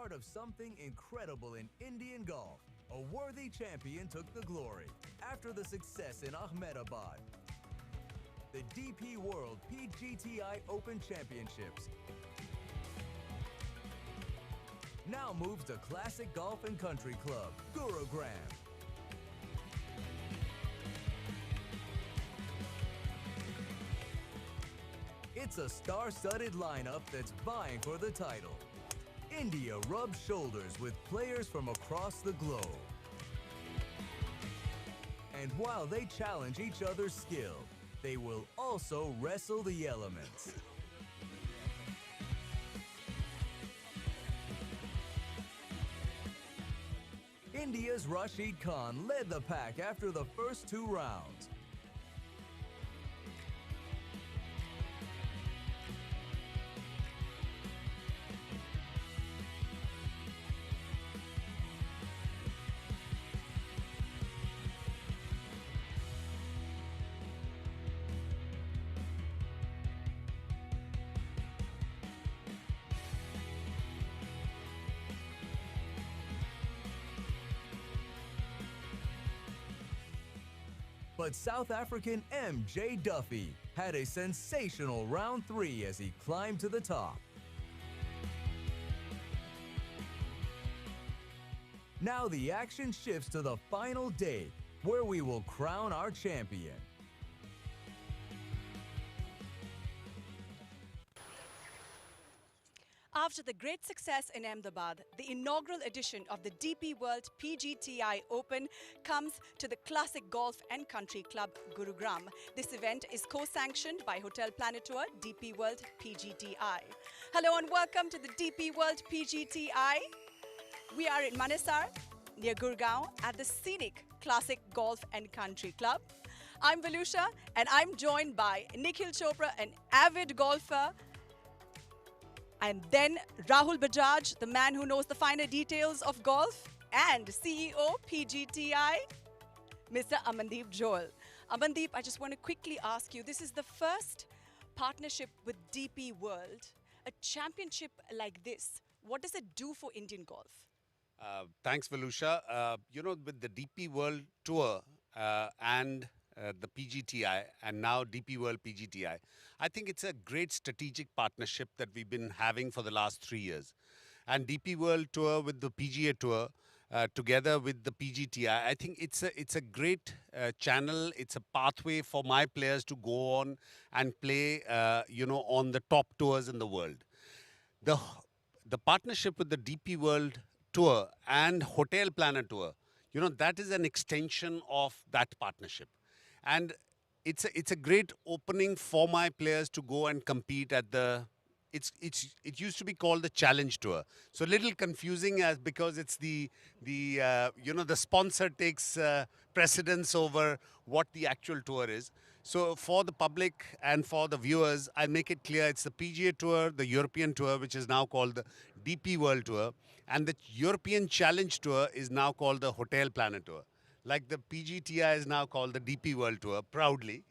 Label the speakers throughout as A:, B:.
A: start of something incredible in Indian golf. A worthy champion took the glory after the success in Ahmedabad. The DP World PGTI Open Championships now moves to Classic Golf and Country Club, Gurugram. It's a star-studded lineup that's vying for the title. India rubs shoulders with players from across the globe. And while they challenge each other's skill, they will also wrestle the elements. India's Rashid Khan led the pack after the first two rounds. But South African M.J. Duffy had a sensational round 3 as he climbed to the top. Now the action shifts to the final day, where we will crown our champion.
B: After the great success in Ahmedabad, the inaugural edition of the DP World PGTI Open comes to the Classic Golf and Country Club, Gurugram. This event is co-sanctioned by HotelPlanner Tour, DP World PGTI. Hello and welcome to the DP World PGTI. We are in Manesar, near Gurgaon, at the scenic Classic Golf and Country Club. I'm Velusha and I'm joined by Nikhil Chopra, an avid golfer, and then Rahul Bajaj, the man who knows the finer details of golf, and CEO PGTI, Mr. Amandeep Joel. Amandeep, I just want to quickly ask you, this is the first partnership with DP World, a championship like this. What does it do for Indian golf?
C: Thanks, Velusha. With the DP World Tour and the PGTI and now DP World PGTI, I think it's a great strategic partnership that we've been having for the last 3 years. And DP World Tour with the PGA Tour, together with the PGTI, I think it's a great channel. It's a pathway for my players to go on and play, on the top tours in the world. The partnership with the DP World Tour and HotelPlanner Tour, that is an extension of that partnership. And it's a great opening for my players to go and compete at the, it used to be called the Challenge Tour. So a little confusing because it's the sponsor takes precedence over what the actual tour is. So for the public and for the viewers, I'll make it clear it's the PGA Tour, the European Tour, which is now called the DP World Tour, and the European Challenge Tour is now called the HotelPlanner Tour. Like the PGTI is now called the DP World Tour, proudly.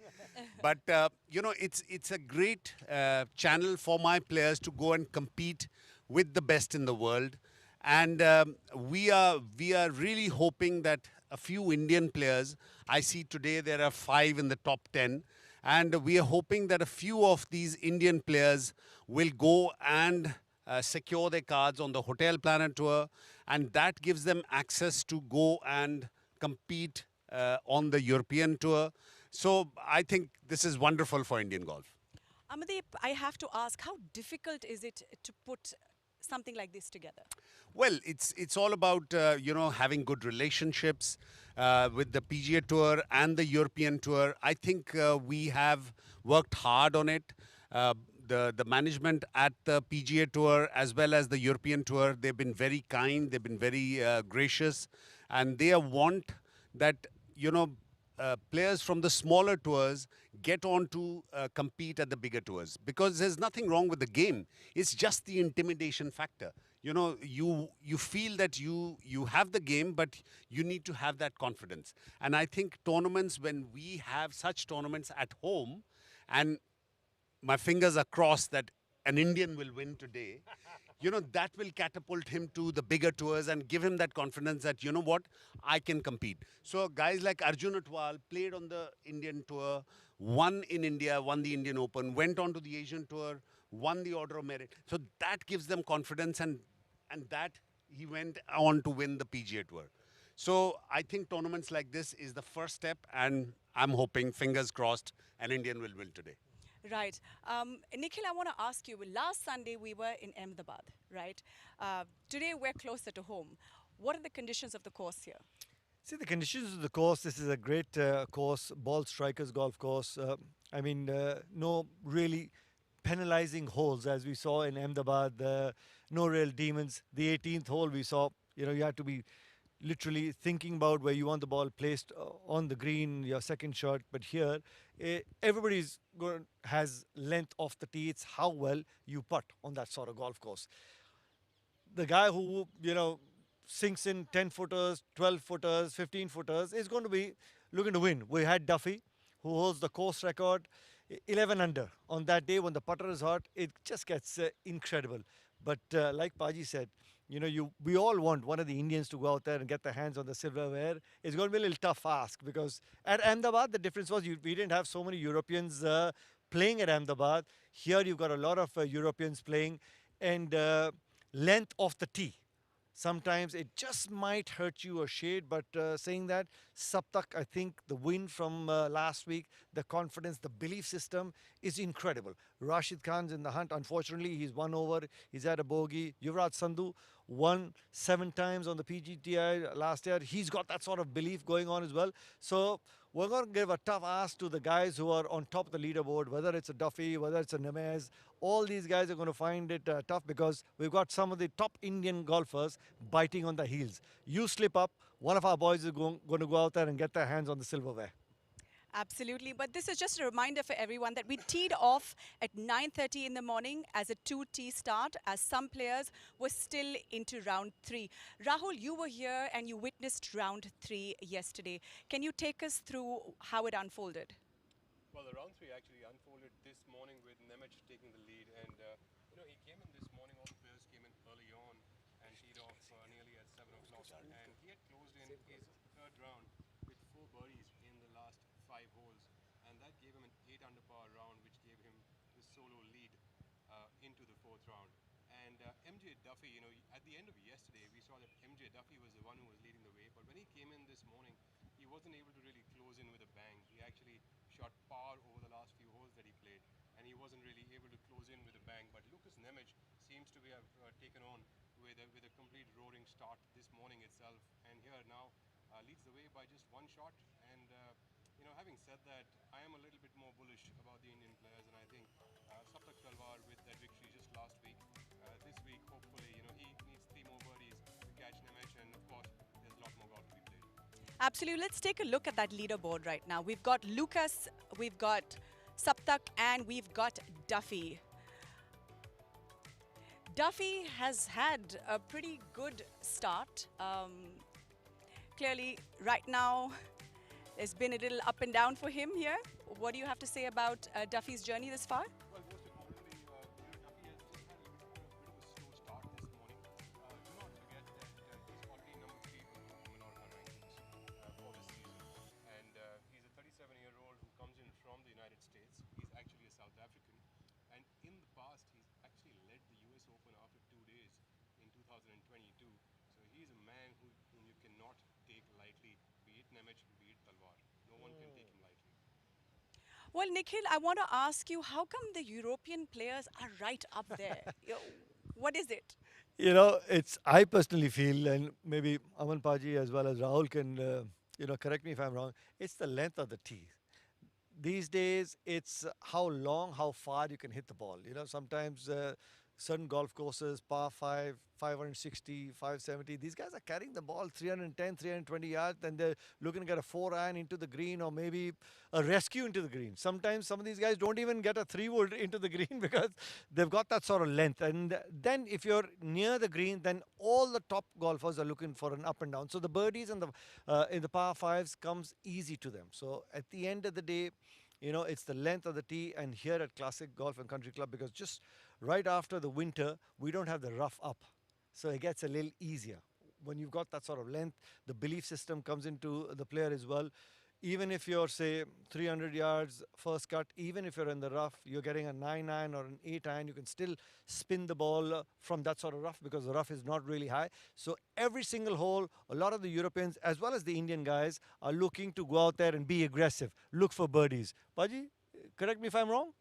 C: But, it's a great channel for my players to go and compete with the best in the world. And we are really hoping that a few Indian players, I see today there are 5 in the top 10, and we are hoping that a few of these Indian players will go and secure their cards on the HotelPlanner Tour, and that gives them access to go and compete on the European Tour. So I think this is wonderful for Indian golf.
B: Amandeep, I have to ask, how difficult is it to put something like this together?
C: Well, it's all about, having good relationships with the PGA Tour and the European Tour. I think we have worked hard on it. The management at the PGA Tour as well as the European Tour, they've been very kind, they've been very gracious, and they want that, players from the smaller tours get on to compete at the bigger tours, because there's nothing wrong with the game. It's just the intimidation factor. You feel that you have the game, but you need to have that confidence. And I think tournaments, when we have such tournaments at home, and my fingers are crossed that an Indian will win today, that will catapult him to the bigger tours and give him that confidence that, you know what, I can compete. So guys like Arjun Atwal played on the Indian tour, won in India, won the Indian Open, went on to the Asian tour, won the Order of Merit. So that gives them confidence, and that he went on to win the PGA Tour. So I think tournaments like this is the first step, and I'm hoping, fingers crossed, an Indian will win today.
B: Right. Nikhil, I want to ask you, last Sunday we were in Ahmedabad, right? Today we're closer to home. What are the conditions of the course here?
D: See, the conditions of the course, this is a great course, ball strikers golf course. No really penalizing holes as we saw in Ahmedabad, no real demons. The 18th hole we saw, you had to be literally thinking about where you want the ball placed on the green, your second shot. But here, everybody's has length off the tee. It's how well you putt on that sort of golf course. The guy who, sinks in 10 footers, 12 footers, 15 footers is going to be looking to win. We had Duffy, who holds the course record, 11 under. On that day when the putter is hot, it just gets incredible. But like Paji said, we all want one of the Indians to go out there and get their hands on the silverware. It's going to be a little tough ask because at Ahmedabad, the difference was we didn't have so many Europeans playing at Ahmedabad. Here you've got a lot of Europeans playing, and length of the tee. Sometimes it just might hurt you a shade, but saying that, Saptak, I think the win from last week, the confidence, the belief system is incredible. Rashid Khan's in the hunt. Unfortunately, he's one over. He's had a bogey. Yuvraj Sandhu won 7 times on the PGTI last year. He's got that sort of belief going on as well. So we're going to give a tough ask to the guys who are on top of the leaderboard, whether it's a Duffy, whether it's a Nemez. All these guys are going to find it tough because we've got some of the top Indian golfers biting on the heels. You slip up, one of our boys is going to go out there and get their hands on the silverware.
B: Absolutely. But this is just a reminder for everyone that we teed off at 9:30 in the morning as a 2T start, as some players were still into round 3. Rahul, you were here and you witnessed round 3 yesterday. Can you take us through how it unfolded?
E: Well, the round 3 actually unfolded this morning with Nemec taking the lead, and he came in this morning. All the players came in early on and teed off nearly at 7 o'clock, and he had closed in his third round with 4 birdies in the last 5 holes, and that gave him an 8 under par round, which gave him the solo lead into the 4th round. And MJ Duffy, at the end of yesterday, we saw that MJ Duffy was the one who was leading the way, but when he came in this morning, he wasn't able to really close in with a bang. He actually shot par over the last few holes that he played, and he wasn't really able to close in with a bang. But Lucas Nemec seems to have taken on with a complete roaring start this morning itself, and here now leads the way by just 1 shot. And having said that, I am a little bit more bullish about the Indian players, and I think Saptak Talwar with that victory just last week, this week hopefully he needs 3 more birdies to catch Nemec, and of course there's a lot more golf to be played.
B: Absolutely. Let's take a look at that leaderboard right now. We've got Lucas, we've got Saptak, and we've got Duffy. Duffy has had a pretty good start. Clearly, right now, there's been a little up and down for him here. What do you have to say about Duffy's journey this far?
E: Well, most importantly, Duffy has just had a bit of a slow start this morning. Do not forget that he's already number 3 on the Minorca rankings for this season. And he's a 37-year-old who comes in from the United States. He's actually a South African. And in the past, he's actually led the US Open after 2 days in 2022. So he's a man whom you cannot take lightly, be it Nemec, be it Talwar. No one can take him lightly.
B: Well, Nikhil, I want to ask you, how come the European players are right up there? What is it?
D: I personally feel, and maybe Aman Paji as well as Rahul can, correct me if I'm wrong, it's the length of the tee. These days, it's how long, how far you can hit the ball. Sometimes certain golf courses, par 5, 560, 570, these guys are carrying the ball 310, 320 yards, and they're looking to get a 4-iron into the green or maybe a rescue into the green. Sometimes some of these guys don't even get a 3-wood into the green because they've got that sort of length. And then if you're near the green, then all the top golfers are looking for an up and down. So the birdies and in the par 5s comes easy to them. So at the end of the day, You know, it's the length of the tee, and here at Classic Golf and Country Club, because just right after the winter, we don't have the rough up. So it gets a little easier. When you've got that sort of length, the belief system comes into the player as well. Even if you're, say, 300 yards first cut, even if you're in the rough, you're getting a 9 iron or an 8 iron, you can still spin the ball from that sort of rough because the rough is not really high. So every single hole, a lot of the Europeans as well as the Indian guys are looking to go out there and be aggressive, look for birdies. Paji, correct me if I'm wrong?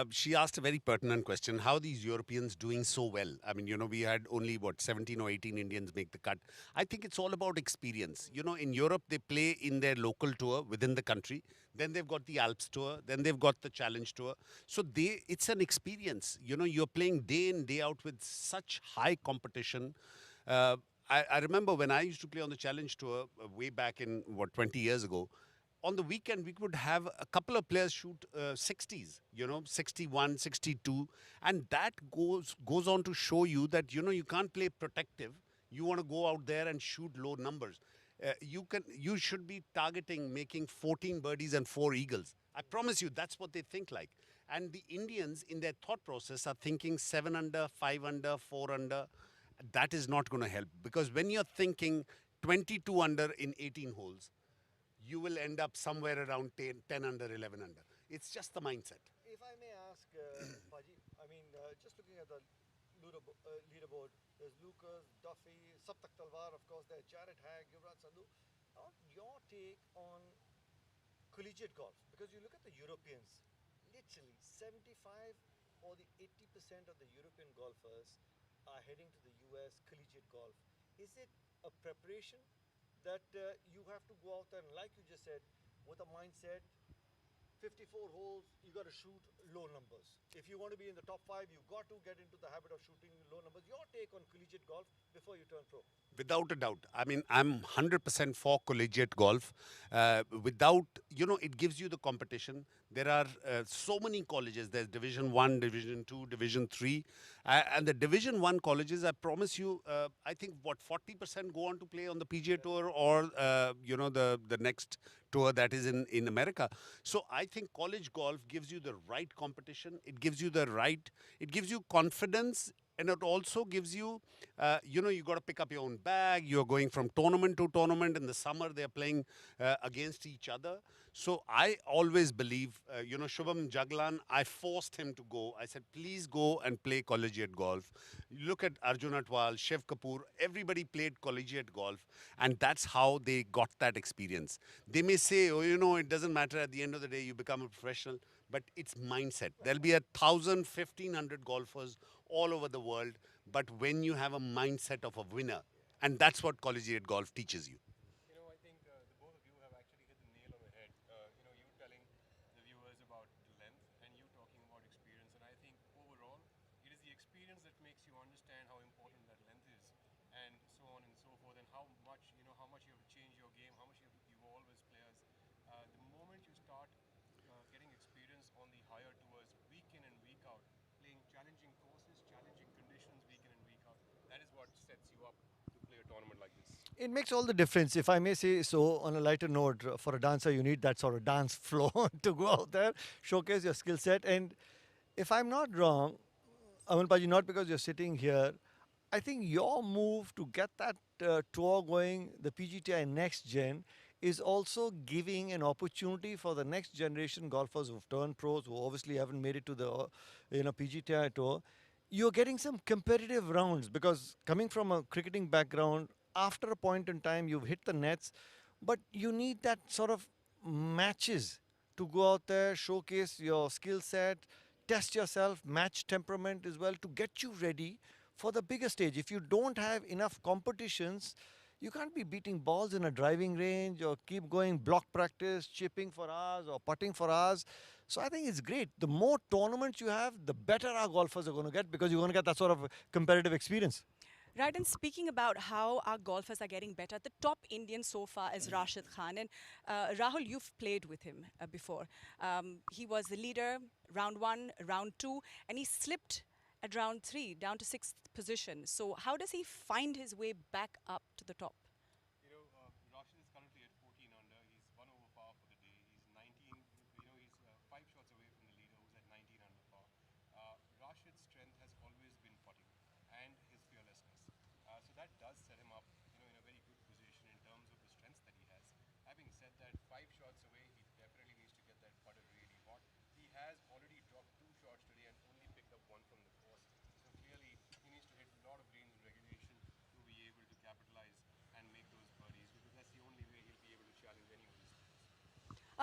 C: She asked a very pertinent question. How are these Europeans doing so well? I mean, we had only, 17 or 18 Indians make the cut. I think it's all about experience. In Europe, they play in their local tour within the country. Then they've got the Alps tour. Then they've got the Challenge tour. So it's an experience. You're playing day in, day out with such high competition. I remember when I used to play on the Challenge tour way back in, 20 years ago, on the weekend we could have a couple of players shoot 60s, 61, 62, and that goes on to show you that you can't play protective. You want to go out there and shoot low numbers. You should be targeting making 14 birdies and 4 eagles. I promise you that's what they think like. And the Indians in their thought process are thinking 7 under, 5 under, 4 under. That is not going to help, because when you're thinking 22 under in 18 holes, you will end up somewhere around 10 under, 11 under. It's just the mindset.
D: If I may ask, Paji, I mean, just looking at the leaderboard, there's Lucas, Duffy, Saptak Talwar, of course, there's Jared Hag, Yuvraj Sandhu. Now, your take on collegiate golf, because you look at the Europeans, literally 75 or the 80% of the European golfers are heading to the US collegiate golf. Is it a preparation that you have to go out there and, like you just said, with a mindset, 54 holes, you got to shoot low numbers. If you want to be in the top 5, you got to get into the habit of shooting low numbers. Your take on collegiate golf before you turn pro?
C: Without a doubt. I mean, I'm 100% for collegiate golf. It gives you the competition. There are so many colleges. There's Division 1, Division 2, Division 3. And the Division 1 colleges, I promise you, I think, 40% go on to play on the PGA Tour or, the next tour that is in America. So I think college golf gives you the right competition. It gives you it gives you confidence. And it also gives you, you got to pick up your own bag. You're going from tournament to tournament. In the summer, they're playing against each other. So I always believe, Shubham Jaglan, I forced him to go. I said, please go and play collegiate golf. Look at Arjun Atwal, Shiv Kapoor. Everybody played collegiate golf. And that's how they got that experience. They may say, it doesn't matter. At the end of the day, you become a professional. But it's mindset. There'll be 1,000, 1,500 golfers all over the world. But when you have a mindset of a winner, and that's what collegiate golf teaches you.
E: I think the both of you have actually hit the nail on the head. You telling the viewers about the length and you talking about experience. And I think overall, it is the experience that makes you understand how important that length is, and so on and so forth, and how much you have to change your game, how much you have to evolve as players. The moment you start getting experience on the higher tours week in and week out, playing challenging courses, challenging conditions week in and week out, that is what sets you up to play a tournament like this.
D: It makes all the difference. If I may say so, on a lighter note, for a dancer, you need that sort of dance floor to go out there, showcase your skill set. And if I'm not wrong, Aman Paji, not because you're sitting here, I think your move to get that tour going, the PGTI Next Gen, is also giving an opportunity for the next generation golfers who've turned pros, who obviously haven't made it to the PGTI tour. You're getting some competitive rounds, because coming from a cricketing background, after a point in time, you've hit the nets, but you need that sort of matches to go out there, showcase your skill set, test yourself, match temperament as well, to get you ready for the bigger stage. If you don't have enough competitions, you can't be beating balls in a driving range or keep going block practice, chipping for hours or putting for hours. So I think it's great. The more tournaments you have, the better our golfers are going to get, because you're going to get that sort of competitive experience.
B: Right, and speaking about how our golfers are getting better, the top Indian so far is Rashid Khan. And Rahul, you've played with him before. He was the leader, round 1, round 2, and he slipped at round 3, down to 6th position. So how does he find his way back up to the top?
E: Rashid is currently at 14 under. He's 1 over par for the day. He's 19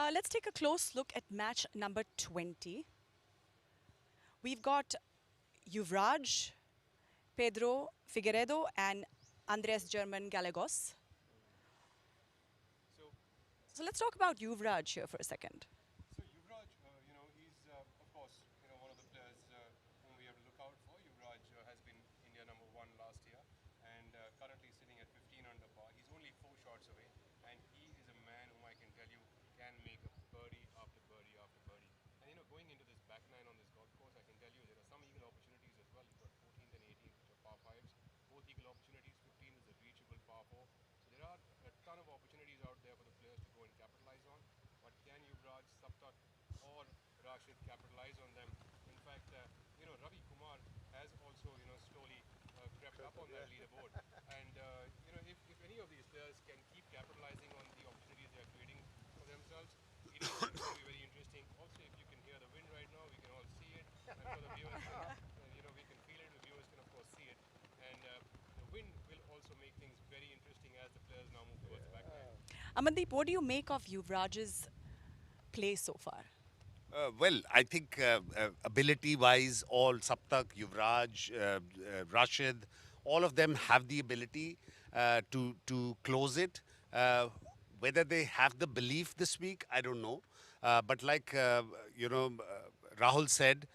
B: Let's take a close look at match number 20. We've got Yuvraj, Pedro Figueiredo, and Andres German Gallegos.
E: So,
B: So let's talk about Yuvraj here for a second.
E: so Yuvraj, he's of course, one of the players whom we have to look out for. Yuvraj has been India #1 last year, and currently sitting at 15 under par. He's only 4 shots away, and he is a man whom I can tell you can make a birdie after birdie after birdie. And going into this back nine on this golf course, I can tell you there are some eagle opportunities as well. You've got 14th and 18th, which are par fives. Both eagle opportunities. 15 is a reachable par four. So there are a ton of opportunities out there for the players to go and capitalize on. But can Yuvraj, Saptak, or Rashid capitalize on them? In fact, Ravi Kumar has also, slowly crept up on that leaderboard. And, if any of these players can keep capitalizing on the opportunities they are creating for themselves, it is going to be very interesting. Also, if you can hear the wind right now, we can all see it. I'm sure the viewers can, we can feel it. The viewers can, of course, see it. And the wind will also make things very interesting as the players now move towards the back nine.
B: Amandeep, what do you make of Yuvraj's play so far?
C: Well, I think ability-wise, all Saptak, Yuvraj, Rashid, all of them have the ability to close it. Whether they have the belief this week, I don't know. But like Rahul said,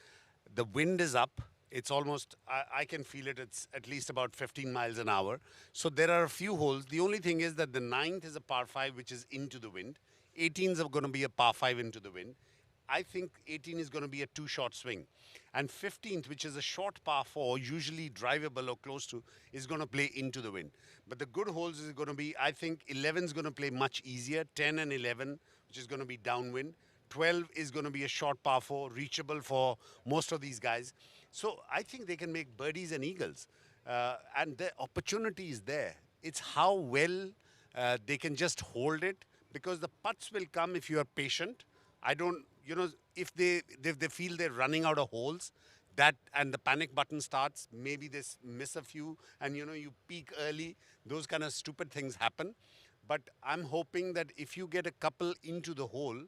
C: the wind is up. It's almost, I can feel it, it's at least about 15 miles an hour. So there are a few holes. The only thing is that the 9th is a par 5, which is into the wind. 18s are going to be a par 5 into the wind. I think 18 is going to be a 2-shot swing. And 15th, which is a short par 4, usually drivable or close to, is going to play into the wind. But the good holes is going to be, I think 11 is going to play much easier. 10 and 11, which is going to be downwind. 12 is going to be a short par 4, reachable for most of these guys. So I think they can make birdies and eagles. And the opportunity is there. It's how well they can just hold it, because the putts will come if you are patient. I don't, if they feel they're running out of holes, that and the panic button starts, maybe they miss a few, and you peak early, those kind of stupid things happen. But I'm hoping that if you get a couple into the hole,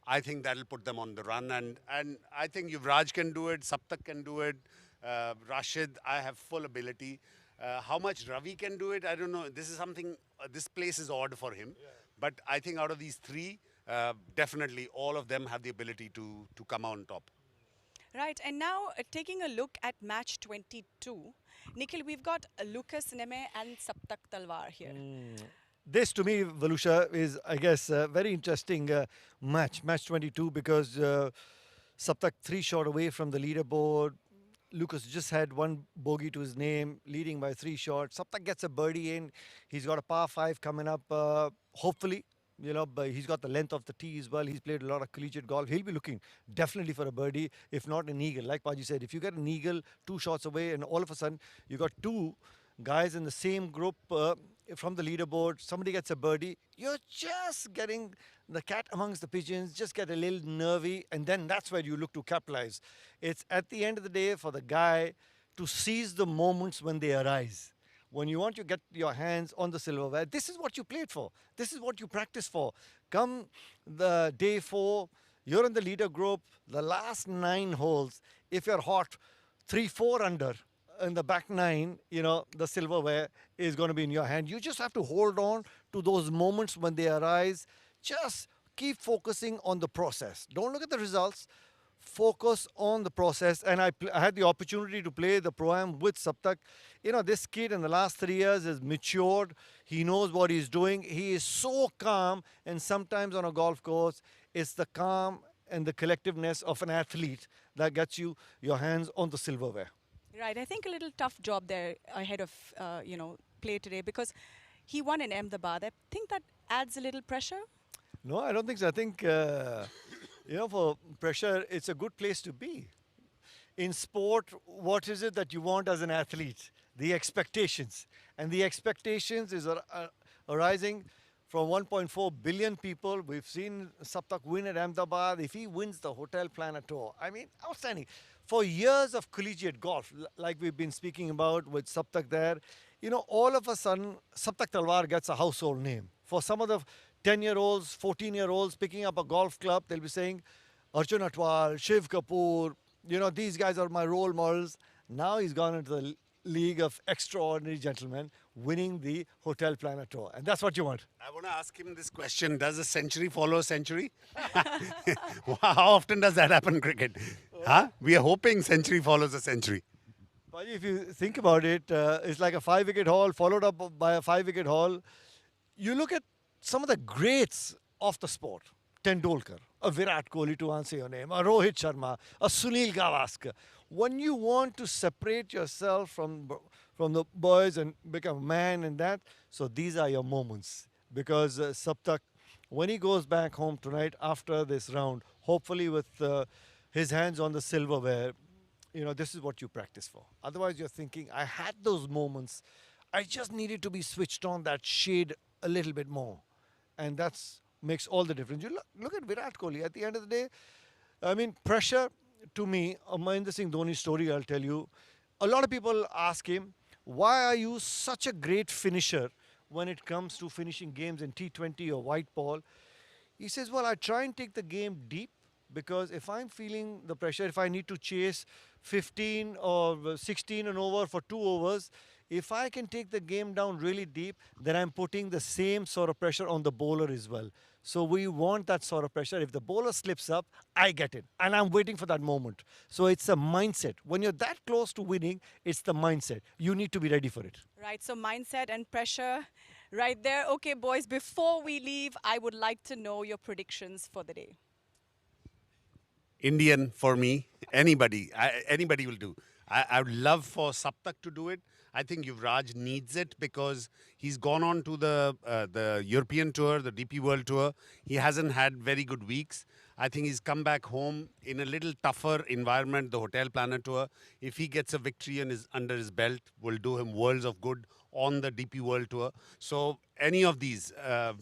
C: I think that'll put them on the run. And I think Yuvraj can do it, Saptak can do it, Rashid, I have full ability. How much Ravi can do it, I don't know. This is something, this place is odd for him. Yeah. But I think out of these three, definitely all of them have the ability to come on top.
B: Right, and now taking a look at match 22. Nikhil, we've got Lucas Neme and Saptak Talwar here.
D: This to me, Valusha, is, I guess, a very interesting match 22, because Saptak 3 shot away from the leaderboard. Lucas just had 1 bogey to his name, leading by 3 shots. Saptak gets a birdie in. He's got a par 5 coming up, hopefully. But he's got the length of the tee as well. He's played a lot of collegiate golf. He'll be looking definitely for a birdie, if not an eagle. Like Paji said, if you get an eagle 2 shots away and all of a sudden you got 2 guys in the same group from the leaderboard, somebody gets a birdie, you're just getting the cat amongst the pigeons, just get a little nervy, and then that's where you look to capitalize. It's at the end of the day for the guy to seize the moments when they arise. When you want to get your hands on the silverware, this is what you played for. This is what you practice for. Come the day 4, you're in the leader group, the last 9 holes, if you're hot, 3-4 under in the back 9, the silverware is going to be in your hand. You just have to hold on to those moments when they arise. Just keep focusing on the process. Don't look at the results. Focus on the process. And I had the opportunity to play the Pro-Am with Saptak. This kid in the last 3 years has matured. He knows what he's doing. He is so calm. And sometimes on a golf course, it's the calm and the collectiveness of an athlete that gets you your hands on the silverware.
B: Right, I think a little tough job there ahead of, play today, because he won in Ahmedabad. I think that adds a little pressure.
D: No, I don't think so. I think, for pressure, it's a good place to be. In sport, what is it that you want as an athlete? The expectations. And the expectations is arising from 1.4 billion people. We've seen Saptak win at Ahmedabad. If he wins the HotelPlanner Tour, I mean, outstanding. For years of collegiate golf, like we've been speaking about with Saptak there, all of a sudden, Saptak Talwar gets a household name. For some of the 10-year-olds, 14-year-olds picking up a golf club, they'll be saying, Arjun Atwal, Shiv Kapoor, these guys are my role models. Now he's gone into the league of extraordinary gentlemen, winning the HotelPlanner Tour. And that's what you want.
C: I want to ask him this question. Does a century follow a century? How often does that happen in cricket? Huh? We are hoping century follows a century.
D: But if you think about it, it's like a 5-wicket haul followed up by a 5-wicket haul. You look at some of the greats of the sport. Tendulkar, a Virat Kohli to answer your name, a Rohit Sharma, a Sunil Gavaskar. When you want to separate yourself from the boys and become a man and that, so these are your moments. Because Saptak, when he goes back home tonight after this round, hopefully with his hands on the silverware, this is what you practice for. Otherwise, you're thinking, I had those moments. I just needed to be switched on that shade a little bit more. And that's makes all the difference. You look at Virat Kohli. At the end of the day, I mean, pressure to me, Mahendra Singh Dhoni's story, I'll tell you. A lot of people ask him, why are you such a great finisher when it comes to finishing games in T20 or white ball? He says, well, I try and take the game deep because if I'm feeling the pressure, if I need to chase 15 or 16 and over for 2 overs, if I can take the game down really deep, then I'm putting the same sort of pressure on the bowler as well. So we want that sort of pressure. If the bowler slips up, I get it. And I'm waiting for that moment. So it's a mindset. When you're that close to winning, it's the mindset. You need to be ready for it.
B: Right, so mindset and pressure right there. Okay, boys, before we leave, I would like to know your predictions for the day.
C: Indian for me, anybody will do. I would love for Saptak to do it. I think Yuvraj needs it because he's gone on to the European Tour, the DP World Tour. He hasn't had very good weeks. I think he's come back home in a little tougher environment, the HotelPlanner Tour. If he gets a victory under his belt, will do him worlds of good on the DP World Tour. So any of these,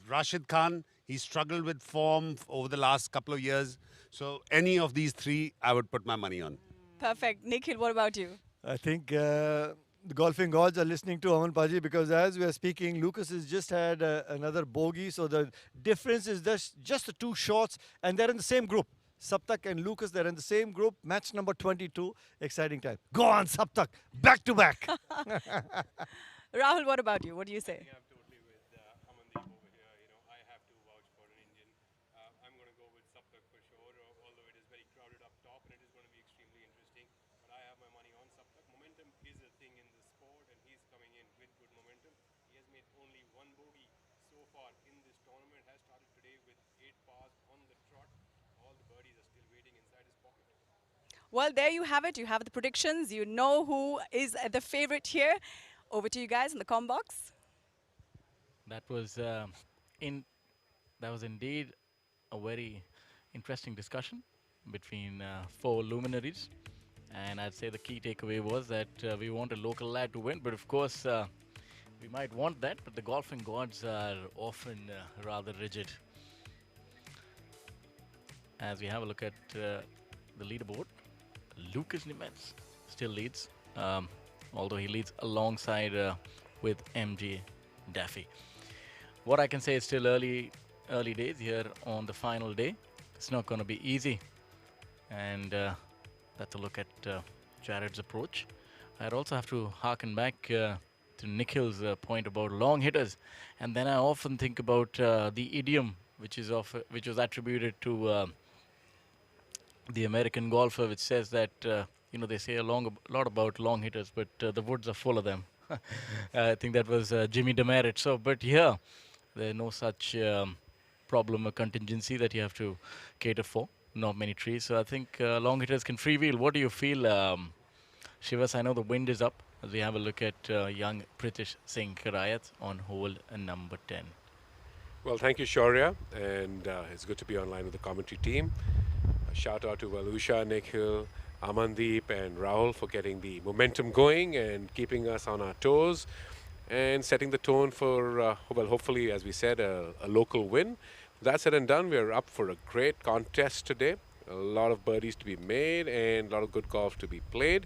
C: Rashid Khan, he struggled with form over the last couple of years. So any of these three, I would put my money on.
B: Perfect. Nikhil, what about you?
D: I think the golfing gods are listening to Aman Paji because as we are speaking, Lucas has just had another bogey. So the difference is just the 2 shots and they're in the same group. Saptak and Lucas, they're in the same group. Match number 22. Exciting time. Go on, Saptak. Back to back.
B: Rahul, what about you? What do you say?
E: I'm totally with Amandeep over here. I have to vouch for an Indian. I'm going to go with Saptak for sure, although it is very crowded up top and it is going to be extremely interesting. But I have my money on Saptak. Momentum is a thing in the sport and he's coming in with good momentum. He has made only 1 bogey so far in this tournament. Has started today with 8 pars on the trot. All the birdies are still waiting inside his pocket.
B: Well, there you have it. You have the predictions. You know who is the favorite here. Over to you guys in the comm box.
F: That was indeed a very interesting discussion between 4 luminaries. And I'd say the key takeaway was that we want a local lad to win. But of course, we might want that. But the golfing gods are often rather rigid. As we have a look at the leaderboard, Lucas Nimetz still leads. Although he leads alongside with MJ Daffy. What I can say is still early days here on the final day. It's not going to be easy. And that's a look at Jared's approach. I'd also have to harken back to Nikhil's point about long hitters. And then I often think about the idiom which was attributed to the American golfer, which says that they say a lot about long hitters, but the woods are full of them. I think that was Jimmy Demerit. So, but here, there's no such problem or contingency that you have to cater for. Not many trees. So I think long hitters can freewheel. What do you feel, Shivas? I know the wind is up as we have a look at young Pritish Singh Karayat on hole number 10.
E: Well, thank you, Shaurya, and it's good to be online with the commentary team. A shout out to Valusha, Nikhil, Amandeep and Rahul for getting the momentum going and keeping us on our toes and setting the tone for, hopefully, as we said, a local win. That said and done, we're up for a great contest today. A lot of birdies to be made and a lot of good golf to be played.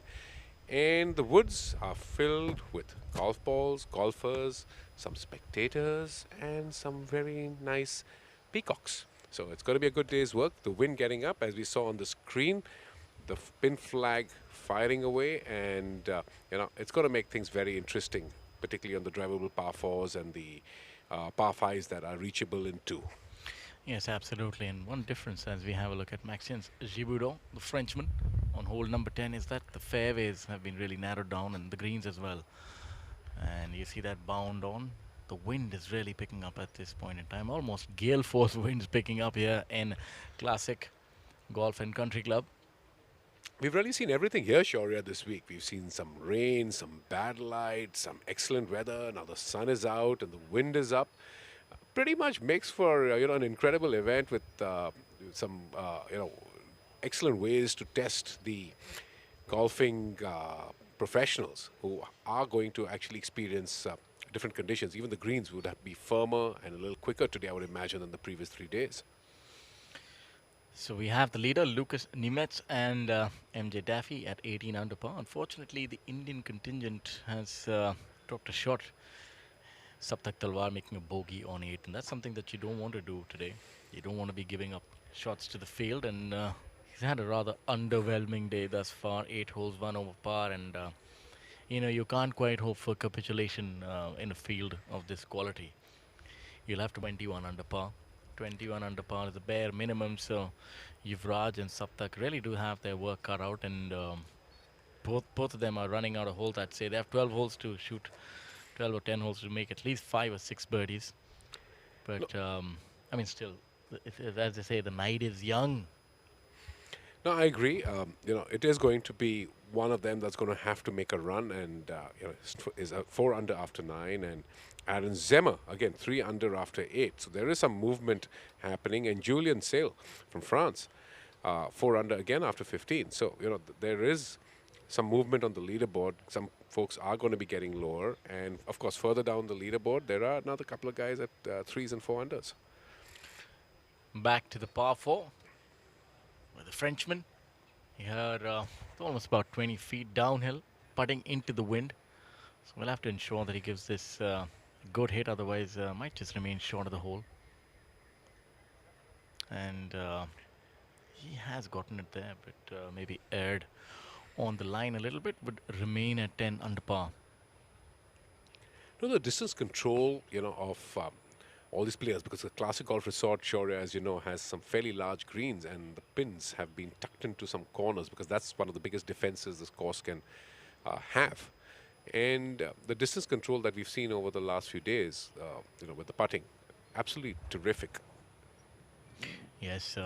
E: And the woods are filled with golf balls, golfers, some spectators, and some very nice peacocks. So it's going to be a good day's work. The wind getting up, as we saw on the screen, the pin flag firing away, and it's going to make things very interesting, particularly on the drivable par fours and the par fives that are reachable in two.
F: Yes, absolutely. And one difference as we have a look at Maxine's Gibouron, the Frenchman, on hole number 10 is that the fairways have been really narrowed down and the greens as well. And you see that bound on. The wind is really picking up at this point in time. Almost gale force winds picking up here in Classic Golf and Country Club.
E: We've really seen everything here, Shaurya, this week. We've seen some rain, some bad light, some excellent weather. Now the sun is out and the wind is up. Pretty much makes for an incredible event with some excellent ways to test the golfing professionals who are going to actually experience different conditions. Even the greens would have to be firmer and a little quicker today, I would imagine, than the previous 3 days.
F: So we have the leader, Lucas Nimetz, and MJ Daffy at 18 under par. Unfortunately, the Indian contingent has dropped a shot. Saptak Talwar making a bogey on 8, and that's something that you don't want to do today. You don't want to be giving up shots to the field, and he's had a rather underwhelming day thus far. 8 holes, 1 over par, and you can't quite hope for capitulation in a field of this quality. You'll have to 21 under par. 21 under par is the bare minimum, so Yuvraj and Saptak really do have their work cut out, and both of them are running out of holes. I'd say they have 12 holes to shoot, 12 or 10 holes to make at least 5 or 6 birdies. But still, as they say, the night is young.
E: No, I agree. It is going to be one of them that's going to have to make a run, and is 4 under after 9, and Aaron Zemmer again 3 under after 8. So there is some movement happening, and Julian Sale from France 4 under again after 15. So there is some movement on the leaderboard. Some folks are going to be getting lower, and of course further down the leaderboard there are another couple of guys at 3s and 4 unders.
F: Back to the par 4 with the Frenchman. Here, it's almost about 20 feet downhill, putting into the wind. So we'll have to ensure that he gives this a good hit, otherwise might just remain short of the hole. And he has gotten it there, but maybe aired on the line a little bit, would remain at 10 under par.
E: The distance control, of all these players, because the Classic Golf Resort, Shaurya, as you know, has some fairly large greens, and the pins have been tucked into some corners, because that's one of the biggest defenses this course can have. And the distance control that we've seen over the last few days, with the putting, absolutely terrific.
F: Yes,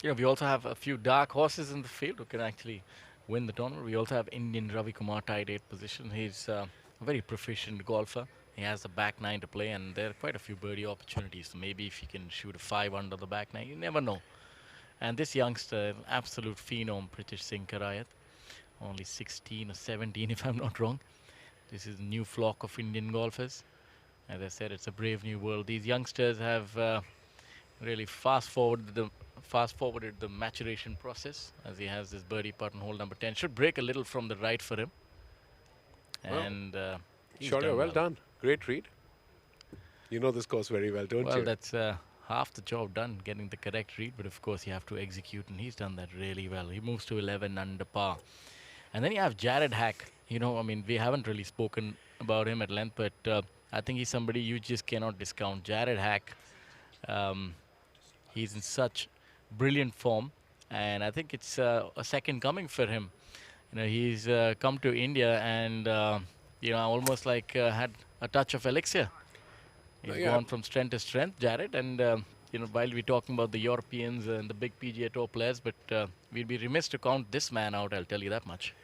F: we also have a few dark horses in the field who can actually win the tournament. We also have Indian Ravi Kumar tied 8th position. He's a very proficient golfer. He has the back 9 to play, and there are quite a few birdie opportunities. So maybe if he can shoot a 5 under the back 9, you never know. And this youngster, absolute phenom, Pritish Singh Karayat, only 16 or 17 if I'm not wrong. This is a new flock of Indian golfers. As I said, it's a brave new world. These youngsters have really fast-forwarded the maturation process, as he has this birdie putt on hole number 10. Should break a little from the right for him. And
E: Shaurya, well done. Great read. You know this course very well, don't you?
F: Well, that's half the job done, getting the correct read. But of course, you have to execute, and he's done that really well. He moves to 11 under par. And then you have Jared Hack. We haven't really spoken about him at length, but I think he's somebody you just cannot discount. Jared Hack, he's in such brilliant form, and I think it's a second coming for him. He's come to India and almost like had a touch of elixir. He's gone from strength to strength, Jared, and while we're talking about the Europeans and the big PGA Tour players, but we'd be remiss to count this man out, I'll tell you that much.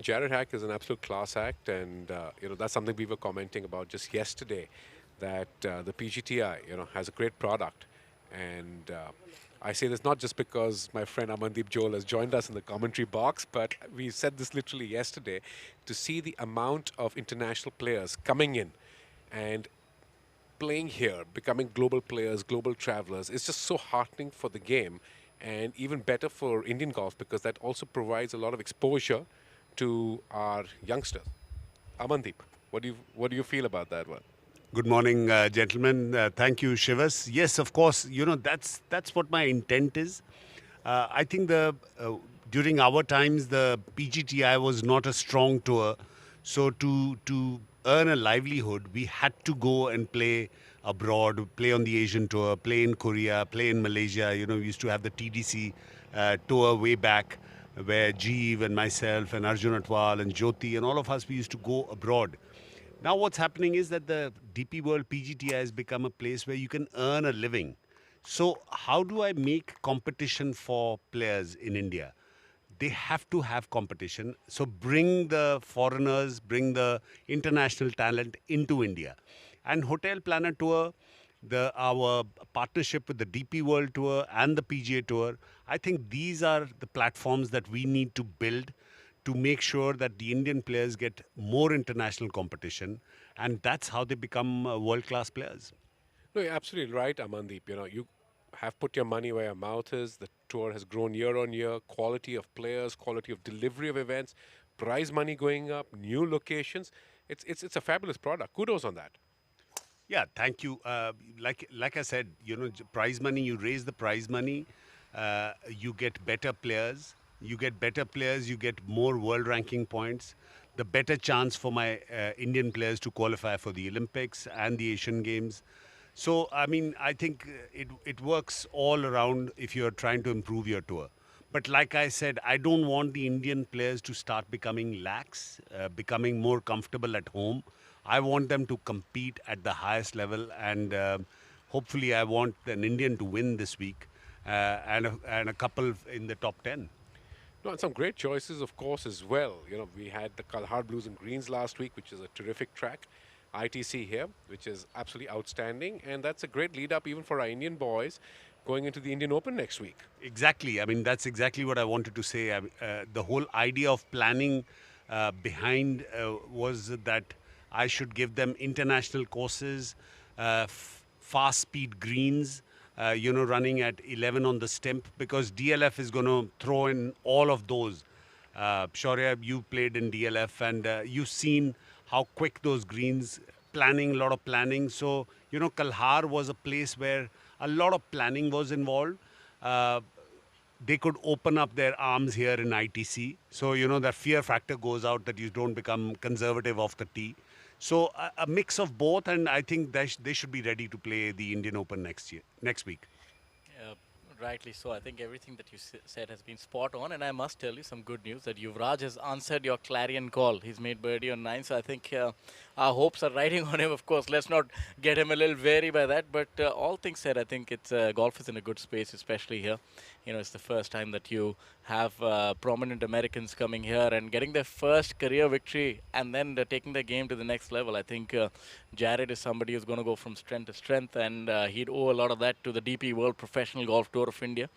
E: Jared Hack is an absolute class act, and that's something we were commenting about just yesterday, that the PGTI has a great product. And I say this not just because my friend Amandeep Joel has joined us in the commentary box, but we said this literally yesterday. To see the amount of international players coming in and playing here, becoming global players, global travelers, is just so heartening for the game, and even better for Indian golf, because that also provides a lot of exposure to our youngsters. Amandeep, what do you feel about that one?
C: Good morning, gentlemen. Thank you, Shivas. Yes, of course. That's what my intent is. I think the during our times the PGTI was not a strong tour, so to earn a livelihood, we had to go and play abroad, play on the Asian tour, play in Korea, play in Malaysia. We used to have the TDC tour way back, where Jeev and myself and Arjun Atwal and Jyoti and all of us, we used to go abroad. Now, what's happening is that the DP World PGTI has become a place where you can earn a living. So, how do I make competition for players in India? They have to have competition. So, bring the foreigners, bring the international talent into India. And Hotel Planner Tour, our partnership with the DP World Tour and the PGA Tour, I think these are the platforms that we need to build to make sure that the Indian players get more international competition, and that's how they become world-class players.
E: No, you're absolutely right, Amandeep. You have put your money where your mouth is. The tour has grown year on year. Quality of players, quality of delivery of events, prize money going up, new locations. It's a fabulous product. Kudos on that.
C: Yeah, thank you. Like I said, prize money. You raise the prize money, you get better players. You get better players. You get more world ranking points. The better chance for my Indian players to qualify for the Olympics and the Asian Games. So I mean, I think it works all around if you're trying to improve your tour. But like I said, I don't want the Indian players to start becoming lax, becoming more comfortable at home. I want them to compete at the highest level, and hopefully, I want an Indian to win this week, and a couple in the top 10.
E: No, and some great choices, of course, as well. We had the Kalhar Blues and Greens last week, which is a terrific track. ITC here, which is absolutely outstanding, and that's a great lead up even for our Indian boys going into the Indian Open next week.
C: Exactly. I mean, that's exactly what I wanted to say. The whole idea of planning behind was that I should give them international courses, fast speed greens, running at 11 on the stump, because DLF is going to throw in all of those. Shaurya, you played in DLF, and you've seen how quick those greens, planning, a lot of planning. So, Kalhar was a place where a lot of planning was involved. They could open up their arms here in ITC. So, that fear factor goes out, that you don't become conservative off the tee. So, a mix of both, and I think they should be ready to play the Indian Open next week.
F: Yeah, rightly so. I think everything that you said has been spot on, and I must tell you some good news that Yuvraj has answered your clarion call. He's made birdie on 9, so I think our hopes are riding on him. Of course, let's not get him a little wary by that. But all things said, I think it's golf is in a good space, especially here. It's the first time that you have prominent Americans coming here and getting their first career victory and then taking the game to the next level. I think Jared is somebody who's going to go from strength to strength, and he'd owe a lot of that to the DP World Professional Golf Tour of India.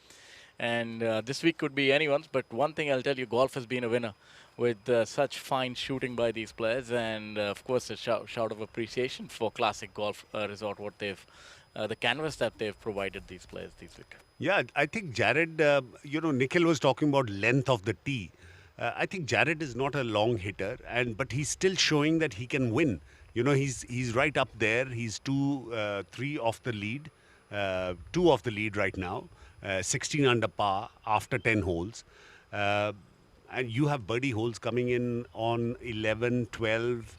F: And this week could be anyone's, but one thing I'll tell you, golf has been a winner with such fine shooting by these players, and of course a shout of appreciation for Classic Golf Resort, what they've the canvas that they've provided these players this week.
C: Yeah, I think Jared, Nikhil was talking about length of the tee. I think Jared is not a long hitter, but he's still showing that he can win. He's right up there. He's 3 off the lead, 2 off the lead right now, 16 under par after 10 holes. And you have birdie holes coming in on 11, 12,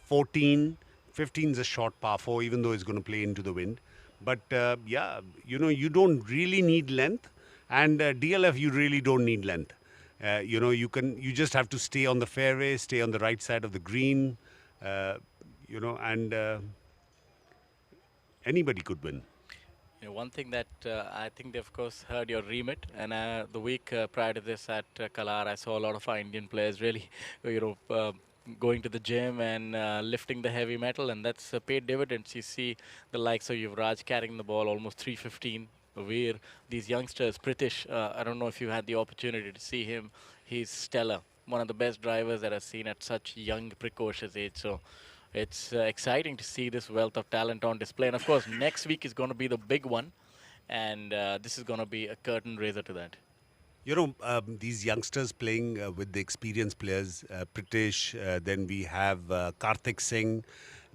C: 14. 15 is a short par 4, even though it's going to play into the wind. But you don't really need length, and DLF you really don't need length. You just have to stay on the fairway, stay on the right side of the green, and anybody could win.
F: One thing that I think they, of course, heard your remit, and the week prior to this at Kalar, I saw a lot of our Indian players really, going to the gym and lifting the heavy metal, and that's paid dividends. You see the likes of Yuvraj carrying the ball almost 315. Where these youngsters, Pritish, I don't know if you had the opportunity to see him. He's stellar, one of the best drivers that I've seen at such young, precocious age. So it's exciting to see this wealth of talent on display. And of course, next week is going to be the big one, and this is going to be a curtain raiser to that.
C: These youngsters playing with the experienced players, Pritish, then we have Karthik Singh.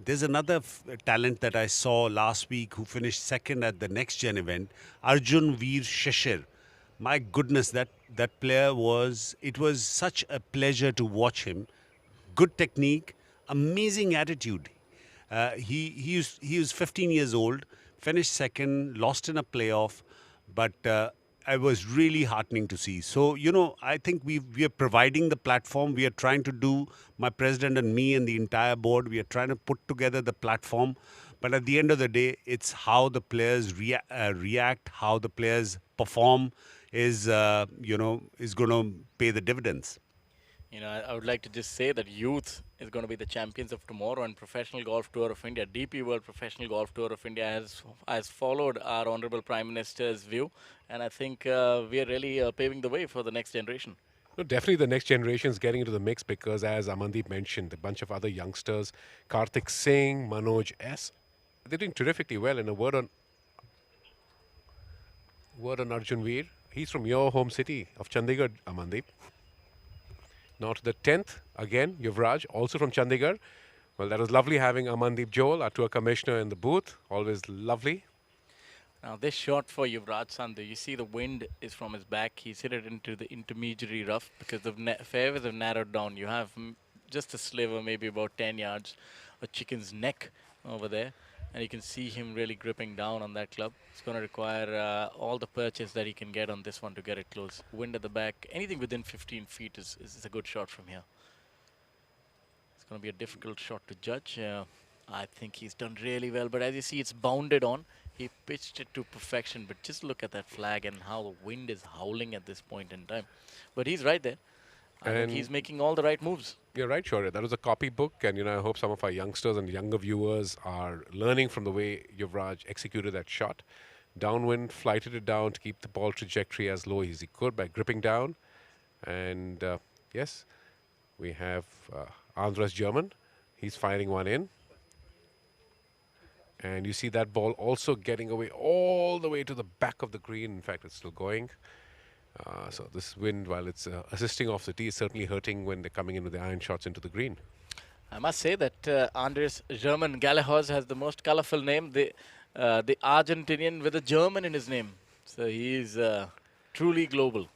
C: There's another talent that I saw last week who finished second at the Next Gen event, Arjun Veer Shishir. My goodness, that player it was such a pleasure to watch him. Good technique, amazing attitude. He was 15 years old, finished second, lost in a playoff, but I was really heartening to see. So I think we are providing the platform. We are trying to do, my president and me and the entire board. We are trying to put together the platform. But at the end of the day, it's how the players react, how the players perform is going to pay the dividends.
F: I would like to just say that youth is going to be the champions of tomorrow, and Professional Golf Tour of India, DP World Professional Golf Tour of India has followed our Honorable Prime Minister's view, and I think we are really paving the way for the next generation.
E: No, definitely the next generation is getting into the mix because, as Amandeep mentioned, a bunch of other youngsters, Karthik Singh, Manoj S, they're doing terrifically well. And a word on Arjun Veer. He's from your home city of Chandigarh, Amandeep. Now to the 10th, again, Yuvraj, also from Chandigarh. Well, that was lovely having Amandeep Joel, our tour commissioner, in the booth. Always lovely.
F: Now this shot for Yuvraj Sandhu, you see the wind is from his back. He's hit it into the intermediary rough because the fairways have narrowed down. You have just a sliver, maybe about 10 yards, a chicken's neck over there. And you can see him really gripping down on that club. It's going to require all the purchase that he can get on this one to get it close. Wind at the back, anything within 15 feet is a good shot from here. It's going to be a difficult shot to judge. I think he's done really well, but as you see, it's bounded on. He pitched it to perfection, but just look at that flag and how the wind is howling at this point in time. But he's right there. I think he's making all the right moves.
E: You're right, Shaurya. That was a copybook, and I hope some of our youngsters and younger viewers are learning from the way Yuvraj executed that shot. Downwind, flighted it down to keep the ball trajectory as low as he could by gripping down. And yes, we have Andhra's German. He's firing one in. And you see that ball also getting away all the way to the back of the green. In fact, it's still going. So this wind, while it's assisting off the tee, is certainly hurting when they're coming in with the iron shots into the green.
F: I must say that Andres German Galahos has the most colorful name, the Argentinian with a German in his name. So he is truly global.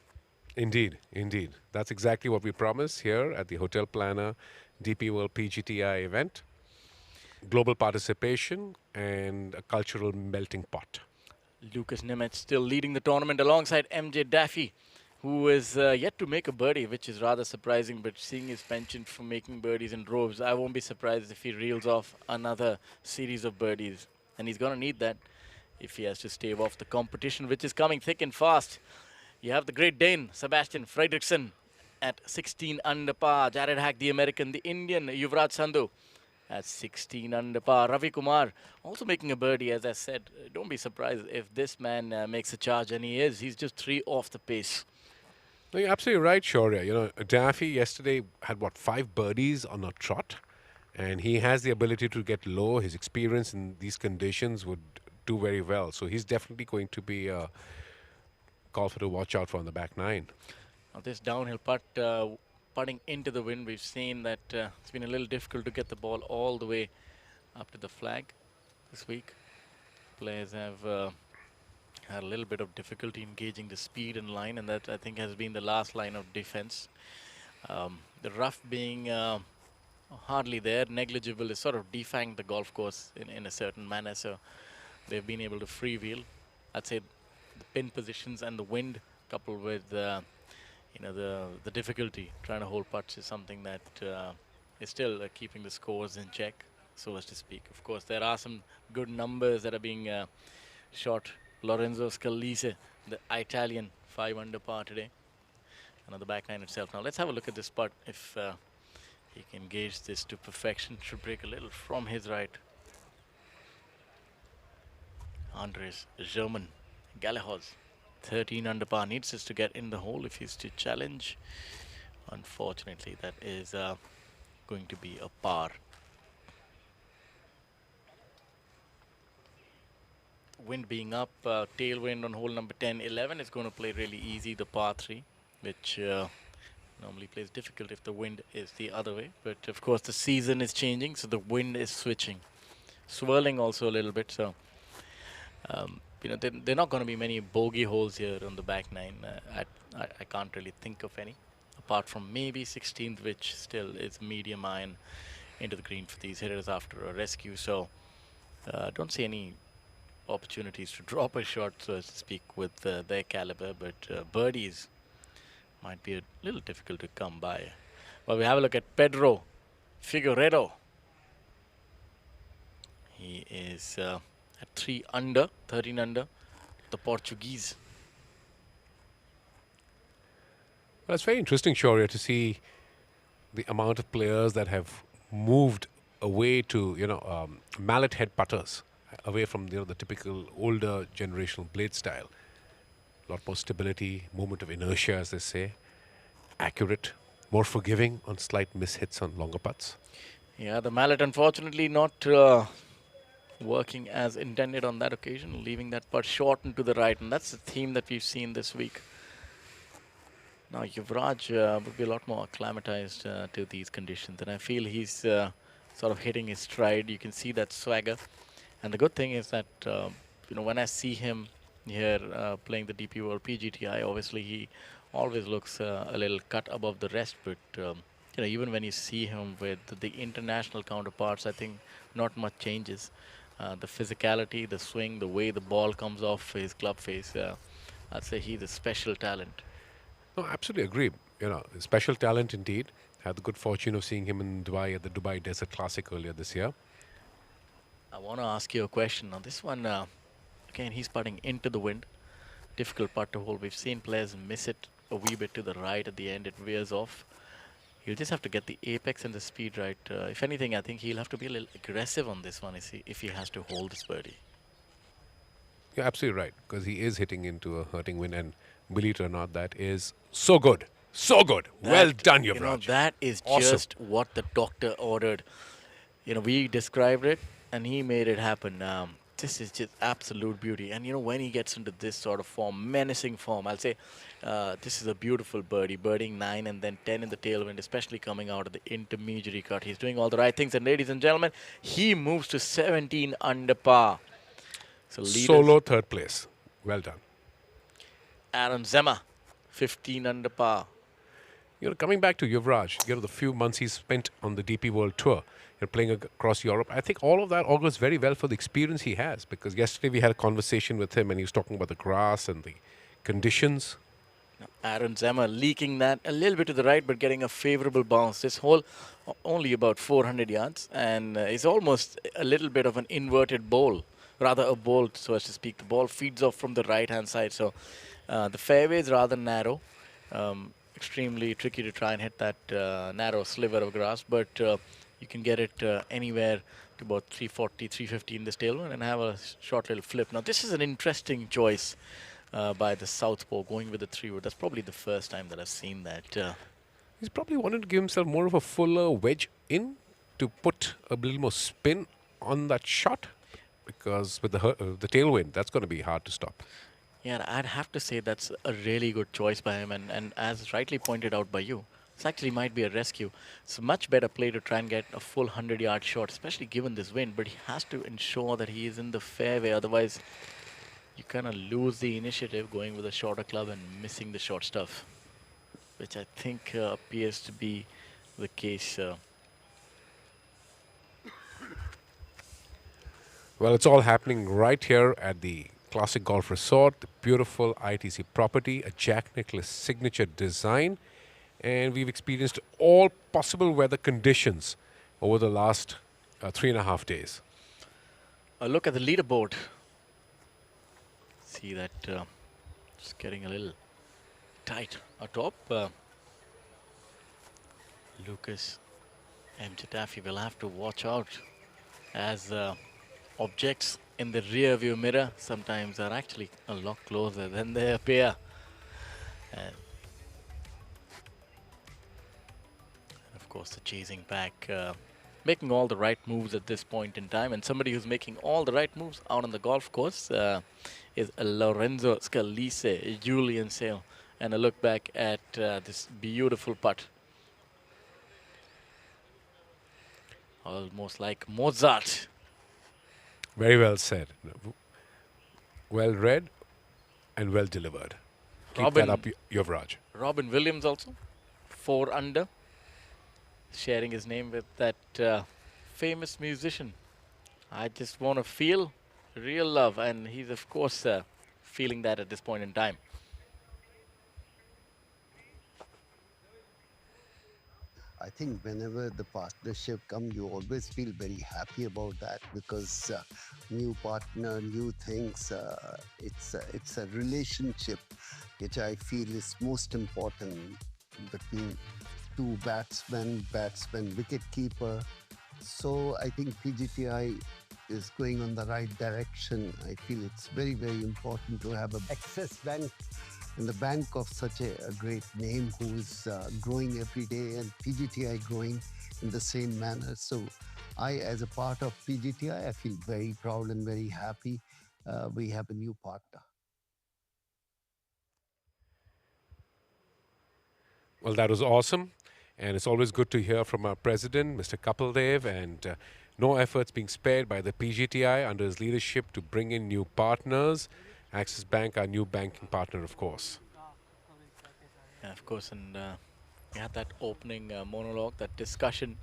E: Indeed, indeed. That's exactly what we promise here at the HotelPlanner DP World PGTI event. Global participation and a cultural melting pot.
F: Lucas Nemeth still leading the tournament alongside MJ Daffy, who is yet to make a birdie, which is rather surprising, but seeing his penchant for making birdies in droves, I won't be surprised if he reels off another series of birdies. And he's going to need that if he has to stave off the competition, which is coming thick and fast. You have the great Dane, Sebastian Fredriksson, at 16 under par. Jared Hack, the American, the Indian, Yuvraj Sandhu, at 16 under par. Ravi Kumar also making a birdie, as I said. Don't be surprised if this man makes a charge, and he is. He's just 3 off the pace.
E: No, you're absolutely right, Shaurya. Daffy yesterday had, 5 birdies on a trot, and he has the ability to get low. His experience in these conditions would do very well. So he's definitely going to be a golfer to watch out for on the back 9.
F: Now this downhill putt, putting into the wind, we've seen that it's been a little difficult to get the ball all the way up to the flag this week. Players have had a little bit of difficulty engaging the speed and line, and that I think has been the last line of defense. The rough being hardly there, negligible, is sort of defanged the golf course in a certain manner, so they've been able to freewheel. I'd say the pin positions and the wind coupled with the difficulty trying to hold putts is something that is still keeping the scores in check, so as to speak. Of course, there are some good numbers that are being shot. Lorenzo Scalise, the Italian, 5 under par today. Another back 9 itself. Now let's have a look at this putt. If he can gauge this to perfection, should break a little from his right. Andres German Galahos, 13 under par, needs this to get in the hole if he's to challenge. Unfortunately, that is going to be a par. wind being up, tailwind on hole number 10. 11 is going to play really easy, the par 3, which normally plays difficult if the wind is the other way. But of course, the season is changing, so the wind is switching. Swirling also a little bit, so there are not going to be many bogey holes here on the back 9. I can't really think of any, apart from maybe 16th, which still is medium iron into the green for these hitters after a rescue. So don't see any opportunities to drop a shot, so to speak, with their caliber. But birdies might be a little difficult to come by. Well, we have a look at Pedro Figueiredo. He is at 3 under, 13 under, the Portuguese.
E: Well, it's very interesting, Shaurya, to see the amount of players that have moved away to, mallet head putters, away from, the typical older generational blade style. A lot more stability, moment of inertia, as they say. Accurate, more forgiving on slight mishits on longer putts.
F: Yeah, the mallet unfortunately not working as intended on that occasion, leaving that putt short and to the right. And that's the theme that we've seen this week. Now, Yuvraj would be a lot more acclimatized to these conditions. And I feel he's sort of hitting his stride. You can see that swagger. And the good thing is that, when I see him here playing the DP World PGTI, obviously he always looks a little cut above the rest. But, even when you see him with the international counterparts, I think not much changes. The physicality, the swing, the way the ball comes off his club face, I'd say he's a special talent.
E: No, absolutely agree. Special talent indeed. Had the good fortune of seeing him in Dubai at the Dubai Desert Classic earlier this year.
F: I want to ask you a question. Now, this one, again, he's putting into the wind. Difficult putt to hold. We've seen players miss it a wee bit to the right at the end. It veers off. He'll just have to get the apex and the speed right. If anything, I think he'll have to be a little aggressive on this one if he has to hold this birdie.
E: You're absolutely right, because he is hitting into a hurting wind, and believe it or not, that is so good. So good. Well done, Yuvraj.
F: That is
E: awesome.
F: Just what the doctor ordered. We described it, and he made it happen. This is just absolute beauty. And, when he gets into this sort of form, menacing form, I'll say this is a beautiful birdie. Birding 9 and then 10 in the tailwind, especially coming out of the intermediary cut. He's doing all the right things. And ladies and gentlemen, he moves to 17 under par. So
E: solo third place. Well done.
F: Aaron Zema, 15 under par.
E: Coming back to Yuvraj, the few months he's spent on the DP World Tour, playing across Europe, I think all of that augurs very well for the experience he has, because yesterday we had a conversation with him and he was talking about the grass and the conditions.
F: Now, Aaron Zema leaking that a little bit to the right, but getting a favorable bounce. This hole only about 400 yards, and it's almost a little bit of an inverted bowl, rather a bowl, so as to speak. The ball feeds off from the right-hand side, so the fairway is rather narrow. Extremely tricky to try and hit that narrow sliver of grass, but you can get it anywhere to about 340, 350 in this tailwind and have a short little flip. Now, this is an interesting choice by the southpaw, going with the 3-wood. That's probably the first time that I've seen that.
E: He's probably wanted to give himself more of a fuller wedge in to put a little more spin on that shot, because with the tailwind, that's going to be hard to stop.
F: Yeah, I'd have to say that's a really good choice by him. And as rightly pointed out by you, this actually might be a rescue. It's a much better play to try and get a full 100-yard shot, especially given this wind. But he has to ensure that he is in the fairway. Otherwise, you kind of lose the initiative going with a shorter club and missing the short stuff, which I think appears to be the case.
E: Well, it's all happening right here at the Classic Golf Resort, the beautiful ITC property, a Jack Nicklaus signature design. And we've experienced all possible weather conditions over the last 3.5 days.
F: A look at the leaderboard. See that it's getting a little tight atop. Lucas MJ Daffy will have to watch out, as objects in the rear view mirror sometimes are actually a lot closer than they appear. And of course, the chasing back making all the right moves at this point in time. And somebody who's making all the right moves out on the golf course is Lorenzo Scalise, Julian Sale. And a look back at this beautiful putt. Almost like Mozart.
G: Very well said. Well read and well delivered. Keep that up, Yuvraj.
F: Robin Williams also, 4 under, sharing his name with that famous musician. I just want to feel real love, and he's of course feeling that at this point in time.
H: I think whenever the partnership comes, you always feel very happy about that because new partner, new things. It's a relationship which I feel is most important between two batsmen, wicket keeper. So I think PGTI is going on the right direction. I feel it's very, very important to have a Axis Bank in the bank of such a great name who is growing every day, and PGTI growing in the same manner. So I, as a part of PGTI, I feel very proud and very happy we have a new partner.
G: Well, that was awesome. And it's always good to hear from our president, Mr. Kapil Dev, and no efforts being spared by the PGTI under his leadership to bring in new partners. Axis Bank, our new banking partner, of course.
F: Yeah, of course, and we had that opening monologue, that discussion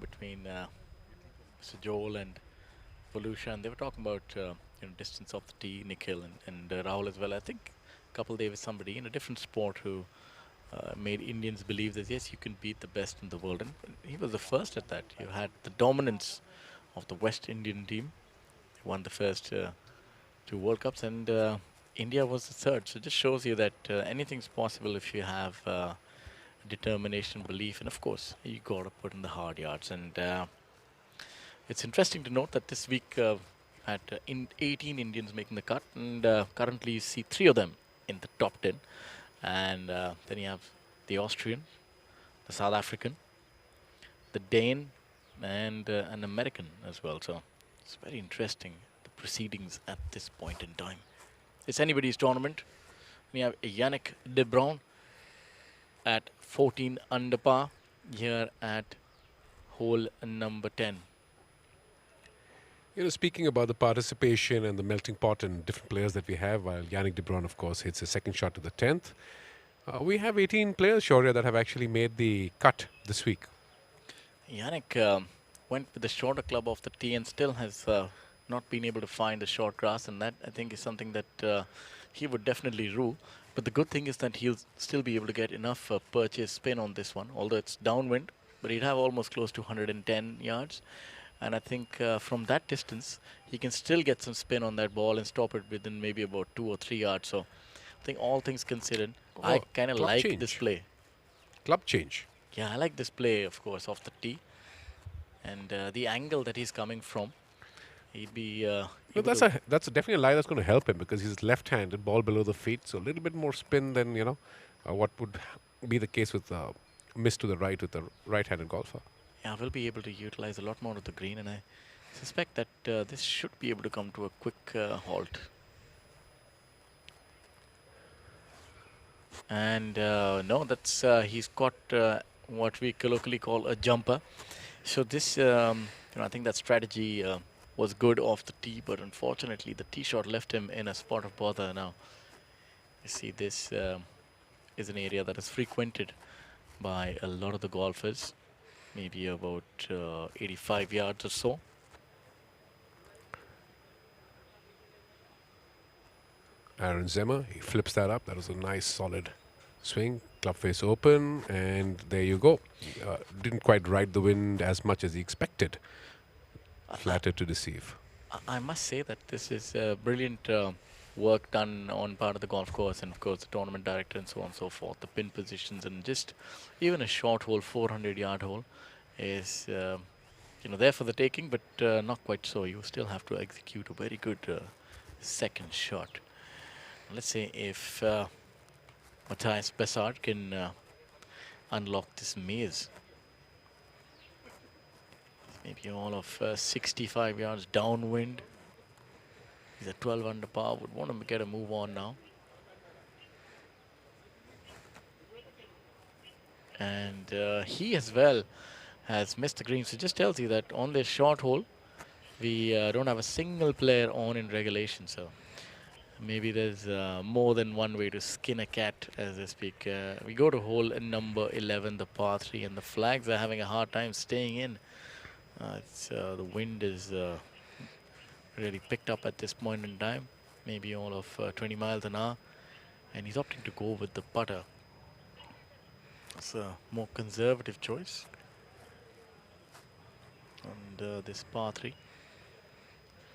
F: between Mr. Joel and Volusia, and they were talking about distance of the tee, Nikhil and Rahul as well. I think Kapil Dev is somebody in a different sport who made Indians believe that yes, you can beat the best in the world, and he was the first at that. You had the dominance of the West Indian team, won the first 2 World Cups, and India was the third. So it just shows you that anything's possible if you have determination, belief, and of course you got to put in the hard yards. And it's interesting to note that this week had 18 Indians making the cut, and currently you see 3 of them in the top 10. And then you have the Austrian, the South African, the Dane, and an American as well. So it's very interesting, the proceedings at this point in time. It's anybody's tournament. We have Yannick de Bruin at 14 under par here at hole number 10.
G: You know, speaking about the participation and the melting pot and different players that we have, while Yannick de Bruin, of course, hits his second shot to the 10th, we have 18 players, Shaurya, that have actually made the cut this week.
F: Yannick went with the shorter club off the tee and still has not been able to find the short grass, and that I think is something that he would definitely rue. But the good thing is that he'll still be able to get enough purchase spin on this one, although it's downwind, but he'd have almost close to 110 yards. And I think from that distance, he can still get some spin on that ball and stop it within maybe about 2 or 3 yards. So I think all things considered, I kind of like this play.
G: Club change.
F: Yeah, I like this play, of course, off the tee. And the angle that he's coming from, he'd be...
G: Well, that's definitely a lie that's going to help him because he's left-handed, ball below the feet, so a little bit more spin than, what would be the case with miss to the right with the right-handed golfer.
F: Yeah, we'll be able to utilize a lot more of the green, and I suspect that this should be able to come to a quick halt. And no, that's he's got what we colloquially call a jumper. So this, I think that strategy was good off the tee, but unfortunately the tee shot left him in a spot of bother. Now, you see this is an area that is frequented by a lot of the golfers. Maybe about 85 yards or so.
G: Aaron Zemmer, he flips that up. That was a nice solid swing. Club face open, and there you go. Didn't quite ride the wind as much as he expected. Flattered to deceive.
F: I must say that this is brilliant work done on part of the golf course, and of course the tournament director and so on and so forth. The pin positions and just even a short hole, 400-yard hole, is there for the taking, but not quite so. You still have to execute a very good second shot. Let's say if Matthias Bessard can unlock this maze. Maybe all of 65 yards downwind. He's at 12 under par. Would want to get a move on now. And he as well has missed the green. So it just tells you that on this short hole, we don't have a single player on in regulation. So maybe there's more than one way to skin a cat, as they speak. We go to hole number 11, the par 3, and the flags are having a hard time staying in. The wind is really picked up at this point in time, maybe all of 20 miles an hour, and he's opting to go with the putter. It's a more conservative choice. And this par 3.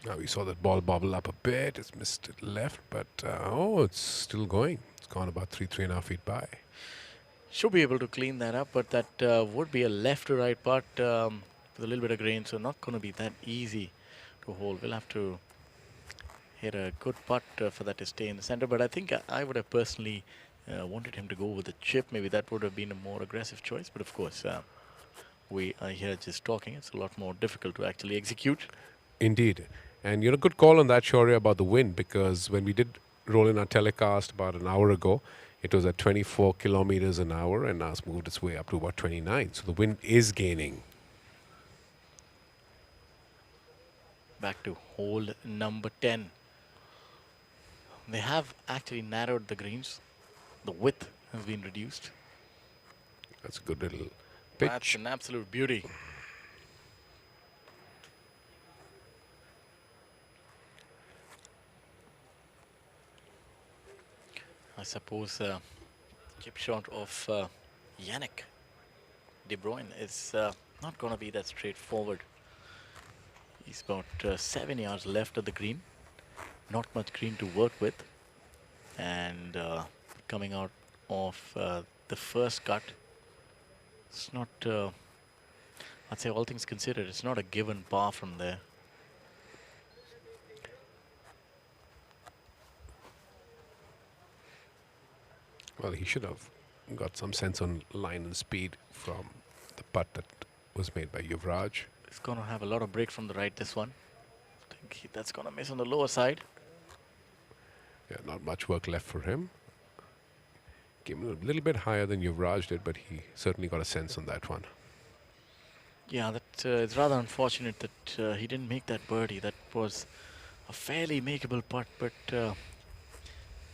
G: Now we saw that ball bobble up a bit. It's missed it left, but it's still going. It's gone about 3.5 feet by.
F: Should be able to clean that up, but that would be a left to right putt with a little bit of grain, so not going to be that easy to hold. We'll have to hit a good putt for that to stay in the center, but I think I would have personally wanted him to go with a chip. Maybe that would have been a more aggressive choice, but of course we are here just talking. It's a lot more difficult to actually execute.
G: Indeed. And good call on that, Shaurya, about the wind, because when we did roll in our telecast about an hour ago, it was at 24 kilometers an hour, and now it's moved its way up to about 29. So the wind is gaining.
F: Back to hole number 10. They have actually narrowed the greens. The width has been reduced.
G: That's a good little pitch.
F: That's an absolute beauty. I suppose chip shot of Yannick De Bruyne is not going to be that straightforward. He's about 7 yards left of the green. Not much green to work with. And coming out of the first cut, it's not, I'd say all things considered, it's not a given par from there.
G: Well, he should have got some sense on line and speed from the putt that was made by Yuvraj.
F: He's going to have a lot of break from the right, this one. I think that's going to miss on the lower side.
G: Yeah, not much work left for him. Came a little bit higher than Yuvraj did, but he certainly got a sense on that one.
F: Yeah, that it's rather unfortunate that he didn't make that birdie. That was a fairly makeable putt, but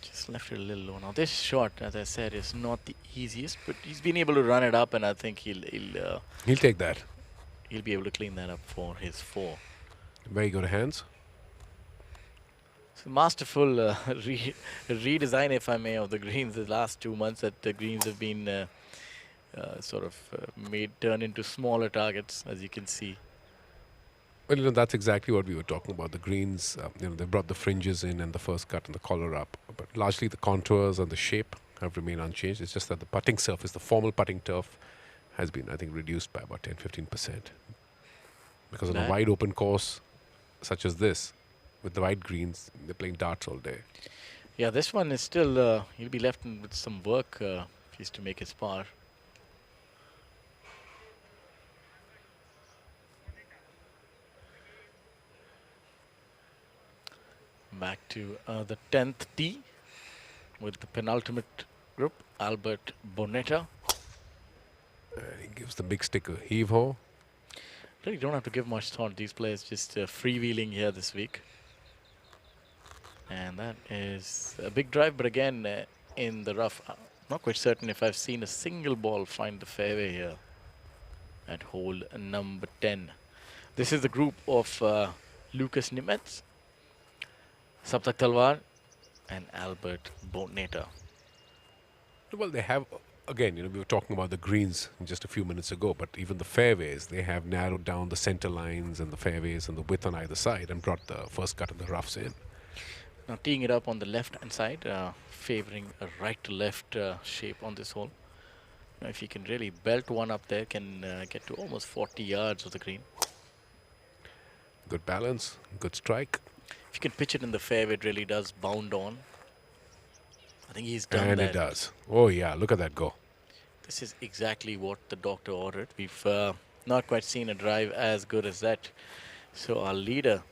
F: just left it a little low. Now this shot, as I said, is not the easiest, but he's been able to run it up, and I think he'll
G: take that.
F: He'll be able to clean that up for his 4.
G: Very good hands.
F: It's a masterful redesign, if I may, of the greens. The last 2 months that the greens have been turned into smaller targets, as you can see.
G: Well, that's exactly what we were talking about. The greens, they brought the fringes in and the first cut and the collar up. But largely the contours and the shape have remained unchanged. It's just that the putting surface, the formal putting turf, has been, I think, reduced by about 10-15%. Because on a wide open course such as this, with the wide greens, they're playing darts all day.
F: Yeah, this one is still, he'll be left with some work if he's to make his par. Back to the 10th tee with the penultimate group, Albert Bonetta.
G: He gives the big stick a heave-ho.
F: Really don't have to give much thought. These players just freewheeling here this week. And that is a big drive, but again, in the rough. I'm not quite certain if I've seen a single ball find the fairway here at hole number 10. This is the group of Lucas Nimetz, Saptak Talwar, and Albert Bonetta.
G: Well, they have, again, we were talking about the greens just a few minutes ago, but even the fairways, they have narrowed down the center lines and the fairways and the width on either side and brought the first cut of the roughs in.
F: Now teeing it up on the left-hand side, favoring a right-to-left shape on this hole. Now if you can really belt one up there, can get to almost 40 yards of the green.
G: Good balance, good strike.
F: If you can pitch it in the fairway, it really does bound on. I think he's done that.
G: And it does. Oh yeah, look at that go.
F: This is exactly what the doctor ordered. We've not quite seen a drive as good as that. So our leader,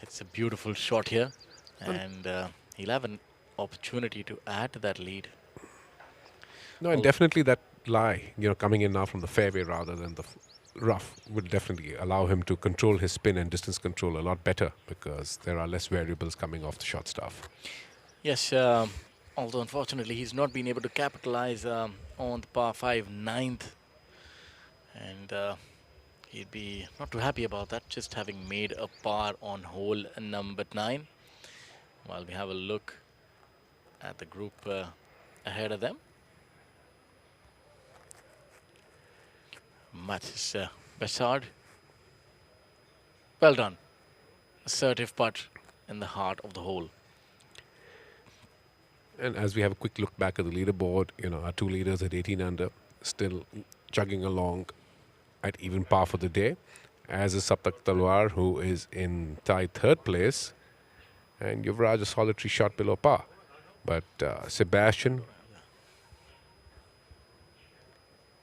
F: it's a beautiful shot here, and he'll have an opportunity to add to that lead.
G: No, and
F: Well-
G: definitely that lie, coming in now from the fairway rather than the rough would definitely allow him to control his spin and distance control a lot better because there are less variables coming off the short stuff.
F: Yes, although unfortunately he's not been able to capitalize on the par 5 ninth, and he'd be not too happy about that, just having made a par on hole number 9. While we have a look at the group ahead of them. Mathis Bessard. Well done. Assertive putt in the heart of the hole.
G: And as we have a quick look back at the leaderboard, our two leaders at 18 under still chugging along at even par for the day, as is Saptak Talwar, who is in tied third place, and Yuvraj a solitary shot below par. But Sebastian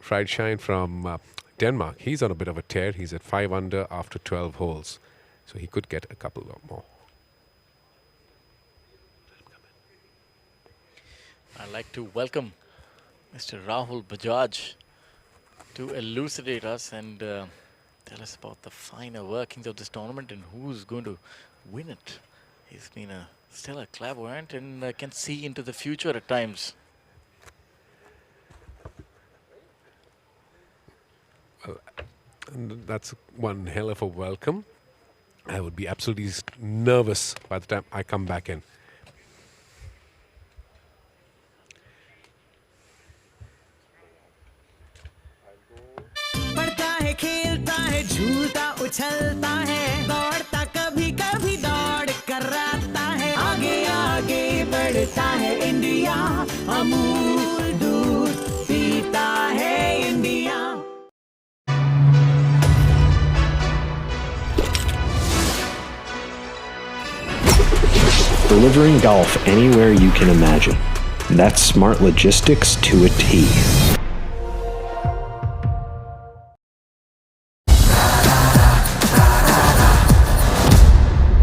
G: Friedshine from Denmark, he's on a bit of a tear. He's at 5 under after 12 holes, so he could get a couple of more.
F: I'd like to welcome Mr. Rahul Bajaj to elucidate us and tell us about the finer workings of this tournament and who's going to win it. He's been a stellar clairvoyant and can see into the future at times.
G: And that's one hell of a welcome. I would be absolutely nervous by the time I come back in.
I: पढ़ता है खेलता है झूलता उछलता है दौड़ता कभी कभी दौड़ कराता है आगे आगे बढ़ता है इंडिया अमूल दूध पीता है India
J: Delivering golf anywhere you can imagine. That's smart logistics to a T.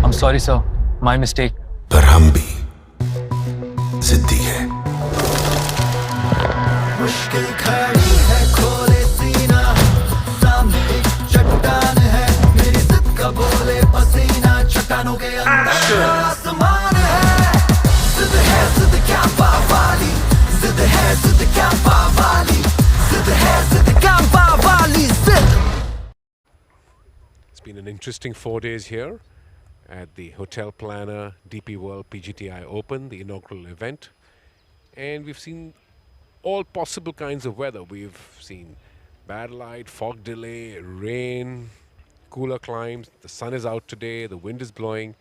K: I'm sorry, sir. My mistake.
L: पर हम भी जिद्दी है
I: मुश्किल खड़ी है खोले सीना सामने एक चट्टान है मेरी जिद का बोले पसीना चट्टानों के अंदर आसमान है जिद क्या बावाली जिद क्या बावाली जिद क्या बावाली जिद.
G: It's been an interesting 4 days here at the HotelPlanner DP World PGTI Open, the inaugural event. And we've seen all possible kinds of weather. We've seen bad light, fog delay, rain, cooler climbs. The sun is out today, the wind is blowing.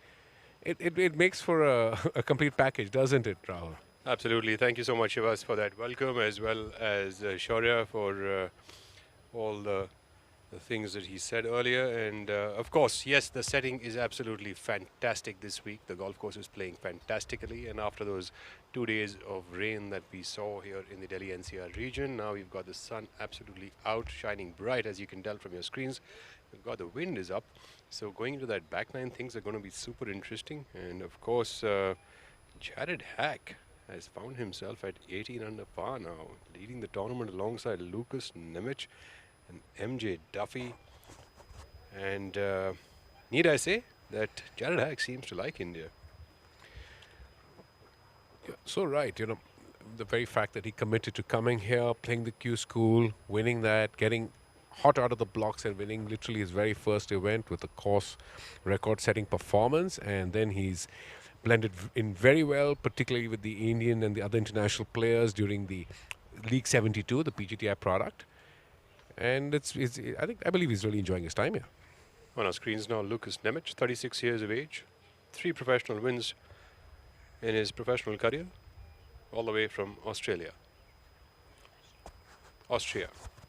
G: It makes for a complete package, doesn't it, Rahul?
E: Absolutely. Thank you so much, Shivas, for that welcome, as well as Shaurya for all the things that he said earlier. And of course, yes, the setting is absolutely fantastic this week. The golf course is playing fantastically. And after those 2 days of rain that we saw here in the Delhi NCR region, now we've got the sun absolutely out, shining bright, as you can tell from your screens. We've got the wind is up. So going into that back nine, things are going to be super interesting. And of course, Jared Hack has found himself at 18 under par now, leading the tournament alongside Lucas Nemec and MJ Duffy. And need I say that Jared Hack seems to like India.
G: Yeah, so right, the very fact that he committed to coming here, playing the Q School, winning that, getting hot out of the blocks and winning literally his very first event with a course record-setting performance, and then he's blended in very well, particularly with the Indian and the other international players during the League 72, the PGTI product. And I believe he's really enjoying his time here.
E: On our screens now, Lucas Nemec, 36 years of age, 3 professional wins in his professional career, all the way from Austria,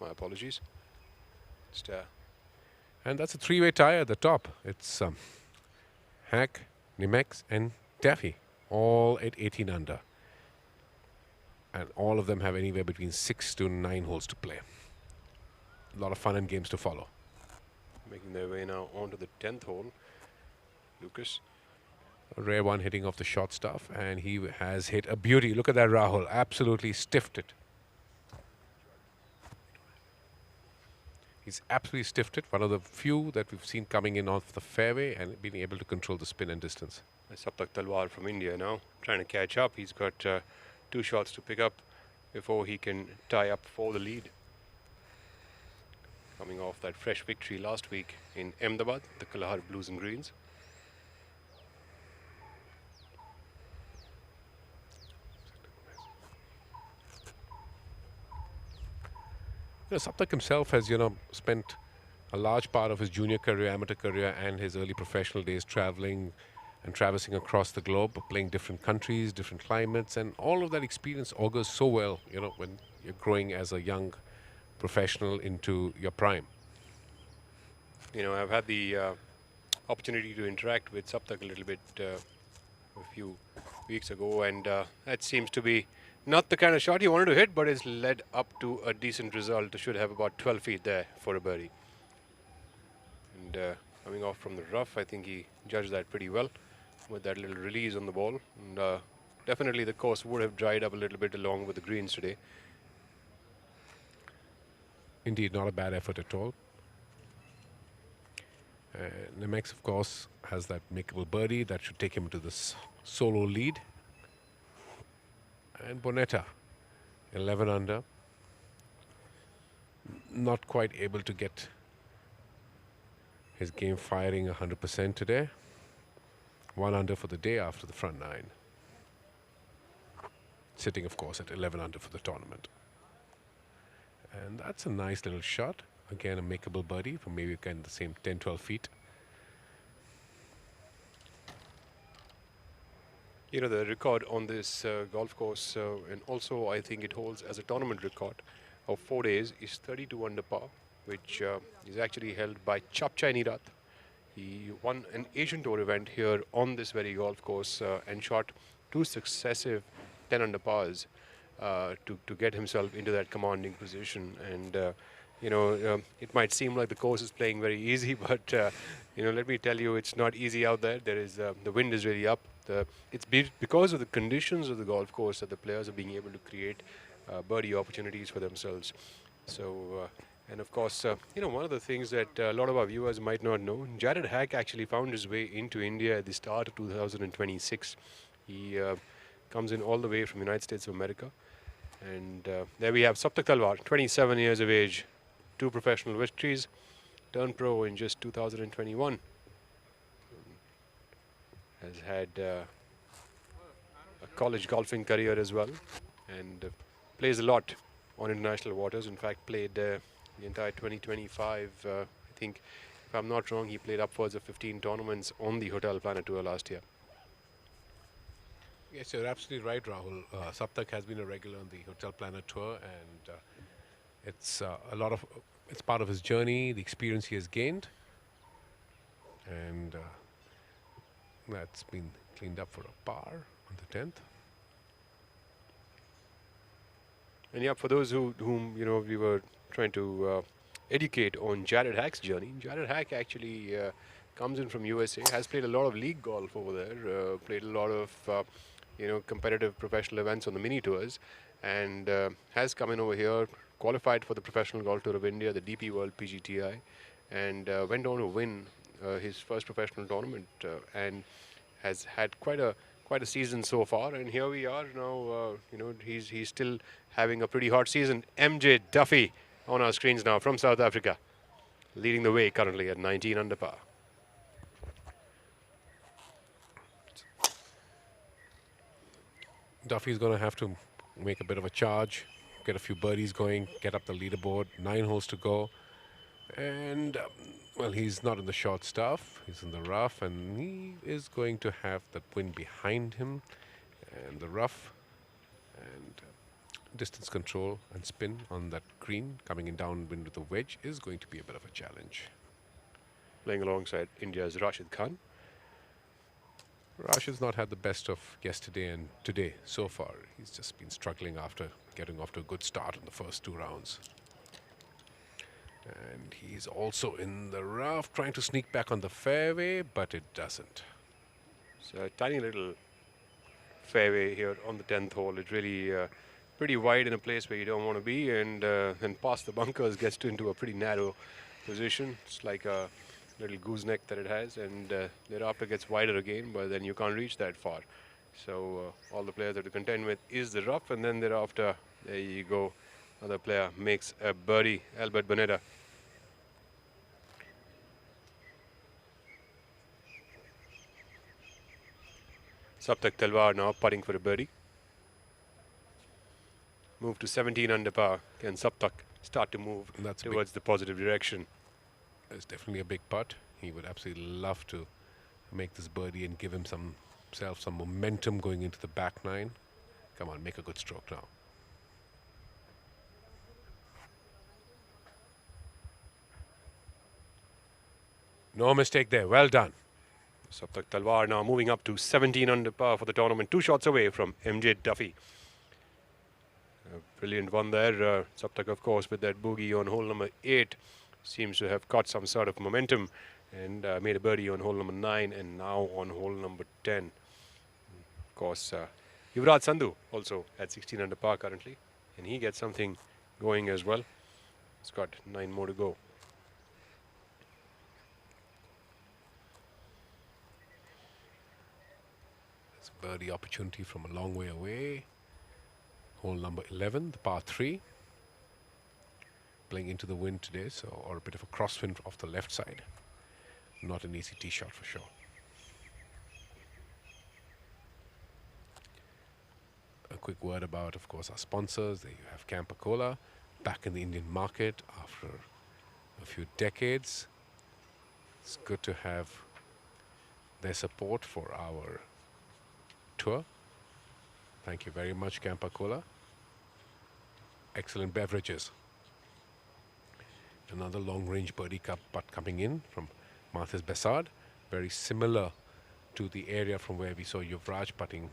E: my apologies.
G: And that's a 3-way tie at the top. It's Hack, Nemec and Duffy, all at 18 under. And all of them have anywhere between 6 to 9 holes to play. a lot of fun and games to follow.
E: Making their way now onto the 10th hole. Lucas.
G: A rare one hitting off the short stuff, and he has hit a beauty. Look at that, Rahul. Absolutely stiffed it. He's absolutely stiffed it. One of the few that we've seen coming in off the fairway and being able to control the spin and distance.
E: Saptak Talwar from India now trying to catch up. He's got 2 shots to pick up before he can tie up for the lead. Coming off that fresh victory last week in Ahmedabad, the Kalahar Blues and Greens.
G: Saptak himself has, spent a large part of his junior career, amateur career, and his early professional days traveling and traversing across the globe, playing different countries, different climates, and all of that experience augurs so well, when you're growing as a young professional into your prime.
E: I've had the opportunity to interact with Saptak a little bit a few weeks ago, and that seems to be not the kind of shot he wanted to hit, but it's led up to a decent result. Should have about 12 feet there for a birdie. And coming off from the rough, I think he judged that pretty well with that little release on the ball. And definitely the course would have dried up a little bit along with the greens today.
G: Indeed, not a bad effort at all. Nemex, of course, has that makeable birdie that should take him to this solo lead. And Bonetta, 11 under. Not quite able to get his game firing 100% today. 1 under for the day after the front 9. Sitting, of course, at 11 under for the tournament. And that's a nice little shot. Again, a makeable birdie from maybe again the same 10-12 feet.
E: The record on this golf course, and also I think it holds as a tournament record of 4 days, is 32 under par, which is actually held by Chapchai Nirat. He won an Asian Tour event here on this very golf course and shot 2 successive 10 under pars to get himself into that commanding position. And it might seem like the course is playing very easy, but let me tell you, it's not easy out there. There is the wind is really up. It's because of the conditions of the golf course that the players are being able to create birdie opportunities for themselves. So, and of course, one of the things that a lot of our viewers might not know, Jared Hack actually found his way into India at the start of 2026. He comes in all the way from the United States of America. And there we have Saptak Talwar, 27 years of age, 2 professional victories, turned pro in just 2021. Has had a college golfing career as well, and plays a lot on international waters. In fact, played the entire 2025. I think, if I'm not wrong, he played upwards of 15 tournaments on the HotelPlanner tour last year.
G: Yes, you're absolutely right, Rahul. Saptak has been a regular on the HotelPlanner tour, and it's it's part of his journey, the experience he has gained, and that's been cleaned up for a par on the 10th.
E: And yeah, for those whom we were trying to educate on Jared Hack's journey, Jared Hack actually comes in from USA, has played a lot of league golf over there, played a lot of competitive professional events on the mini tours, and has come in over here, qualified for the Professional Golf Tour of India, the DP World PGTI, and went on to win his first professional tournament, and has had quite a season so far. And here we are now. He's still having a pretty hot season. MJ Duffy on our screens now from South Africa, leading the way currently at 19 under par.
G: Duffy's going to have to make a bit of a charge, get a few birdies going, get up the leaderboard. 9 holes to go. And, well, he's not in the short stuff. He's in the rough, and he is going to have the wind behind him. And the rough and distance control and spin on that green, coming in downwind with the wedge, is going to be a bit of a challenge.
E: Playing alongside India's Rashid Khan.
G: Rashid's not had the best of yesterday and today so far. He's just been struggling after getting off to a good start in the first 2 rounds. And he's also in the rough, trying to sneak back on the fairway, but it doesn't.
E: It's a tiny little fairway here on the 10th hole. It's really pretty wide in a place where you don't want to be, and then past the bunkers gets into a pretty narrow position. It's like a little gooseneck that it has, and thereafter gets wider again, but then you can't reach that far. So all the players have to contend with is the rough, and then thereafter, there you go. Another player makes a birdie, Albert Bonetta. Saptak Talwar now putting for a birdie. Move to 17 under par. Can Saptak start to move towards the positive direction?
G: It's definitely a big putt. He would absolutely love to make this birdie and give himself some momentum going into the back nine. Come on, make a good stroke now. No mistake there. Well done.
E: Saptak Talwar now moving up to 17 under par for the tournament. 2 shots away from MJ Duffy. A brilliant one there. Saptak, of course, with that bogey on hole number 8, seems to have got some sort of momentum and made a birdie on hole number 9 and now on hole number 10. Of course, Yuvraj Sandhu also at 16 under par currently, and he gets something going as well. He's got 9 more to go.
G: Birdie opportunity from a long way away. Hole number 11, the par 3. Playing into the wind today, or a bit of a crosswind off the left side. Not an easy tee shot for sure. A quick word about, of course, our sponsors. There you have Campa Cola, back in the Indian market after a few decades. It's good to have their support for our tour. Thank you very much, Campa Cola. Excellent beverages. Another long-range birdie putt coming in from Marthes Bessard. Very similar to the area from where we saw Yuvraj putting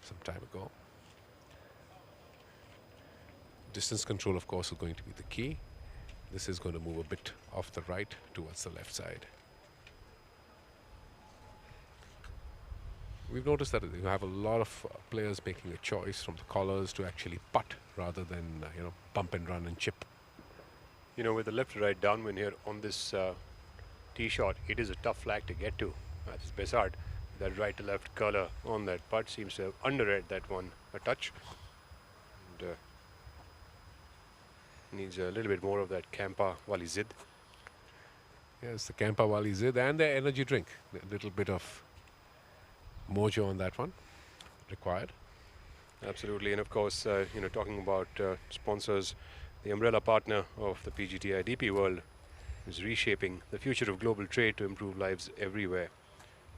G: some time ago. Distance control, of course, is going to be the key. This is going to move a bit off the right towards the left side. We've noticed that you have a lot of players making a choice from the collars to actually putt rather than bump and run and chip.
E: You know, with the left to right downwind here on this tee shot, it is a tough flag to get to. That's Bessard. That right to left curler on that putt seems to have underread that one a touch. And, needs a little bit more of that Campa Wali Zid.
G: Yes, the Campa Wali Zid and the energy drink. A little bit of mojo on that one required.
E: Absolutely, and of course, talking about sponsors, the umbrella partner of the PGTI, DP World, is reshaping the future of global trade to improve lives everywhere.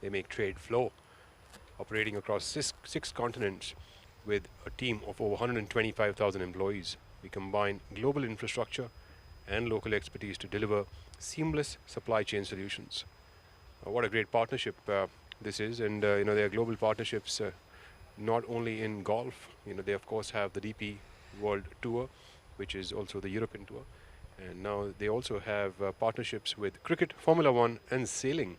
E: They make trade flow, operating across six continents with a team of over 125,000 employees. We combine global infrastructure and local expertise to deliver seamless supply chain solutions. What a great partnership this is, and there are global partnerships not only in golf. They of course have the DP World Tour, which is also the European Tour, and now they also have partnerships with cricket, Formula 1 and sailing.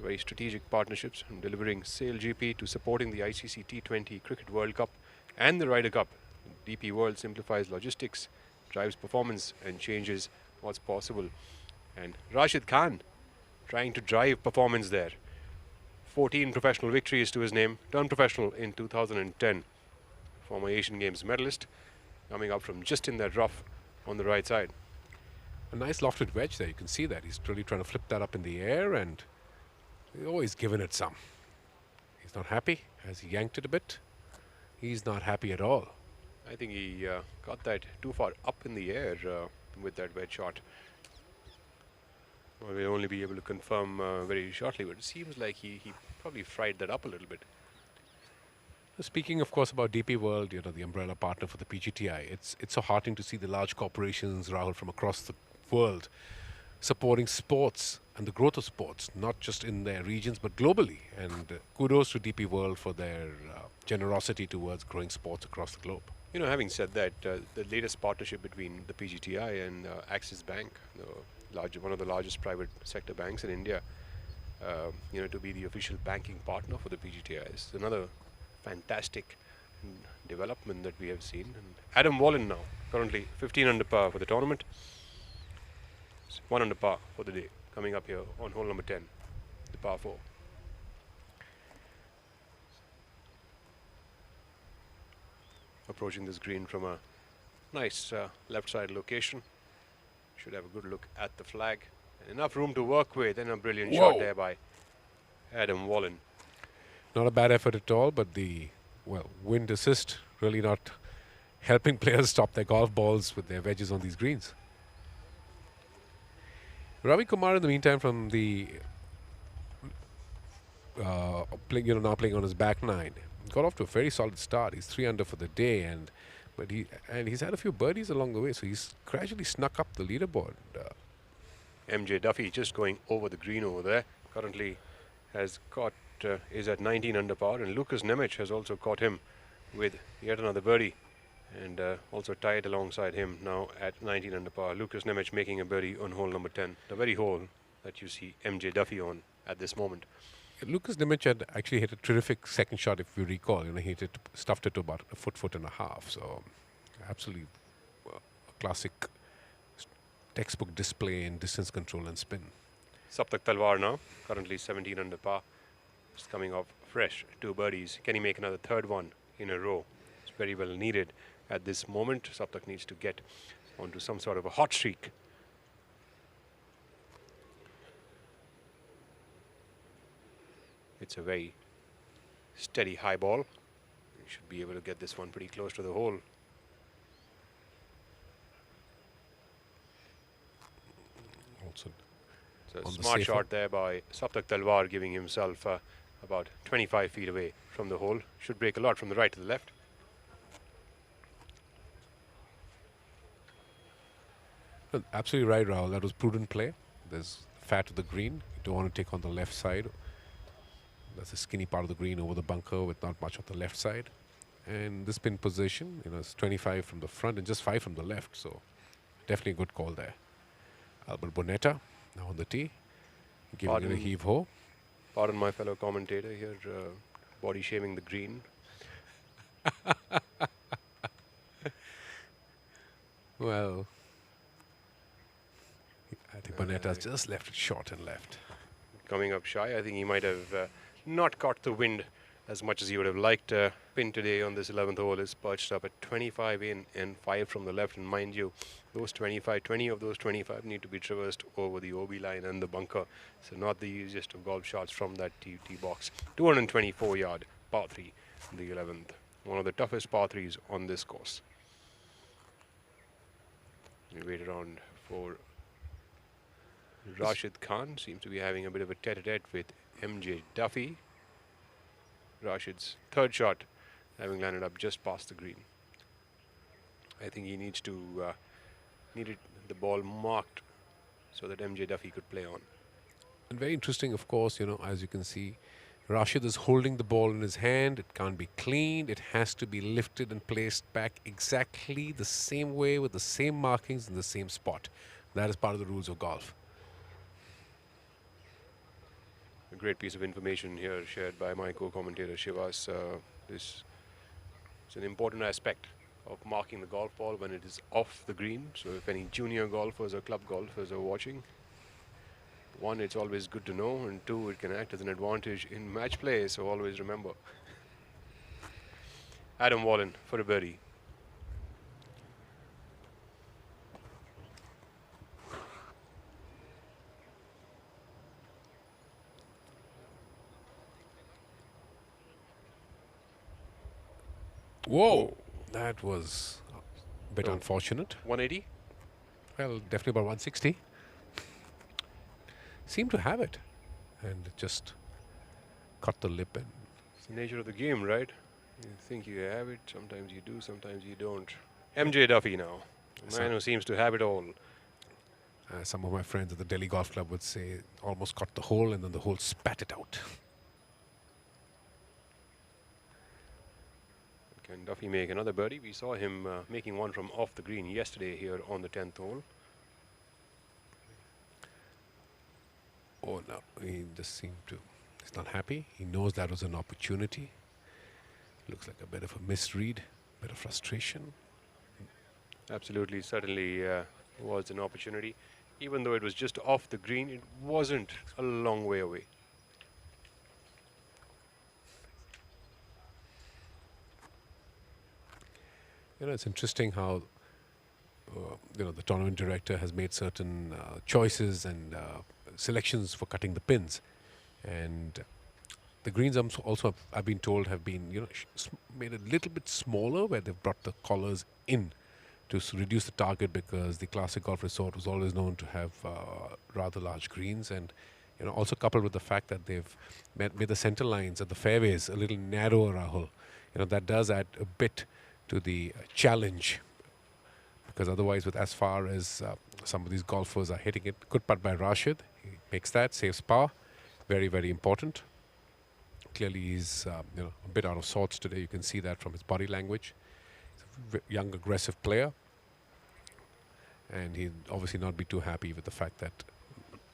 E: Very strategic partnerships, from delivering Sail GP to supporting the ICC T20 Cricket World Cup and the Ryder Cup. DP World simplifies logistics, drives performance and changes what's possible. And Rashid Khan trying to drive performance there. 14 professional victories to his name, turned professional in 2010. Former Asian Games medalist, coming up from just in that rough on the right side.
G: A nice lofted wedge there. You can see that. He's really trying to flip that up in the air, and he's always given it some. He's not happy. Has he yanked it a bit? He's not happy at all.
E: I think he got that too far up in the air with that wedge shot. Well, we'll only be able to confirm very shortly, but it seems like he probably fried that up a little bit.
G: Speaking, of course, about DP World, the umbrella partner for the PGTI, it's so heartening to see the large corporations, Rahul, from across the world supporting sports and the growth of sports, not just in their regions, but globally. And kudos to DP World for their generosity towards growing sports across the globe.
E: You know, having said that, the latest partnership between the PGTI and Axis Bank, one of the largest private sector banks in India, you know, to be the official banking partner for the PGTI is another fantastic development that we have seen. And Adam Wallen now, currently 15 under par for the tournament. 1 under par for the day, coming up here on hole number 10, the par 4. Approaching this green from a nice left side location. Should have a good look at the flag. And enough room to work with, and a brilliant shot there by Adam Wallen.
G: Not a bad effort at all, but the, well, wind assist really not helping players stop their golf balls with their wedges on these greens. Ravi Kumar, in the meantime, from the now playing on his back nine, got off to a very solid start. He's 3 under for the day, but he's had a few birdies along the way, so he's gradually snuck up the leaderboard.
E: MJ Duffy just going over the green over there. Currently has caught is at 19 under par, and Lucas Nemec has also caught him with yet another birdie, and also tied alongside him now at 19 under par. Lucas Nemec making a birdie on hole number 10, the very hole that you see MJ Duffy on at this moment.
G: Lucas Nemec had actually hit a terrific second shot, if you recall. You know, he stuffed it to about a foot and a half. So, absolutely a classic textbook display in distance control and spin.
E: Saptak Talwar now, currently 17 under par. Just coming off fresh 2 birdies. Can he make another third one in a row? It's very well needed at this moment. Saptak needs to get onto some sort of a hot streak. It's a very steady high ball. You should be able to get this one pretty close to the hole.
G: Also,
E: so a smart shot there by Saptak Talwar, giving himself about 25 feet away from the hole. Should break a lot from the right to the left.
G: Well, absolutely right, Rahul. That was prudent play. There's fat of the green. You don't want to take on the left side. That's a skinny part of the green over the bunker with not much on the left side. And this pin position, you know, it's 25 from the front and just 5 from the left. So definitely a good call there. Albert Bonetta now on the tee, giving it a heave-ho.
E: Pardon my fellow commentator here, body shaming the green.
G: Well, I think Bonetta's just left it short and left.
E: Coming up shy, I think he might have not caught the wind as much as he would have liked. Pin today on this 11th hole is perched up at 25 in and 5 from the left. And mind you, those 20 of those 25 need to be traversed over the OB line and the bunker. So not the easiest of golf shots from that tee box. 224 yard par 3, the 11th. One of the toughest par 3s on this course. We wait around for Rashid Khan. Seems to be having a bit of a tete-a-tete with MJ Duffy. Rashid's third shot having landed up just past the green. I think he needs to needed the ball marked so that MJ Duffy could play on.
G: And very interesting, of course, you know, as you can see, Rashid is holding the ball in his hand. It can't be cleaned. It has to be lifted and placed back exactly the same way with the same markings in the same spot. That is part of the rules of golf.
E: A great piece of information here shared by my co-commentator Shivas. This is an important aspect of marking the golf ball when it is off the green. So if any junior golfers or club golfers are watching, 1, it's always good to know, and 2, it can act as an advantage in match play. So always remember. Adam Wallen for a birdie.
G: Whoa, that was a bit unfortunate.
E: 180?
G: Well, definitely about 160. Seemed to have it and just cut the lip. And
E: it's the nature of the game, right? You think you have it, sometimes you do, sometimes you don't. MJ Duffy now, a man who seems to have it all.
G: Some of my friends at the Delhi Golf Club would say almost caught the hole and then the hole spat it out.
E: Can Duffy make another birdie? We saw him making one from off the green yesterday here on the 10th hole.
G: Oh no, he just seemed to, he's not happy. He knows that was an opportunity. Looks like a bit of a misread, bit of frustration.
E: Absolutely, certainly was an opportunity. Even though it was just off the green, it wasn't a long way away.
G: You know, it's interesting how you know, the tournament director has made certain choices and selections for cutting the pins, and the greens also I've been told have been, you know, made a little bit smaller, where they've brought the collars in to reduce the target, because the Classic Golf Resort was always known to have rather large greens, and you know, also coupled with the fact that they've made the center lines at the fairways a little narrower, Rahul. You know, that does add a bit to the challenge, because otherwise, with as far as some of these golfers are hitting it, good putt by Rashid, he makes that, saves par, very, very important. Clearly, he's you know, a bit out of sorts today. You can see that from his body language. He's a young, aggressive player, and he'd obviously not be too happy with the fact that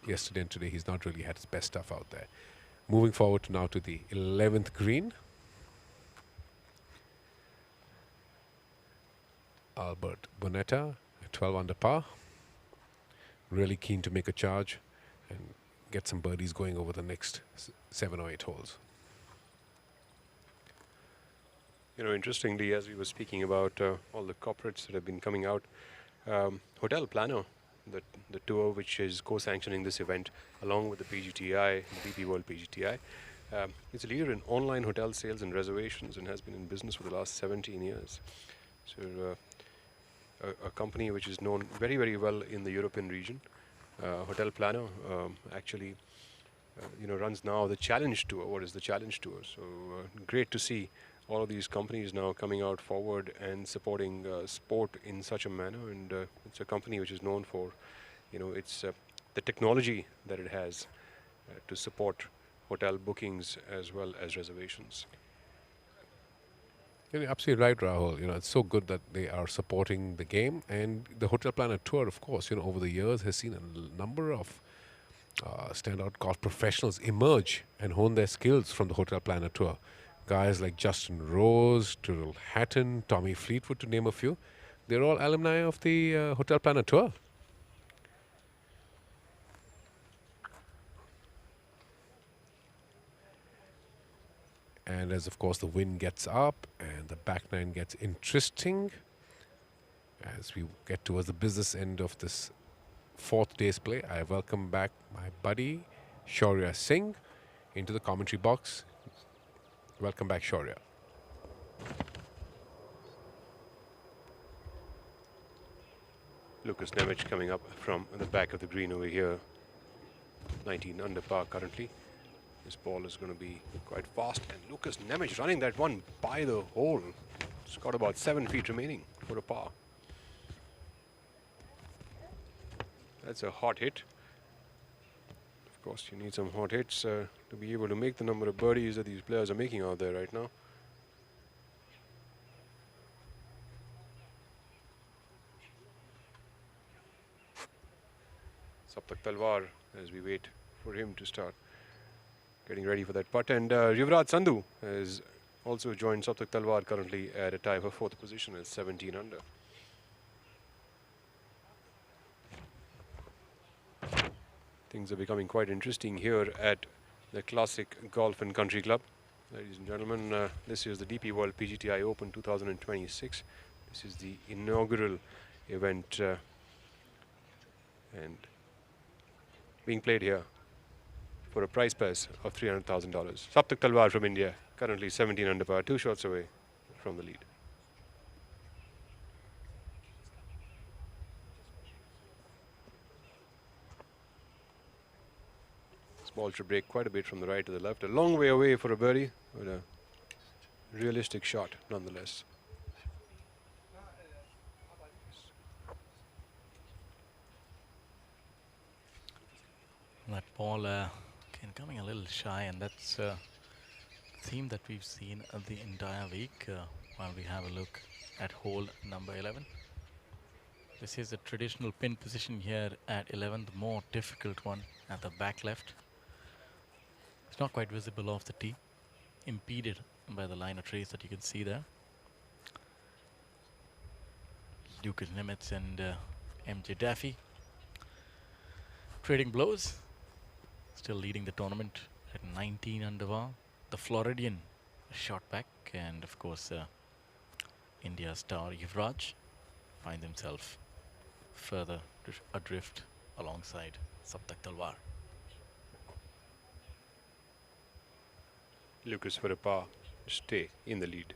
G: yesterday and today he's not really had his best stuff out there. Moving forward now to the 11th green. Albert Bonetta at 12 under par. Really keen to make a charge and get some birdies going over the next 7 or 8 holes.
E: You know, interestingly, as we were speaking about all the corporates that have been coming out, HotelPlanner, the tour which is co-sanctioning this event along with the PGTI, the DP World PGTI, it's a leader in online hotel sales and reservations and has been in business for the last 17 years. So a company which is known very, very well in the European region. HotelPlanner actually you know, runs now the Challenge Tour. What is the Challenge Tour? So great to see all of these companies now coming out forward and supporting sport in such a manner. And it's a company which is known for, you know, it's the technology that it has to support hotel bookings as well as reservations.
G: You're absolutely right, Rahul. You know, it's so good that they are supporting the game, and the HotelPlanner Tour, of course, you know, over the years has seen a number of standout golf professionals emerge and hone their skills from the HotelPlanner Tour. Guys like Justin Rose, Tyrrell Hatton, Tommy Fleetwood, to name a few. They're all alumni of the HotelPlanner Tour. And as, of course, the wind gets up and the back nine gets interesting, as we get towards the business end of this 4th day's play, I welcome back my buddy Shaurya Singh into the commentary box. Welcome back, Shaurya.
E: Lucas Nemec coming up from the back of the green over here, 19 under par currently. This ball is going to be quite fast, and Lucas Nemec running that one by the hole. It's got about 7 feet remaining for a par. That's a hot hit. Of course, you need some hot hits to be able to make the number of birdies that these players are making out there right now. Saptak Talwar, as we wait for him to start getting ready for that putt. And Yuvraj Sandhu has also joined Saptak Talwar currently at a tie for 4th position at 17 under. Things are becoming quite interesting here at the Classic Golf and Country Club. Ladies and gentlemen, this is the DP World PGTI Open 2026. This is the inaugural event and being played here for a prize purse of $300,000. Saptak Talwar from India, currently 17 under par, 2 shots away from the lead. This ball should break quite a bit from the right to the left. A long way away for a birdie, but a realistic shot nonetheless.
F: That ball again coming a little shy, and that's theme that we've seen the entire week while we have a look at hole number 11. This is a traditional pin position here at 11, the more difficult one at the back left. It's not quite visible off the tee, impeded by the line of trees that you can see there. Lucas Nimitz and MJ Daffy trading blows, still leading the tournament at 19 under par. The Floridian shot back, and of course India's star Yuvraj finds himself further adrift alongside Saptak Talwar.
E: Lucas for a par, stay in the lead.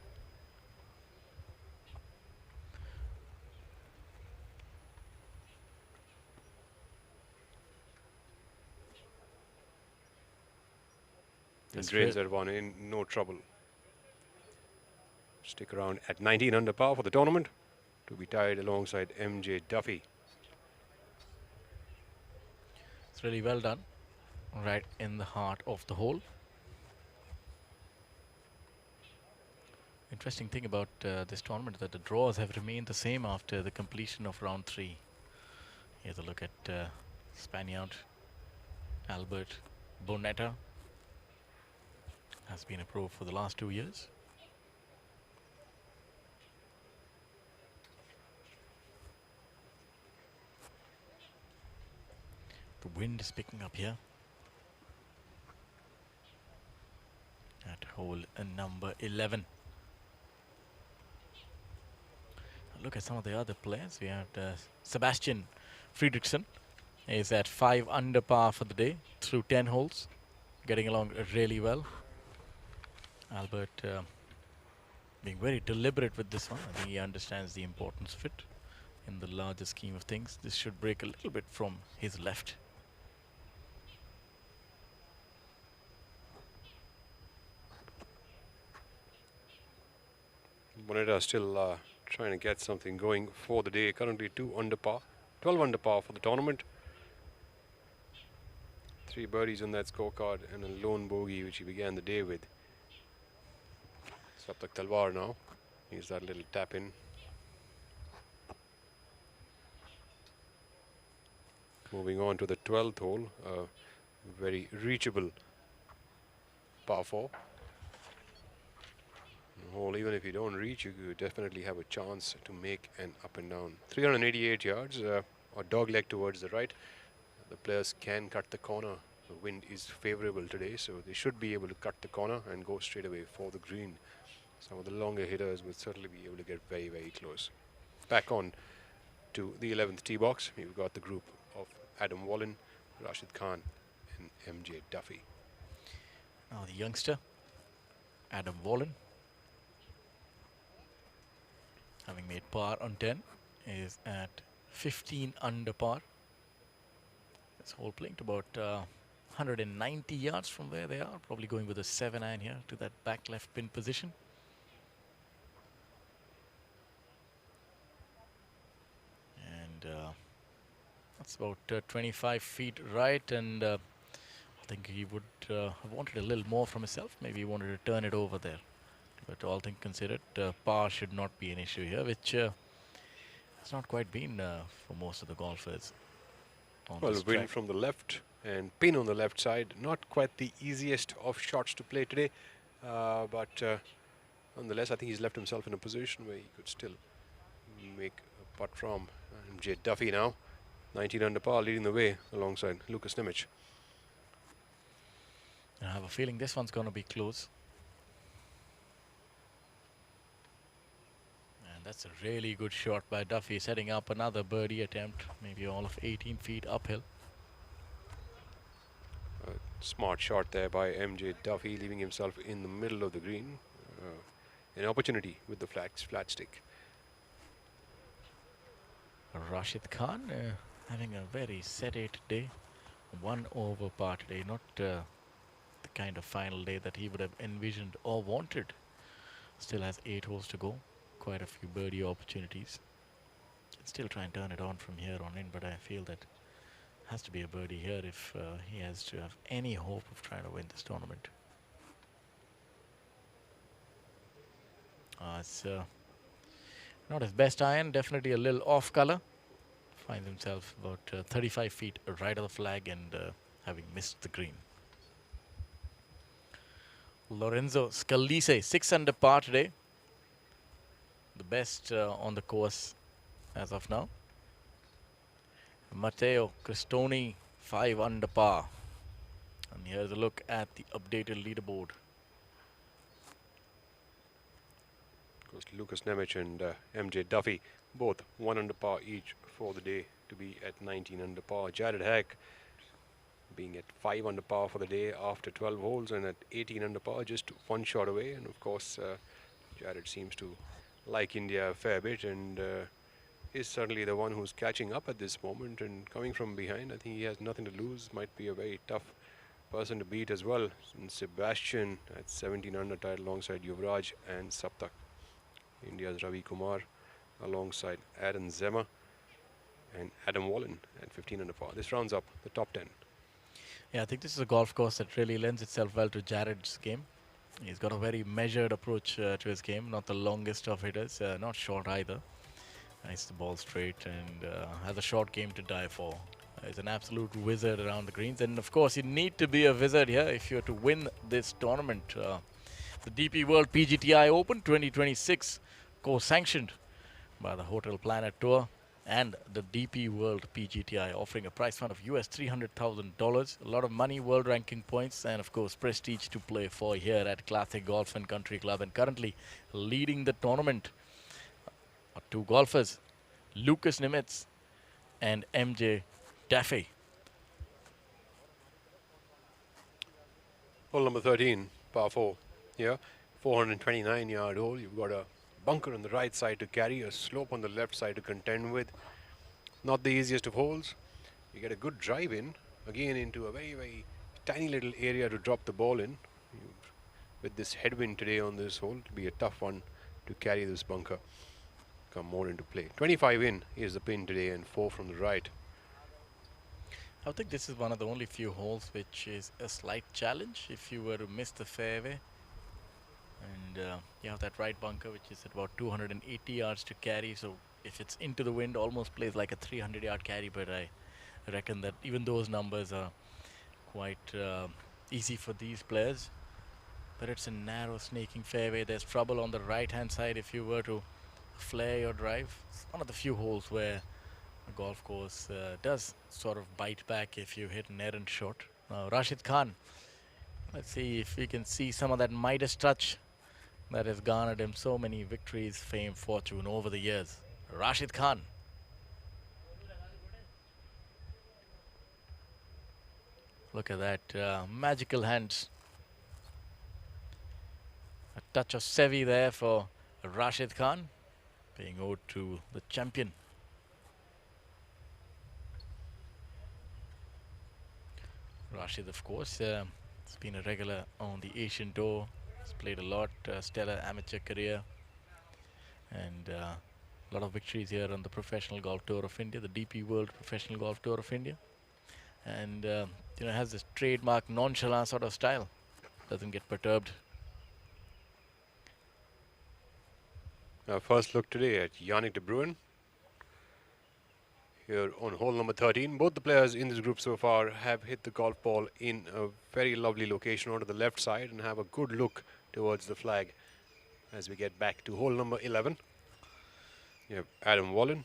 E: The drains are one in no trouble. Stick around at 19 under par for the tournament to be tied alongside MJ Duffy.
F: It's really well done, right in the heart of the hole. Interesting thing about this tournament is that the draws have remained the same after the completion of round 3. Here's a look at Spaniard Albert Bonetta. Has been a pro for the last 2 years. The wind is picking up here at hole number 11. Look at some of the other players. We have Sebastian Friedrichsen is at 5 under par for the day through 10 holes, getting along really well. Albert being very deliberate with this one. I think he understands the importance of it in the larger scheme of things. This should break a little bit from his left.
E: Bonetta still trying to get something going for the day. Currently 2 under par, 12 under par for the tournament. 3 birdies on that scorecard and a lone bogey which he began the day with. Saptak Talwar now. Here's that little tap in. Moving on to the 12th hole. Very reachable par 4. Hole, even if you don't reach, you definitely have a chance to make an up and down. 388 yards, or dog leg towards the right. The players can cut the corner. The wind is favorable today, so they should be able to cut the corner and go straight away for the green. Some of the longer hitters will certainly be able to get very, very close. Back on to the 11th tee box. We've got the group of Adam Wallen, Rashid Khan and MJ Duffy.
F: Now the youngster, Adam Wallen, having made par on 10, is at 15 under par. This hole playing to about 190 yards from where they are. Probably going with a 7-iron here to that back left pin position. And that's about 25 feet right, and I think he would have wanted a little more from himself. Maybe he wanted to turn it over there. But all things considered, par should not be an issue here, which has not quite been for most of the golfers.
E: Well, wind from the left and pin on the left side. Not quite the easiest of shots to play today, but nonetheless, I think he's left himself in a position where he could still make a putt from. MJ Duffy now, 19 under par, leading the way alongside Lucas Nimitz.
F: I have a feeling this one's going to be close. And that's a really good shot by Duffy, setting up another birdie attempt, maybe all of 18 feet uphill.
E: A smart shot there by MJ Duffy, leaving himself in the middle of the green. An opportunity with the flat stick.
F: Rashid Khan having a very sedate day. 1 over par today, not the kind of final day that he would have envisioned or wanted. Still has 8 holes to go. Quite a few birdie opportunities. Can still try and turn it on from here on in, but I feel that has to be a birdie here if he has to have any hope of trying to win this tournament. It's not his best iron, definitely a little off color. Finds himself about 35 feet right of the flag and having missed the green. Lorenzo Scalise, 6 under par today. The best on the course as of now. Matteo Cristoni, 5 under par. And here's a look at the updated leaderboard.
E: Of course, Lucas Nemec and MJ Duffy, both 1 under par each for the day to be at 19 under par. Jared Hack being at 5 under par for the day after 12 holes and at 18 under par, just 1 shot away. And of course, Jared seems to like India a fair bit and is certainly the one who's catching up at this moment and coming from behind. I think he has nothing to lose. Might be a very tough person to beat as well. And Sebastian at 17 under, tied alongside Yuvraj and Saptak. India's Ravi Kumar alongside Aaron Zemmer and Adam Wallen at 15 under par. This rounds up the top 10.
F: Yeah, I think this is a golf course that really lends itself well to Jared's game. He's got a very measured approach to his game, not the longest of hitters, not short either. Hits the ball straight and has a short game to die for. He's an absolute wizard around the greens. And of course, you need to be a wizard here if you're to win this tournament. The DP World PGTI Open 2026, co-sanctioned by the HotelPlanner Tour and the DP World PGTI, offering a prize fund of US $300,000, a lot of money, world ranking points, and of course prestige to play for here at Classic Golf and Country Club. And currently leading the tournament are 2 golfers, Lucas Nimitz and MJ Daffy.
E: Hole number 13, par 4 here, 429-yard hole. You've got a bunker on the right side to carry, a slope on the left side to contend with. Not the easiest of holes. You get a good drive in, again into a very, very tiny little area to drop the ball in. With this headwind today on this hole, it'll be a tough one to carry this bunker. Come more into play. 25 in is the pin today and 4 from the right.
F: I think this is one of the only few holes which is a slight challenge if you were to miss the fairway. And you have that right bunker which is at about 280 yards to carry, so if it's into the wind almost plays like a 300-yard carry, but I reckon that even those numbers are quite easy for these players. But it's a narrow snaking fairway. There's trouble on the right hand side if you were to flare your drive. It's one of the few holes where a golf course does sort of bite back if you hit an errant shot. Now Rashid Khan, let's see if we can see some of that Midas touch that has garnered him so many victories, fame, fortune over the years. Rashid Khan. Look at that, magical hands. A touch of Sevi there for Rashid Khan, being owed to the champion. Rashid, of course, has been a regular on the Asian Tour. He's played a lot, stellar amateur career, and a lot of victories here on the Professional Golf Tour of India, the DP World Professional Golf Tour of India, and you know, has this trademark nonchalant sort of style. Doesn't get perturbed.
E: Our first look today at Yannick de Bruin. Here on hole number 13. Both the players in this group so far have hit the golf ball in a very lovely location onto the left side and have a good look towards the flag as we get back to hole number 11. You have Adam Wallen.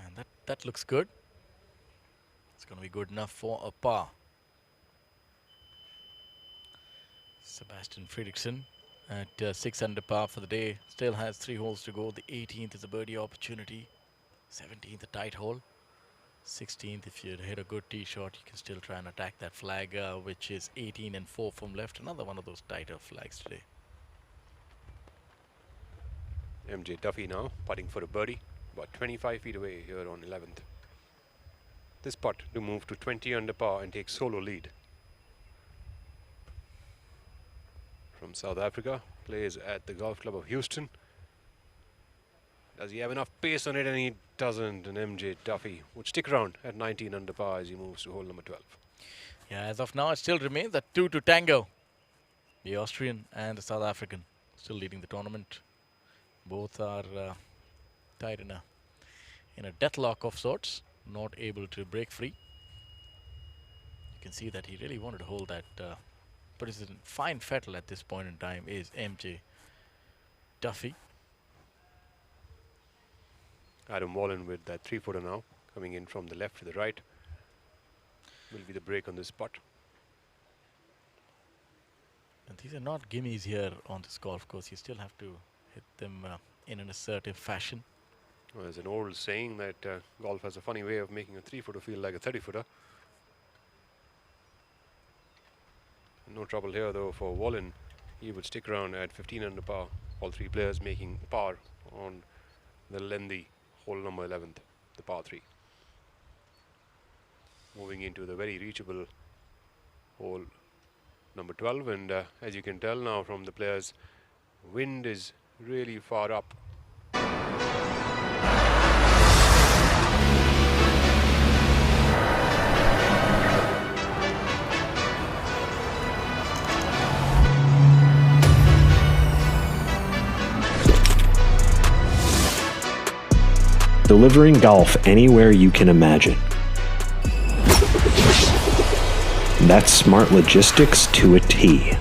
F: And that looks good. It's going to be good enough for a par. Sebastian Fredriksson at 6 under par for the day. Still has 3 holes to go. The 18th is a birdie opportunity. 17th a tight hole. 16th, if you hit a good tee shot, you can still try and attack that flag, which is 18 and 4 from left. Another one of those tighter flags today.
E: MJ Duffy now putting for a birdie, about 25 feet away here on 11th. This putt to move to 20 under par and take solo lead. From South Africa, plays at the Golf Club of Houston. Does he have enough pace on it? And he doesn't. And MJ Duffy would stick around at 19 under par as he moves to hole number 12.
F: Yeah, as of now, it still remains a 2 to tango. The Austrian and the South African still leading the tournament. Both are tied in a deathlock of sorts, not able to break free. You can see that he really wanted to hold that, but it's a fine fettle at this point in time is MJ Duffy.
E: Adam Wallen with that 3-footer now, coming in from the left to the right. Will be the break on this spot.
F: And these are not gimmies here on this golf course. You still have to hit them in an assertive fashion.
E: Well, there's an old saying that golf has a funny way of making a 3-footer feel like a 30-footer. No trouble here though for Wallen. He would stick around at 15 under par. All three players making par on the lengthy hole number 11th, the par 3. Moving into the very reachable hole number 12, and as you can tell now from the players, wind is really far up.
J: Delivering golf anywhere you can imagine. That's smart logistics to a T.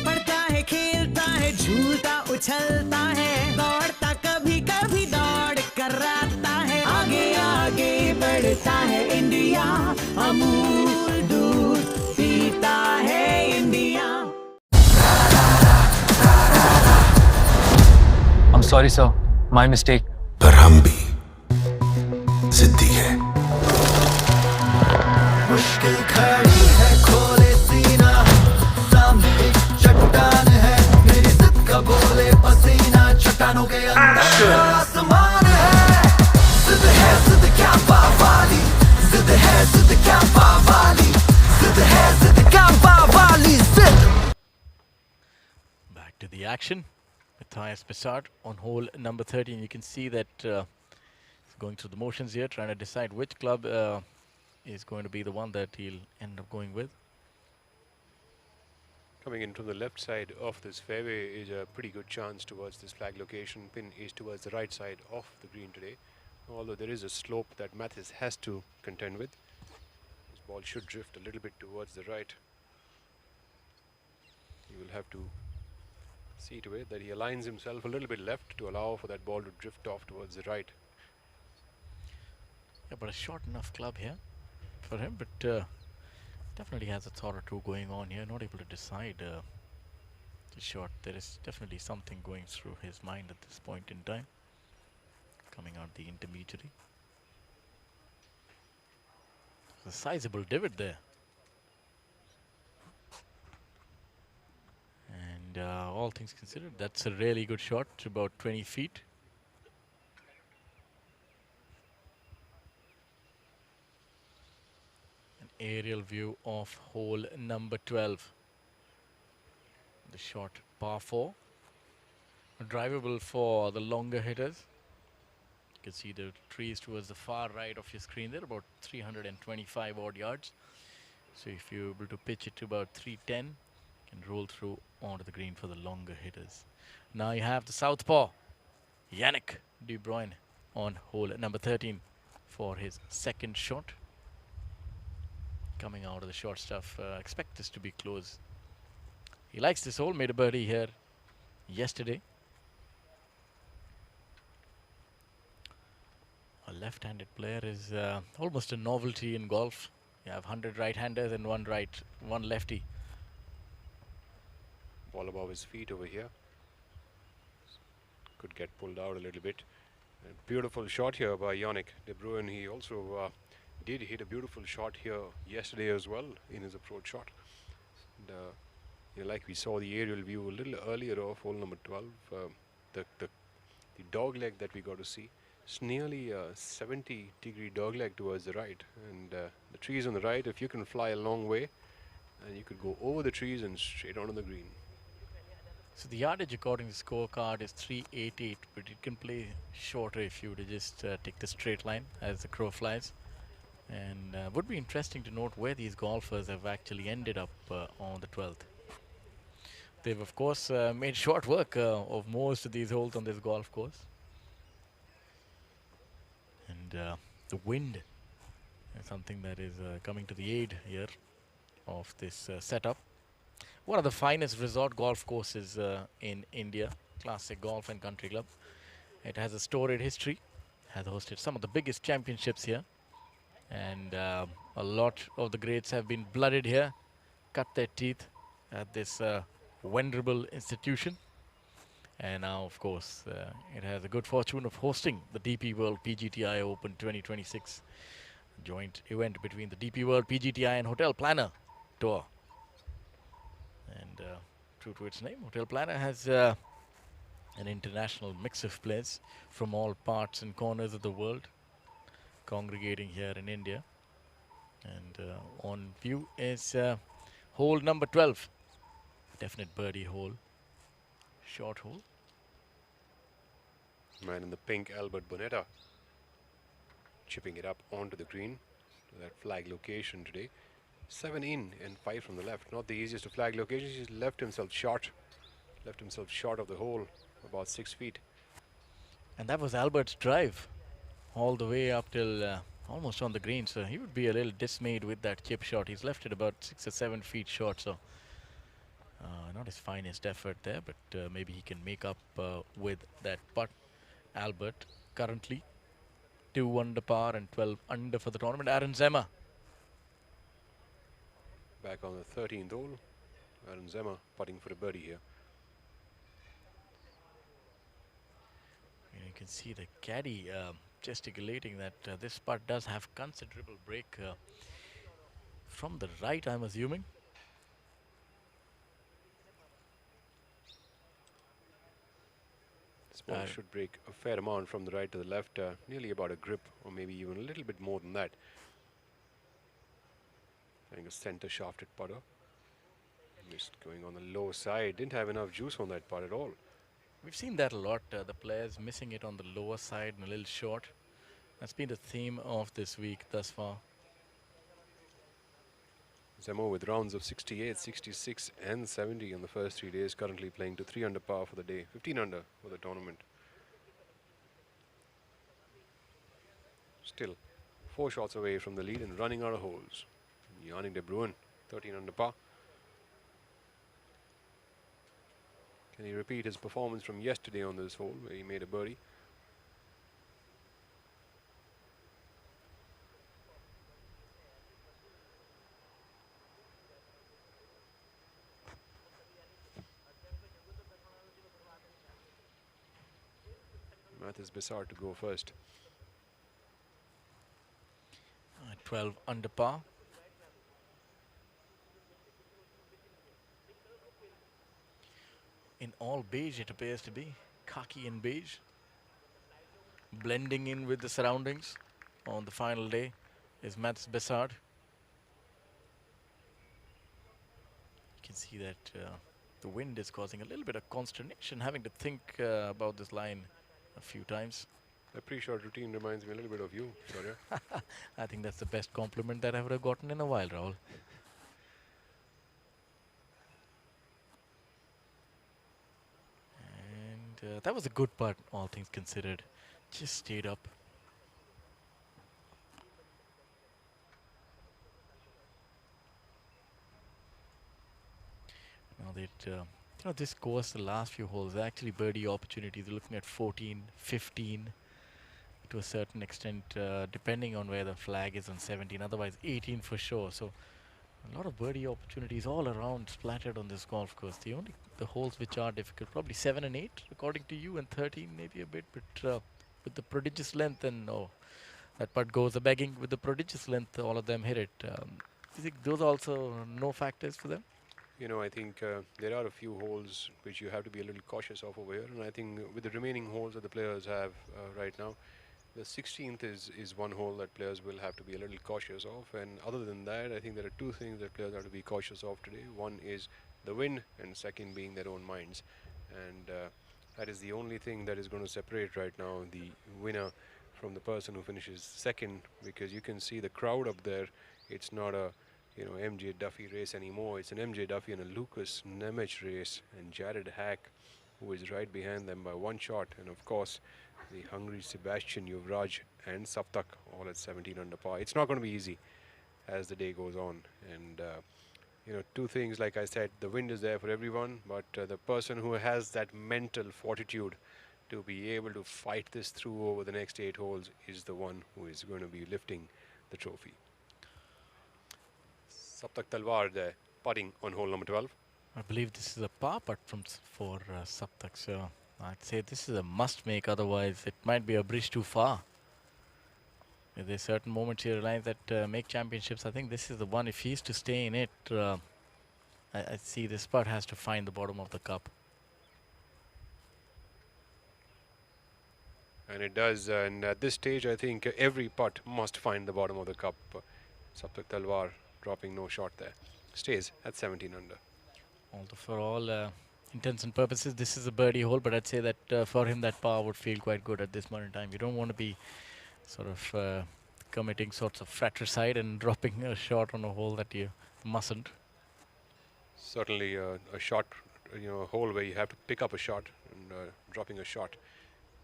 I: पढ़ता है, खेलता है, झूलता, उछलता है, दौड़ता, कभी कभी दौड़ कराता है, आगे आगे बढ़ता है इंडिया, अमूल दूध पीता है India.
K: I'm sorry, sir. My mistake.
L: पर हम भी जिद्दी है.
I: मुश्किल खड़ी है, खोले सीना, सामने एक चट्टान है, मेरी जिद का बोले पसीना, चट्टानों के अंदर आसमान है. जिद क्या बावाली, जिद क्या बावाली, जिद क्या बावाली, जिद.
F: Back to the action. Matthias Pessard on hole number 13. You can see that he's going through the motions here, trying to decide which club is going to be the one that he'll end up going with.
E: Coming in from the left side of this fairway is a pretty good chance towards this flag location. Pin is towards the right side of the green today, although there is a slope that Mathis has to contend with. This ball should drift a little bit towards the right. He will have to see to it that he aligns himself a little bit left to allow for that ball to drift off towards the right.
F: Yeah, but a short enough club here for him, but definitely has a thought or two going on here. Not able to decide the shot. There is definitely something going through his mind at this point in time. Coming out the intermediary. There's a sizable divot there. And all things considered, that's a really good shot, about 20 feet. An aerial view of hole number 12. The shot par 4. Drivable for the longer hitters. You can see the trees towards the far right of your screen there, about 325 odd yards. So if you're able to pitch it to about 310, and roll through onto the green for the longer hitters. Now you have the southpaw, Yannick De Bruyne, on hole number 13 for his second shot. Coming out of the short stuff, expect this to be close. He likes this hole, made a birdie here yesterday. A left-handed player is almost a novelty in golf. You have 100 right-handers and one lefty.
E: Ball above his feet over here. Could get pulled out a little bit. A beautiful shot here by Yannick De Bruyne. He also did hit a beautiful shot here yesterday as well in his approach shot. And, like we saw the aerial view a little earlier of hole number 12, the dog leg that we got to see, it's nearly a 70-degree dog leg towards the right. And the trees on the right, if you can fly a long way, and you could go over the trees and straight onto the green.
F: So the yardage according to the scorecard is 388, but it can play shorter if you were to just take the straight line as the crow flies. And would be interesting to note where these golfers have actually ended up on the 12th. They've, of course, made short work of most of these holes on this golf course. And the wind is something that is coming to the aid here of this setup. One of the finest resort golf courses in India, Classic Golf and Country Club. It has a storied history, has hosted some of the biggest championships here. And a lot of the greats have been blooded here, cut their teeth at this venerable institution. And now, of course, it has the good fortune of hosting the DP World PGTI Open 2026, joint event between the DP World PGTI and HotelPlanner Tour. And true to its name, HotelPlanner has an international mix of players from all parts and corners of the world congregating here in India. And on view is hole number 12. Definite birdie hole. Short hole.
G: Man in the pink, Albert Bonetta, chipping it up onto the green to that flag location today. 7 in and 5 from the left. Not the easiest of flag locations. He's left himself short. Left himself short of the hole, about 6 feet.
F: And that was Albert's drive all the way up till almost on the green. So he would be a little dismayed with that chip shot. He's left it about 6 or 7 feet short. So not his finest effort there, but maybe he can make up with that putt. Albert currently 2 under par and 12 under for the tournament. Aaron Zemmer
G: Back on the 13th hole. Aaron Zemmer putting for a birdie here.
F: And you can see the caddy gesticulating that this putt does have considerable break from the right, I'm assuming.
G: This ball should break a fair amount from the right to the left, nearly about a grip, or maybe even a little bit more than that. I think a center shafted putter. Missed going on the low side. Didn't have enough juice on that putt at all.
F: We've seen that a lot, the players missing it on the lower side and a little short. That's been the theme of this week thus far.
G: Zemmo with rounds of 68, 66 and 70 in the first 3 days, currently playing to 3 under par for the day, 15 under for the tournament. Still 4 shots away from the lead and running out of holes. Yannick de Bruin, 13 under par. Can he repeat his performance from yesterday on this hole where he made a birdie? Mathis Bessard to go first.
F: 12 under par. In all beige, it appears to be khaki and beige, blending in with the surroundings on the final day is Mathis Bessard. You can see that the wind is causing a little bit of consternation, having to think about this line a few times.
G: The pre-shot routine reminds me a little bit of you, Shaurya.
F: I think that's the best compliment that I've ever gotten in a while, Rahul. And that was a good putt, all things considered. Just stayed up. Now that this course, the last few holes, actually birdie opportunities. We're looking at 14, 15 to a certain extent, depending on where the flag is on 17. Otherwise, 18 for sure. So a lot of birdie opportunities all around splattered on this golf course. The holes which are difficult, probably 7 and 8, according to you, and 13 maybe a bit. But with the prodigious length, and that putt goes a begging with the prodigious length. All of them hit it. Do you think those also no factors for them?
G: You know, I think there are a few holes which you have to be a little cautious of over here. And I think with the remaining holes that the players have right now, the 16th is one hole that players will have to be a little cautious of. And other than that, I think there are two things that players have to be cautious of today. One is the wind, and second being their own minds. And that is the only thing that is going to separate right now the winner
E: from the person who finishes second, because you can see the crowd up there. It's not a MJ Duffy race anymore. It's an MJ Duffy and a Lucas Nemec race, and Jared Hack, who is right behind them by one shot, and of course the hungry Sebastian, Yuvraj and Saptak all at 17 under par. It's not going to be easy as the day goes on, and two things, like I said, the wind is there for everyone, but the person who has that mental fortitude to be able to fight this through over the next 8 holes is the one who is going to be lifting the trophy. Saptak Talwar there, putting on hole number 12.
F: I believe this is a par putt for Saptak, so I'd say this is a must make, otherwise it might be a bridge too far. There's certain moments you realize that make championships. I think this is the one. If he's to stay in it, I see this putt has to find the bottom of the cup.
E: And it does, and at this stage I think every putt must find the bottom of the cup. Saptak Talwar dropping no shot there. Stays at 17 under.
F: Although for all intents and purposes this is a birdie hole, but I'd say that for him that par would feel quite good at this moment in time. You don't want to be sort of committing sorts of fratricide and dropping a shot on a hole that you mustn't.
E: Certainly a shot, a hole where you have to pick up a shot, and dropping a shot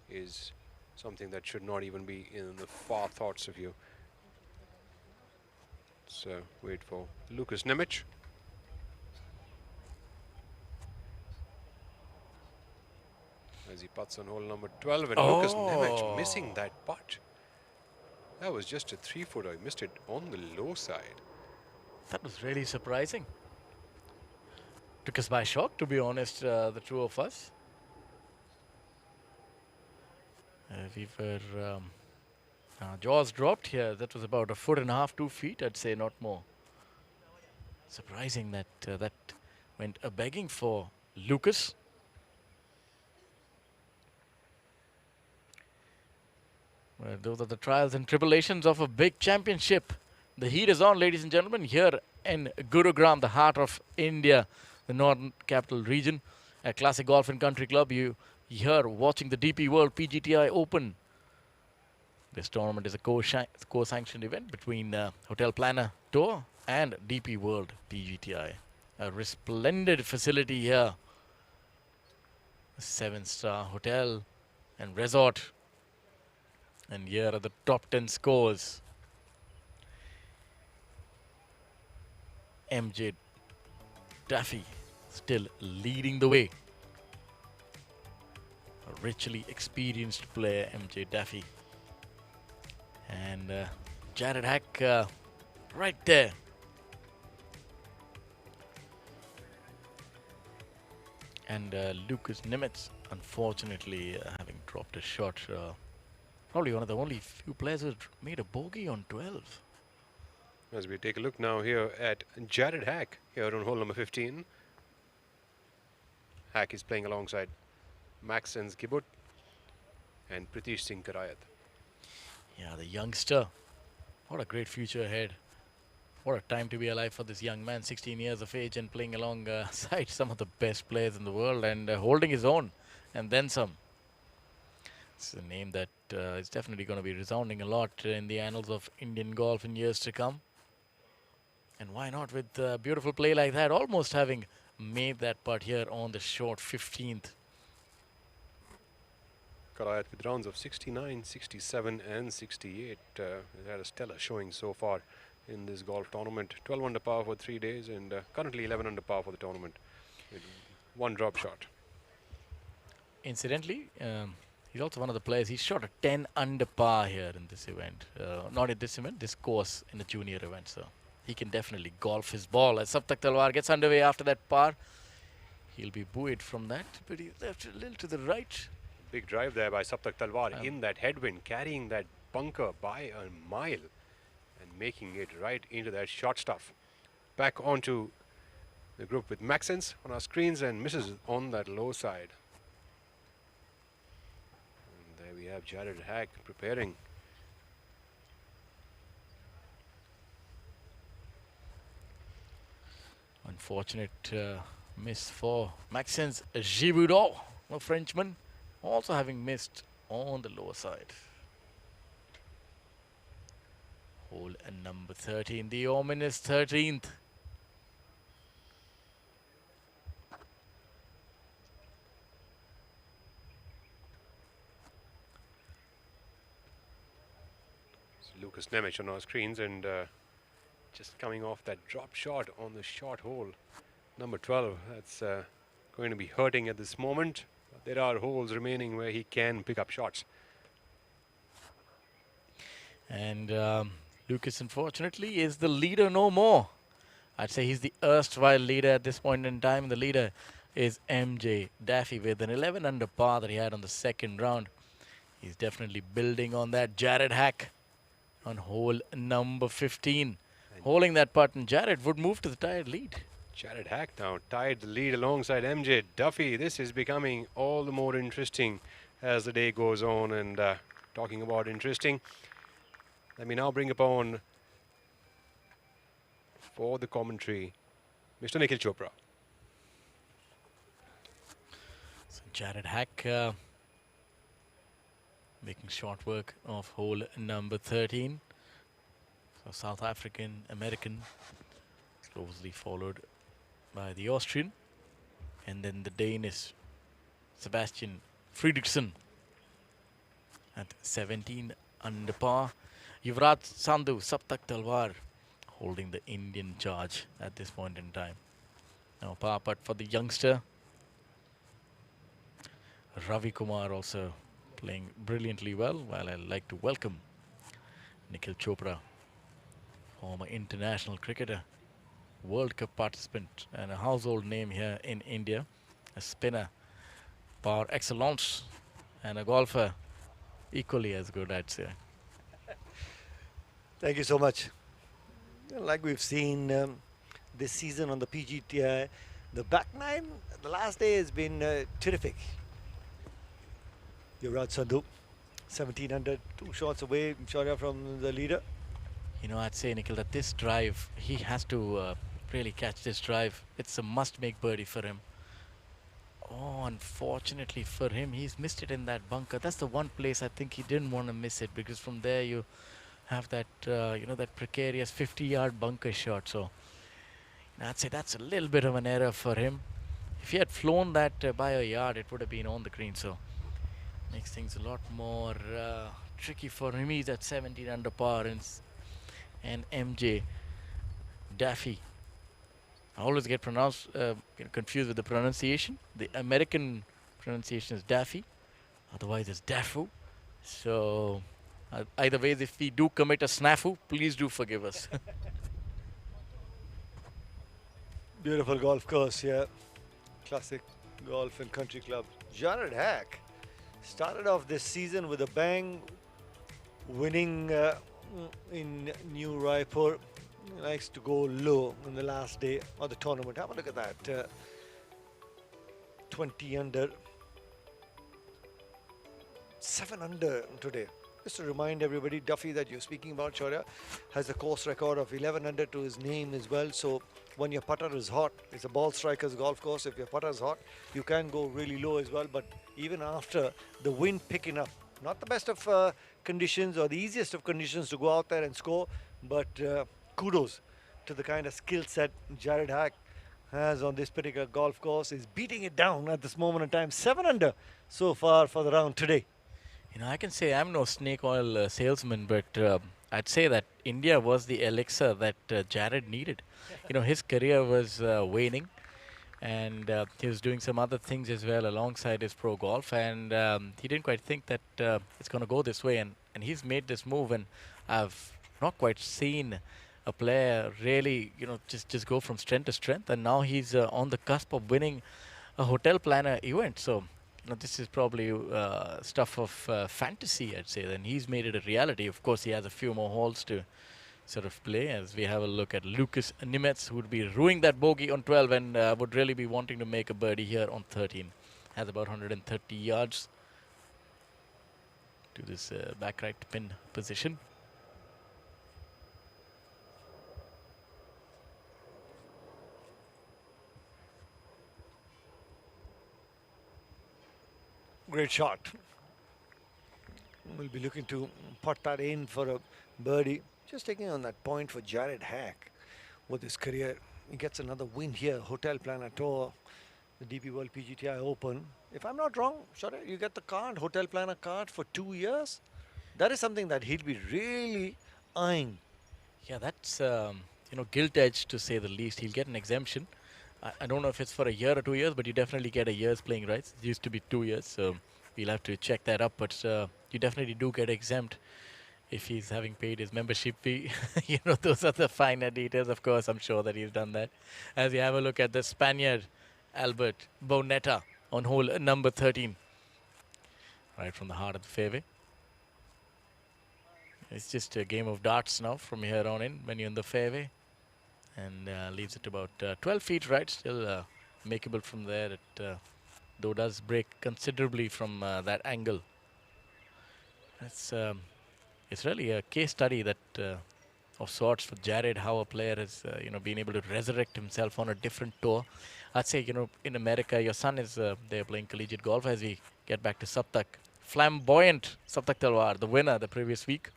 E: is something that should not even be in the far thoughts of you. So wait for Lucas Nemec. As he putts on hole number 12, and Lucas Nemec missing that putt. That was just a 3-footer. He missed it on the low side.
F: That was really surprising. Took us by shock, to be honest, the two of us. We were jaws dropped here. That was about 1.5 to 2 feet, I'd say, not more. Surprising that that went a begging for Lucas. Well, those are the trials and tribulations of a big championship. The heat is on, ladies and gentlemen, here in Gurugram, the heart of India, the northern capital region. At Classic Golf and Country Club, you here watching the DP World PGTI Open. This tournament is a co-sanctioned event between HotelPlanner Tour and DP World PGTI. A resplendent facility here. A 7-star hotel and resort. And here are the top 10 scores. MJ Daffy still leading the way. A richly experienced player, MJ Daffy. And Jared Hack right there. And Lucas Nemec, unfortunately, having dropped a shot. Probably one of the only few players who made a bogey on 12.
E: As we take a look now here at Jared Hack here on hole number 15. Hack is playing alongside Maxence Gibbut and Pritish Singh Karayat.
F: Yeah, the youngster. What a great future ahead. What a time to be alive for this young man, 16 years of age and playing alongside some of the best players in the world and holding his own and then some. It's a name that is definitely going to be resounding a lot in the annals of Indian golf in years to come. And why not with beautiful play like that, almost having made that putt here on the short 15th.
E: Karayat with rounds of 69, 67 and 68. Has had a stellar showing so far in this golf tournament. 12 under par for 3 days and currently 11 under par for the tournament with one drop shot.
F: Incidentally, he's also one of the players. He shot a 10 under par here in this event. Not in this event, this course in the junior event. So he can definitely golf his ball. As Saptak Talwar gets underway after that par, he'll be buoyed from that, but he's left a little to the right.
E: Big drive there by Saptak Talwar in that headwind, carrying that bunker by a mile and making it right into that short stuff. Back onto the group with Maxence on our screens and misses on that low side. And there we have Jared Hack preparing.
F: Unfortunate miss for Maxence Giboudo, a Frenchman, also having missed on the lower side. Hole number 13, the ominous 13th.
E: Lucas Nemec on our screens, and just coming off that drop shot on the short hole, number 12. That's going to be hurting at this moment. But there are holes remaining where he can pick up shots.
F: And Lucas, unfortunately, is the leader no more. I'd say he's the erstwhile leader at this point in time. The leader is MJ Daffy with an 11 under par that he had on the second round. He's definitely building on that. Jared Hack on hole number 15. Holding that putt, and Jared would move to the tied lead.
E: Jared Hack now tied the lead alongside MJ Duffy. This is becoming all the more interesting as the day goes on. And talking about interesting, let me now bring upon for the commentary Mr. Nikhil Chopra.
F: So Jared Hack making short work of hole number 13. So South African, American, closely followed by the Austrian, and then the Danish Sebastian Fredriksson at 17 under par. Yuvraj Sandhu, Saptak Talwar holding the Indian charge at this point in time. Now par putt for the youngster. Ravi Kumar also playing brilliantly well, while I'd like to welcome Nikhil Chopra, former international cricketer, World Cup participant, and a household name here in India, a spinner par excellence, and a golfer equally as good, I'd say.
D: Thank you so much. Like we've seen this season on the PGTI, the back nine, the last day has been terrific. Yuvraj Sandhu, 17 under, 2 shots away, Shaurya, from the leader.
F: You know, I'd say, Nikhil, that this drive, he has to really catch this drive. It's a must-make birdie for him. Oh, unfortunately for him, he's missed it in that bunker. That's the one place I think he didn't want to miss it, because from there you have that, that precarious 50-yard bunker shot. So I'd say that's a little bit of an error for him. If he had flown that by a yard, it would have been on the green. So makes things a lot more tricky for him. He's at 17 under par, and MJ Daffy. I always get confused with the pronunciation. The American pronunciation is Daffy, otherwise it's Dafu. So either way, if we do commit a snafu, please do forgive us.
D: Beautiful golf course, yeah. Classic golf and country club. Jared Hack started off this season with a bang, winning in New Raipur. He likes to go low in the last day of the tournament. Have a look at that. 20 under. 7 under today. Just to remind everybody, Duffy, that you're speaking about, Shaurya, has a course record of 11 under to his name as well. So when your putter is hot, it's a ball striker's golf course. If your putter is hot, you can go really low as well. But even after the wind picking up, not the best of conditions or the easiest of conditions to go out there and score, but kudos to the kind of skill set Jared Hack has on this particular golf course. Is beating it down at this moment in time. 7 under so far for the round today.
F: You know, I can say I'm no snake oil salesman, but I'd say that India was the elixir that Jared needed. You know, his career was waning, and he was doing some other things as well alongside his pro golf, and he didn't quite think that it's going to go this way, and he's made this move, and I've not quite seen a player really, just go from strength to strength, and now he's on the cusp of winning a HotelPlanner event. So this is probably stuff of fantasy, I'd say. Then he's made it a reality. Of course, he has a few more holes to sort of play, as we have a look at Lucas Nemec, who would be ruining that bogey on 12 and would really be wanting to make a birdie here on 13. Has about 130 yards to this back right pin position.
D: Great shot. We'll be looking to pot that in for a birdie. Just taking on that point for Jared Hack with his career. He gets another win here. HotelPlanner Tour, the DP World PGTI Open. If I'm not wrong, Shara, you get the card, HotelPlanner card for 2 years. That is something that he'll be really eyeing.
F: Yeah, that's gilt edged to say the least. He'll get an exemption. I don't know if it's for a year or 2 years, but you definitely get a year's playing rights. It used to be 2 years, so we'll have to check that up. But you definitely do get exempt if he's having paid his membership fee. Those are the finer details. Of course, I'm sure that he's done that. As you have a look at the Spaniard, Albert Bonetta, on hole number 13. Right from the heart of the fairway. It's just a game of darts now from here on in when you're in the fairway. And leaves it about 12 feet right, still makeable from there. It though does break considerably from that angle. It's really a case study that of sorts for Jared, how a player has been able to resurrect himself on a different tour. I'd say in America, your son is there playing collegiate golf. As we get back to Saptak, flamboyant Saptak Talwar, the winner the previous week,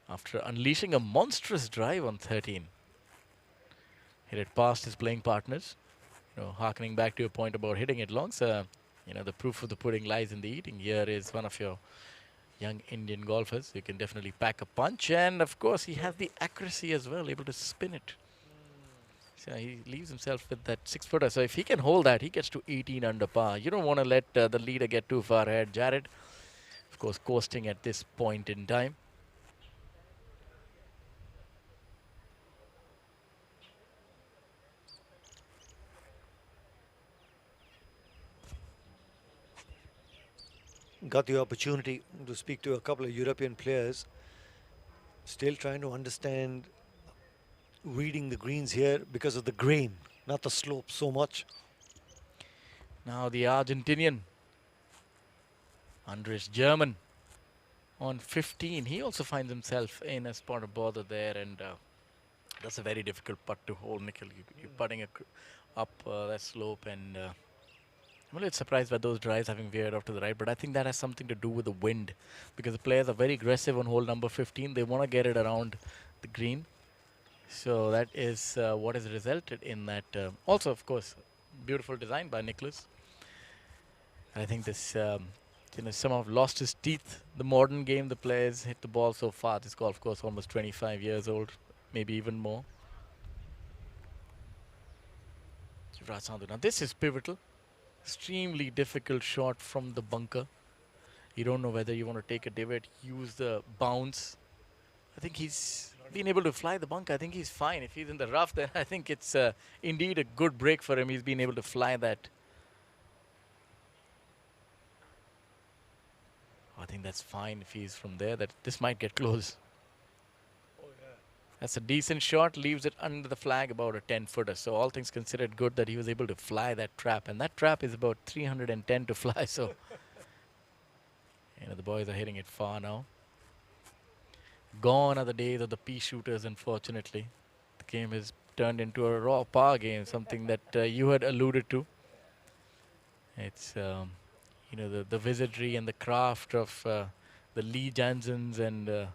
F: after unleashing a monstrous drive on 13. Hit it past his playing partners. Harkening back to your point about hitting it long, so, the proof of the pudding lies in the eating. Here is one of your young Indian golfers. You can definitely pack a punch, and of course he has the accuracy as well, able to spin it. So he leaves himself with that 6-footer. So if he can hold that, he gets to 18 under par. You don't want to let the leader get too far ahead. Jared, of course, coasting at this point in time.
D: Got the opportunity to speak to a couple of European players. Still trying to understand reading the greens here because of the grain, not the slope so much.
F: Now the Argentinian, Andres German, on 15. He also finds himself in a spot of bother there, and that's a very difficult putt to hold, Nikhil. You're putting up that slope, and I'm a little surprised by those drives having veered off to the right, but I think that has something to do with the wind, because the players are very aggressive on hole number 15. They want to get it around the green. So that is what has resulted in that. Also, of course, beautiful design by Nicholas. I think this, somehow lost his teeth. The modern game, the players hit the ball so far. This golf course almost 25 years old, maybe even more. Now this is pivotal. Extremely difficult shot from the bunker. You don't know whether you want to take a divot, use the bounce. I think he's been able to fly the bunker. I think he's fine. If he's in the rough, then I think it's indeed a good break for him. He's been able to fly that. I think that's fine if he's from there. That this might get close. That's a decent shot. Leaves it under the flag, about a 10-footer. So all things considered, good that he was able to fly that trap. And that trap is about 310 to fly. So, the boys are hitting it far now. Gone are the days of the pea shooters, unfortunately. The game has turned into a raw par game, something that you had alluded to. It's, the wizardry and the craft of the Lee Jansens and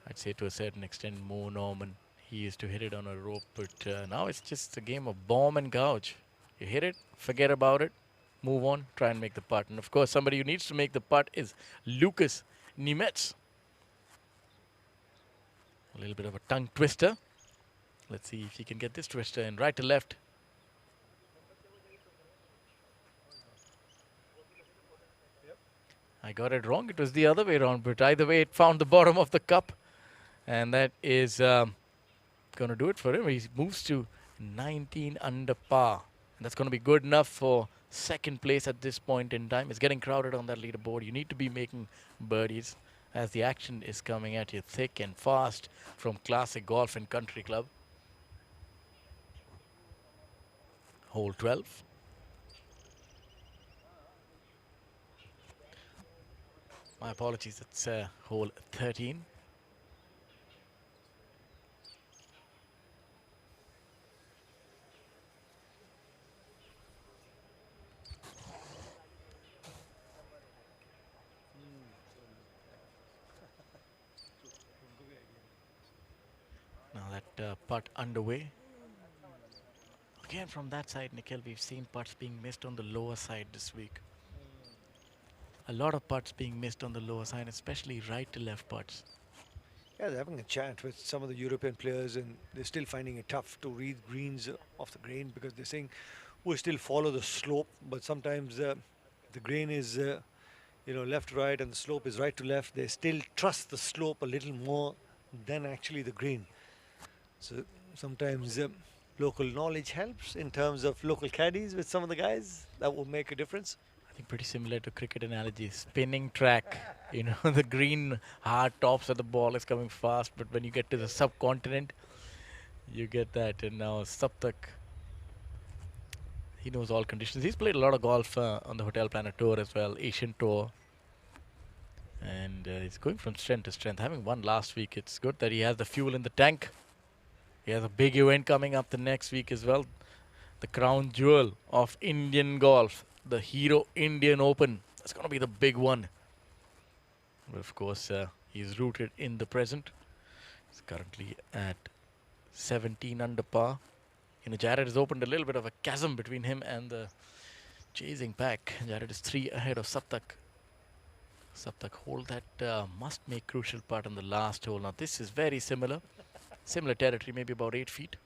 F: I'd say to a certain extent Mo Norman. He used to hit it on a rope, but now it's just a game of bomb and gouge. You hit it, forget about it, move on, try and make the putt. And of course, somebody who needs to make the putt is Lucas Nimetz. A little bit of a tongue twister. Let's see if he can get this twister in right to left. I got it wrong. It was the other way around, but either way, it found the bottom of the cup. And that is going to do it for him. He moves to 19 under par. And that's going to be good enough for second place at this point in time. It's getting crowded on that leaderboard. You need to be making birdies as the action is coming at you thick and fast from Classic Golf and Country Club. Hole 12. My apologies, it's hole 13. putt underway. Again, from that side, Nikhil, we've seen putts being missed on the lower side this week. A lot of putts being missed on the lower side, especially right to left putts.
D: Yeah, they're having a chat with some of the European players, and they're still finding it tough to read greens off the grain because they're saying we'll still follow the slope, but sometimes the grain is left to right and the slope is right to left. They still trust the slope a little more than actually the green. So sometimes local knowledge helps in terms of local caddies with some of the guys. That will make a difference.
F: I think pretty similar to cricket analogy. Spinning track, the green hard tops of the ball is coming fast, but when you get to the subcontinent, you get that. And now Saptak, he knows all conditions. He's played a lot of golf on the HotelPlanner Tour as well, Asian Tour. And he's going from strength to strength. Having won last week, it's good that he has the fuel in the tank. He has a big event coming up the next week as well. The crown jewel of Indian golf, the Hero Indian Open. That's going to be the big one. But of course, he's rooted in the present. He's currently at 17 under par. Jared has opened a little bit of a chasm between him and the chasing pack. Jared is 3 ahead of Saptak. Saptak hole that must make crucial part on the last hole. Now this is very similar territory, maybe about 8 feet.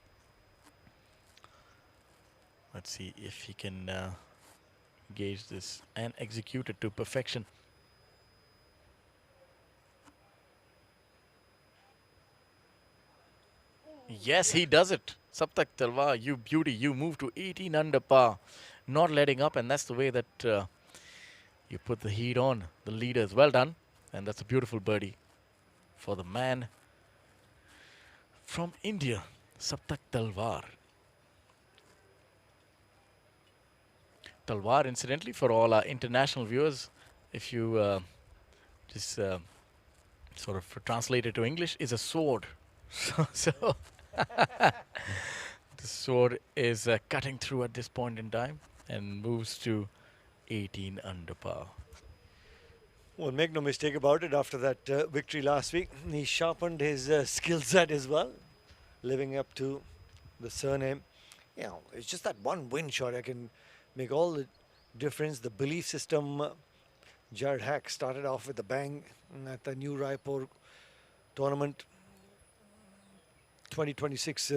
F: Let's see if he can gauge this and execute it to perfection. Yes, he does it. Saptak Talwar, you beauty, you move to 18 under par, not letting up, and that's the way that you put the heat on the leaders. Well done, and that's a beautiful birdie for the man from India, Saptak Talwar. Talwar, incidentally, for all our international viewers, if you just sort of translate it to English, is a sword. So the sword is cutting through at this point in time and moves to 18 under par.
D: Well, make no mistake about it, after that victory last week, he sharpened his skill set as well, living up to the surname. It's just that one win shot I can make all the difference. The belief system, Jared Hack started off with a bang at the new Raipur tournament. 2026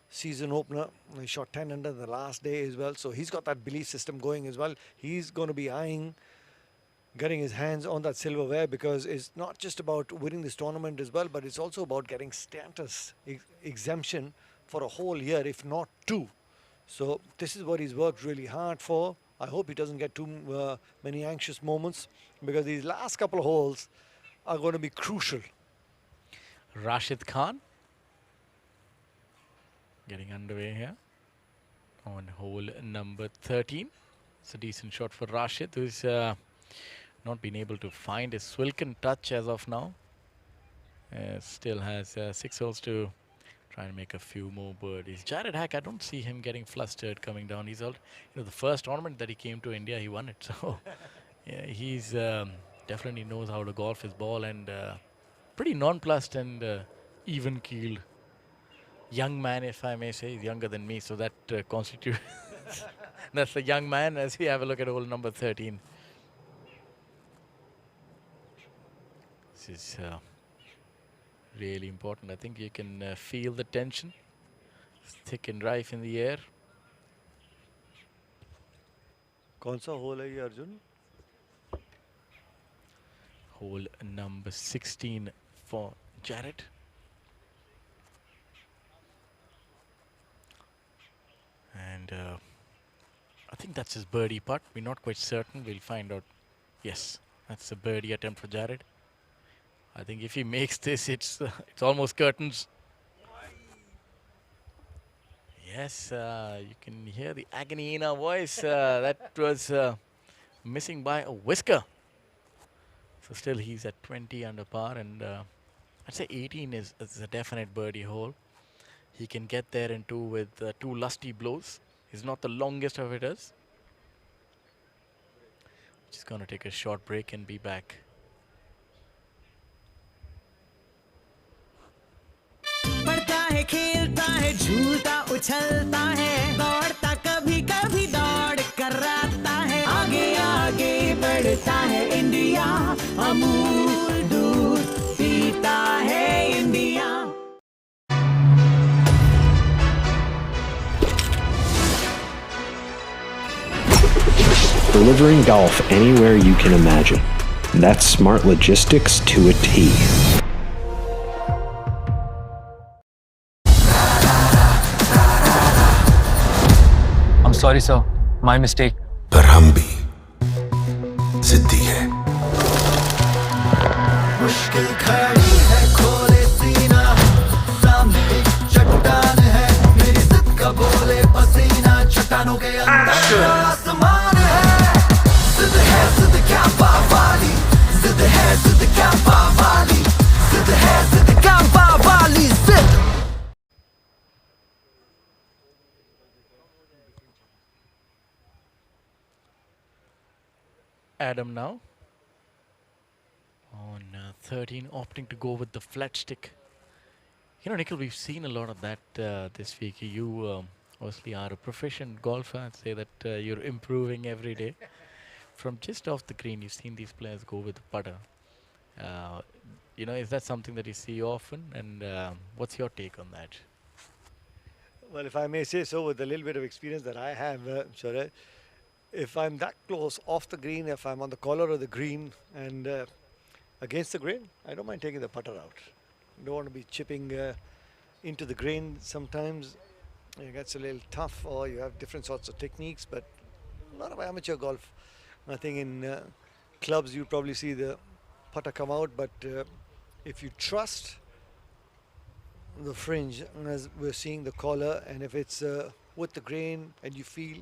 D: season opener. He shot 10 under the last day as well. So he's got that belief system going as well. He's going to be eyeing getting his hands on that silverware, because it's not just about winning this tournament as well, but it's also about getting status exemption for a whole year, if not 2. So this is what he's worked really hard for. I hope he doesn't get too many anxious moments, because these last couple of holes are going to be crucial.
F: Rashid Khan getting underway here on hole number 13. It's a decent shot for Rashid, who's not been able to find his Swilken touch as of now. Still has 6 holes to try and make a few more birdies. Jared Hack, I don't see him getting flustered coming down. He's out. The first tournament that he came to India, he won it. So yeah, he's definitely knows how to golf his ball, and pretty nonplussed and even-keeled young man, if I may say. He's younger than me, so that constitutes that's the young man, as we have a look at hole number 13. This is really important. I think you can feel the tension. It's thick and rife in the air.
D: कौन सा hole है ये Arjun?
F: Hole number 16 for Jared. And I think that's his birdie putt. We're not quite certain. We'll find out. Yes, that's a birdie attempt for Jared. I think if he makes this, it's almost curtains. Yes, you can hear the agony in our voice. That was missing by a whisker. So still he's at 20 under par, and I'd say 18 is a definite birdie hole. He can get there in 2 with 2 lusty blows. He's not the longest of hitters. Just going to take a short break and be back.
I: पड़ता है है खेलता है झूलता उछलता है दौड़ता कभी कभी दौड़ कराता है आगे आगे बढ़ता है इंडिया अमूल दूध पीता है India
J: Delivering golf anywhere you can imagine. That's smart logistics to a T.
K: I'm sorry, sir. My mistake.
L: पर हम भी जिद्दी है
I: मुश्किल खड़ी है खोले सीना सामने एक चट्टान है मेरी जिद का बोले पसीना चट्टानों के अंदर आसमान है जिद क्या बावाली जिद क्या बावाली जिद क्या बावाली जिद
F: Adam now on 13, opting to go with the flat stick. You know, Nikhil, we've seen a lot of that this week. You obviously are a proficient golfer. I'd say that you're improving every day. From just off the green, you've seen these players go with the putter. You know, is that something that you see often? And what's your take on that?
D: Well, if I may say so, with the little bit of experience that I have, Shaurya, if I'm that close off the green, if I'm on the collar of the green and against the grain, I don't mind taking the putter out. You don't want to be chipping into the grain. Sometimes it gets a little tough, or you have different sorts of techniques, but a lot of amateur golf, I think in clubs you probably see the putter come out, but if you trust the fringe, as we're seeing the collar, and if it's with the grain and you feel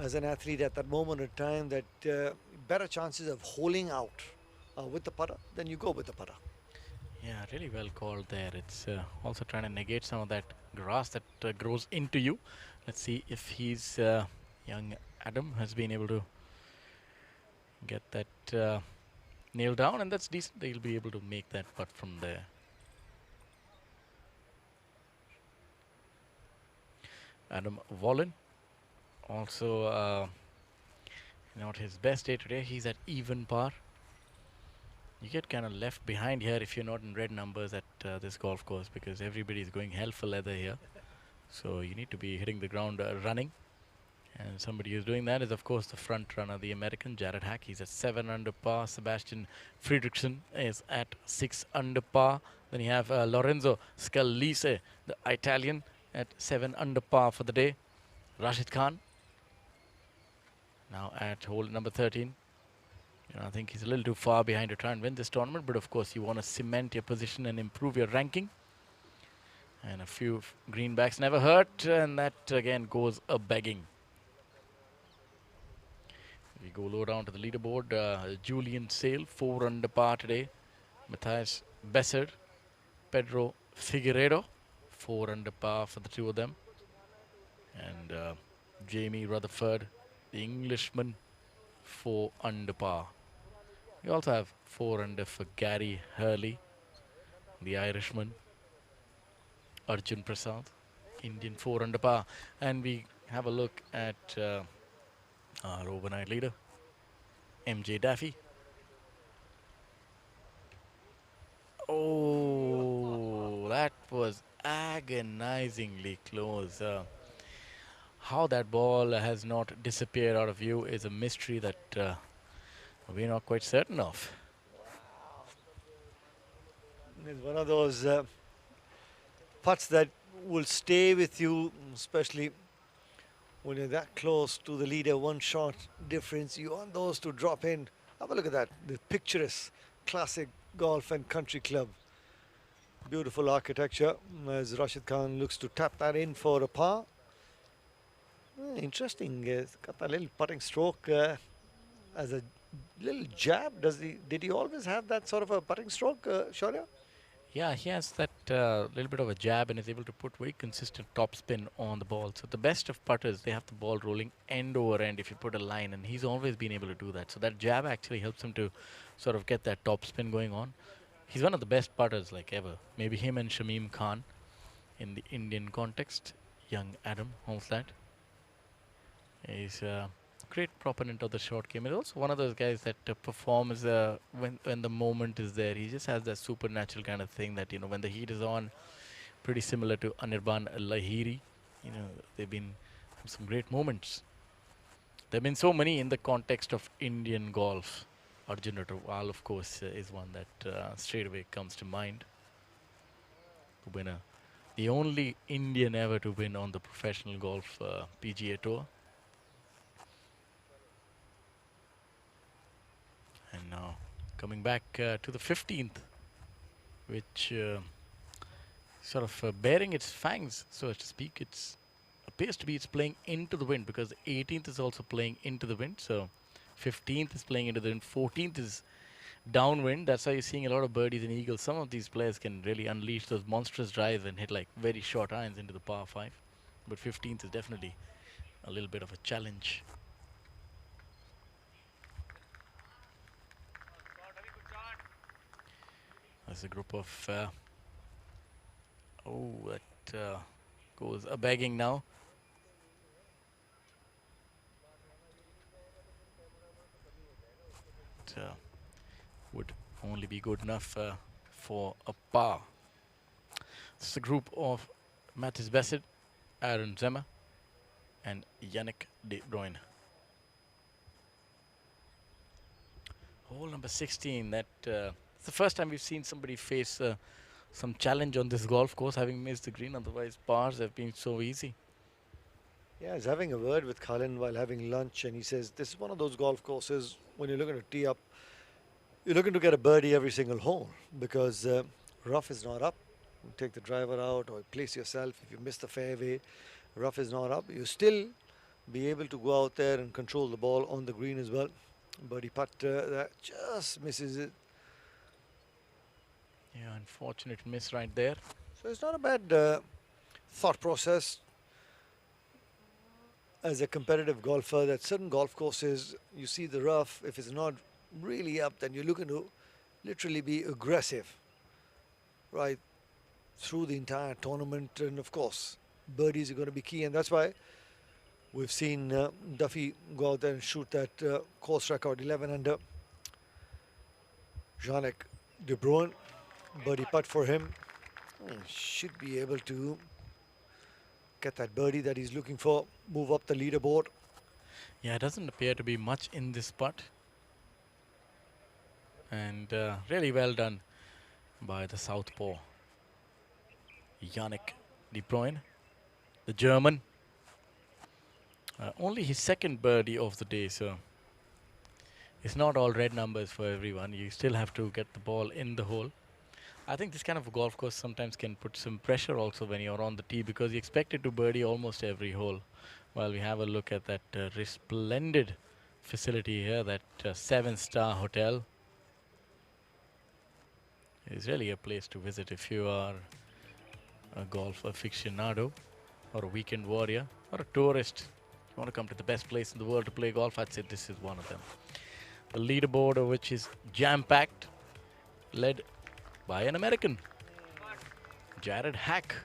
D: as an athlete at that moment in time that better chances of holing out with the putter, then you go with the putter.
F: Yeah, really well called there. It's also trying to negate some of that grass that grows into you. Let's see if he's young Adam has been able to get that nailed down, and that's decent. He'll be able to make that putt from there. Adam Wallen also not his best day today. He's at even par. You get kind of left behind here if you're not in red numbers at this golf course, because everybody's going hell for leather here. So you need to be hitting the ground running. And somebody who's doing that is, of course, the front runner, the American Jared Hack. He's at 7 under par. Sebastian Friedrichsen is at 6 under par. Then you have Lorenzo Scalise, the Italian, at 7 under par for the day. Rashid Khan now at hole number 13. You know, I think he's a little too far behind to try and win this tournament, but of course you want to cement your position and improve your ranking. And a few greenbacks never hurt, and that again goes a begging. We go low down to the leaderboard. Julian Sale, 4 under par today. Matthias Besser, Pedro Figueiredo, 4 under par for the two of them. And Jamie Rutherford, the Englishman, 4 under par. We also have 4 under for Gary Hurley, the Irishman. Arjun Prasad, Indian, 4 under par. And we have a look at our overnight leader, MJ Daffy. Oh, that was agonizingly close. How that ball has not disappeared out of view is a mystery that we're not quite certain of.
D: It's one of those putts that will stay with you, especially when you're that close to the leader, one shot difference. You want those to drop in. Have a look at that, the picturesque classic golf and country club. Beautiful architecture as Rashid Khan looks to tap that in for a par. Interesting, got that little putting stroke as a little jab. Did he always have that sort of a putting stroke, Shaurya?
F: Yeah, he has that little bit of a jab and is able to put very consistent topspin on the ball. So the best of putters, they have the ball rolling end over end if you put a line, and he's always been able to do that. So that jab actually helps him to sort of get that topspin going on. He's one of the best putters like ever. Maybe him and Shamim Khan in the Indian context. Young Adam Homestead is a great proponent of the short game. He's also one of those guys that performs when the moment is there. He just has that supernatural kind of thing that, when the heat is on, pretty similar to Anirban Lahiri. They've been some great moments. There have been so many in the context of Indian golf. Arjun Ratawal, of course, is one that straight away comes to mind. The winner. The only Indian ever to win on the professional golf PGA Tour. And now coming back to the 15th, which sort of bearing its fangs, so to speak. It appears to be it's playing into the wind, because the 18th is also playing into the wind. So 15th is playing into the wind. 14th is downwind. That's why you're seeing a lot of birdies and eagles. Some of these players can really unleash those monstrous drives and hit like very short irons into the par 5. But 15th is definitely a little bit of a challenge. There's a group of that goes a bagging now. It would only be good enough for a par. This is a group of Mattis Bassett, Aaron Zemmer, and Yannick De Bruyne. Hole number 16. It's the first time we've seen somebody face some challenge on this golf course, having missed the green. Otherwise, pars have been so easy.
D: Yeah, he's having a word with Colin while having lunch, and he says this is one of those golf courses when you're looking to tee up, you're looking to get a birdie every single hole, because rough is not up. You take the driver out or place yourself. If you miss the fairway, rough is not up. You still be able to go out there and control the ball on the green as well. Birdie putt that just misses it.
F: Yeah, unfortunate miss right there.
D: So it's not a bad thought process as a competitive golfer, that certain golf courses, you see the rough, if it's not really up, then you're looking to literally be aggressive right through the entire tournament. And of course, birdies are going to be key, and that's why we've seen Duffy go out there and shoot that course record 11 under. Yannick De Bruyne, birdie putt for him. Should be able to get that birdie that he's looking for, move up the leaderboard.
F: Yeah, it doesn't appear to be much in this putt. And really well done by the southpaw, Yannick De Bruyne, the German. Only his second birdie of the day, so it's not all red numbers for everyone. You still have to get the ball in the hole. I think this kind of a golf course sometimes can put some pressure also when you're on the tee, because you expected to birdie almost every hole. While we have a look at that resplendid facility here, that 7-star hotel. It's really a place to visit if you are a golf aficionado or a weekend warrior or a tourist. If you want to come to the best place in the world to play golf, I'd say this is one of them. The leaderboard, which is jam-packed, led by an American, Jared Hack.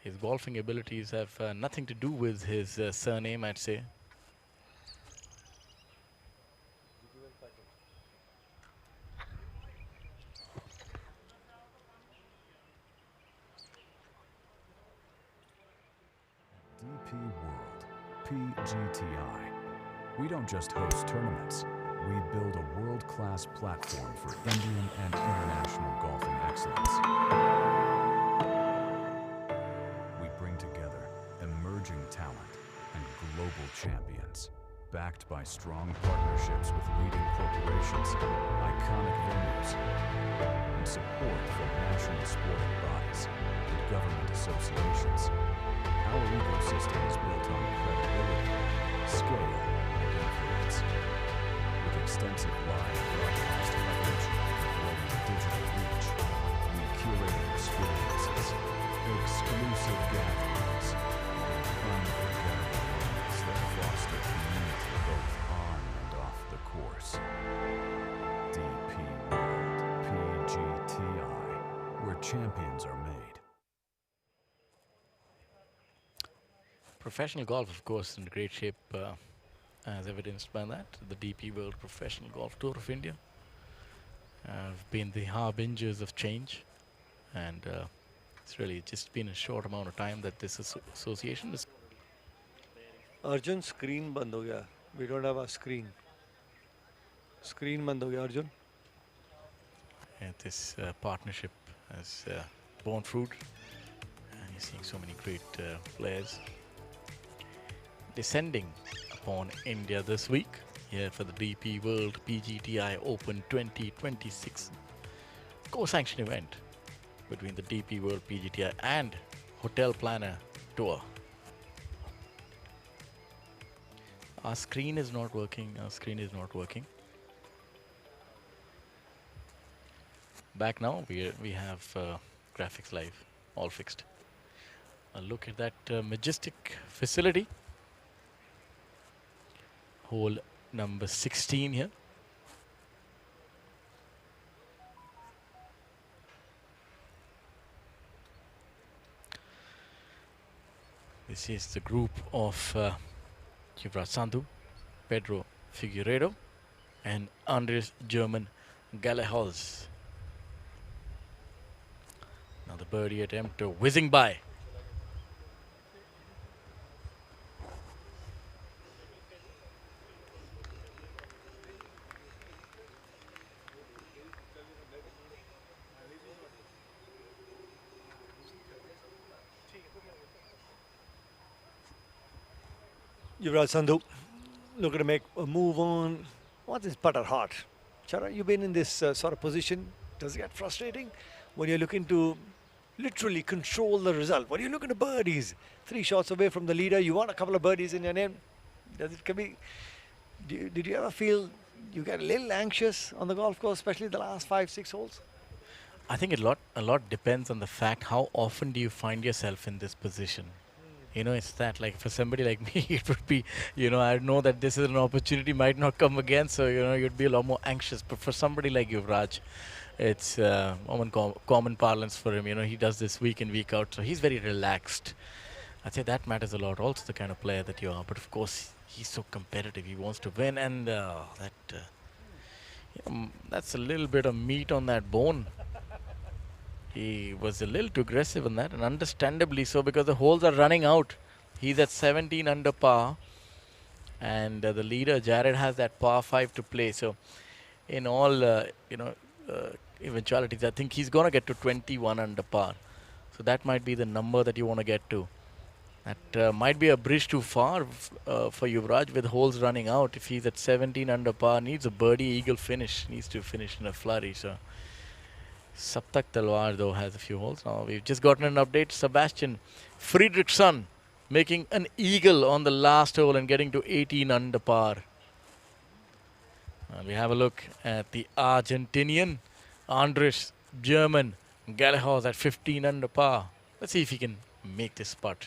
F: His golfing abilities have nothing to do with his surname, I'd say.
M: DP World PGTI. We don't just host tournaments. We build a world-class platform for Indian and international golfing excellence. We bring together emerging talent and global champions, backed by strong partnerships with leading corporations, iconic venues, and support from national sporting bodies and government associations. Our ecosystem is built on credibility, scale, and influence. With extensive live broadcast coverage and growing digital reach, we curate experiences, exclusive gatherings, and unforgettable moments that foster community both on and off the course. DP World PGTI.
F: Professional golf, of course, in great shape, as evidenced by that. The DP World Professional Golf Tour of India have been the harbingers of change, and it's really just been a short amount of time that this association is.
D: Arjun, screen band ho gaya. We don't have a screen. Screen band ho gaya, Arjun.
F: This partnership has borne fruit, and you're seeing so many great players descending upon India this week here for the DP World PGTI Open 2026 co-sanctioned event between the DP World PGTI and HotelPlanner Tour. Our screen is not working. Back now, we have graphics live, all fixed. A look at that majestic facility. Hole number 16 here. This is the group of Yuvraj Sandhu, Pedro Figueiredo, and Andres German Gallehoz. Now the birdie attempt whizzing by.
D: Yuvraj Sandhu looking to make a move on. What's his putter hot? Chara, you've been in this sort of position. Does it get frustrating when you're looking to literally control the result? When you're looking to birdies, 3 shots away from the leader, you want a couple of birdies in your name. Does it be? Did you ever feel you get a little anxious on the golf course, especially the last 5-6 holes?
F: I think a lot depends on the fact how often do you find yourself in this position. You know, it's that, like, for somebody like me, it would be, you know, I know that this is an opportunity, might not come again, so, you know, you'd be a lot more anxious. But for somebody like Yuvraj, it's common parlance for him. You know, he does this week in, week out, so he's very relaxed. I'd say that matters a lot, also the kind of player that you are. But, of course, he's so competitive. He wants to win, and that's a little bit of meat on that bone. He was a little too aggressive in that, and understandably so, because the holes are running out. He's at 17 under par, and the leader, Jared, has that par 5 to play. So, in all, eventualities, I think he's going to get to 21 under par. So, that might be the number that you want to get to. That might be a bridge too far for Yuvraj with holes running out. If he's at 17 under par, needs a birdie eagle finish, needs to finish in a flurry. So, Saptak Talwar, though, has a few holes. Now, we've just gotten an update. Sebastian Friedrichsson making an eagle on the last hole and getting to 18 under par. We have a look at the Argentinian Andres German Gallehoz at 15 under par. Let's see if he can make this putt.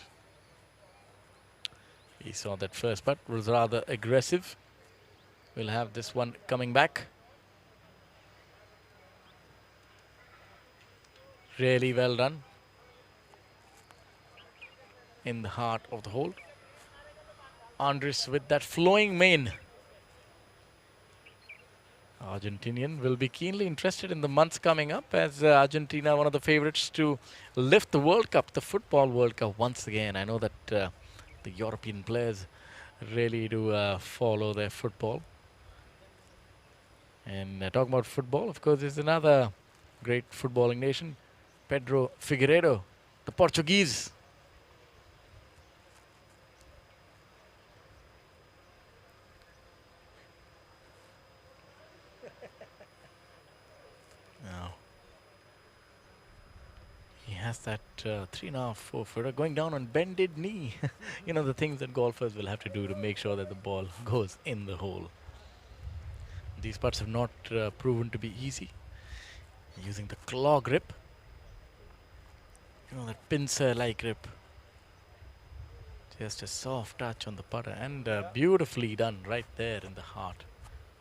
F: He saw that first putt was rather aggressive. We'll have this one coming back. Really well done. In the heart of the hole. Andres with that flowing mane. Argentinian will be keenly interested in the months coming up, as Argentina, one of the favorites to lift the World Cup, the Football World Cup once again. I know that the European players really do follow their football. And talking about football, of course, there's another great footballing nation, Pedro Figueiredo, the Portuguese. Now, he has that 3.5, 4 footer going down on bended knee. You know, the things that golfers will have to do to make sure that the ball goes in the hole. These putts have not proven to be easy. Using the claw grip. You know, that pincer-like grip. Just a soft touch on the putter, and beautifully done right there in the heart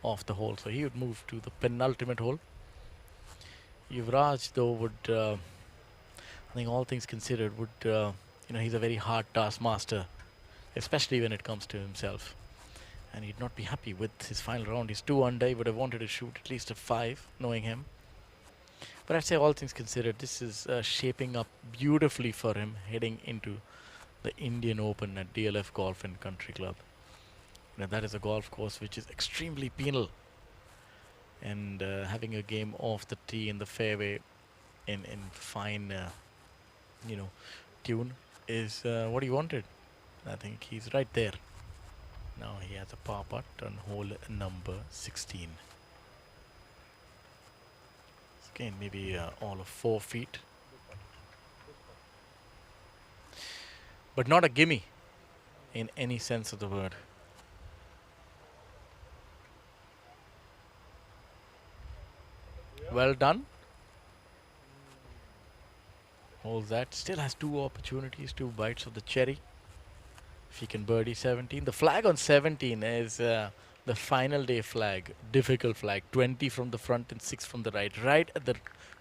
F: of the hole. So he would move to the penultimate hole. Yuvraj, though, would, I think all things considered, would, he's a very hard taskmaster especially when it comes to himself. And he'd not be happy with his final round. He's 2 under. He would have wanted to shoot at least a 5, knowing him. But I'd say all things considered, this is shaping up beautifully for him heading into the Indian Open at DLF Golf and Country Club. You know, that is a golf course which is extremely penal. And having a game off the tee in the fairway in fine, tune is what he wanted. I think he's right there. Now he has a par putt on hole number 16. Again, maybe all of 4 feet. But not a gimme in any sense of the word. Well done. Holds that. Still has 2 opportunities, 2 bites of the cherry. If he can birdie 17. The flag on 17 is the final day flag. Difficult flag. 20 from the front and 6 from the right. Right at the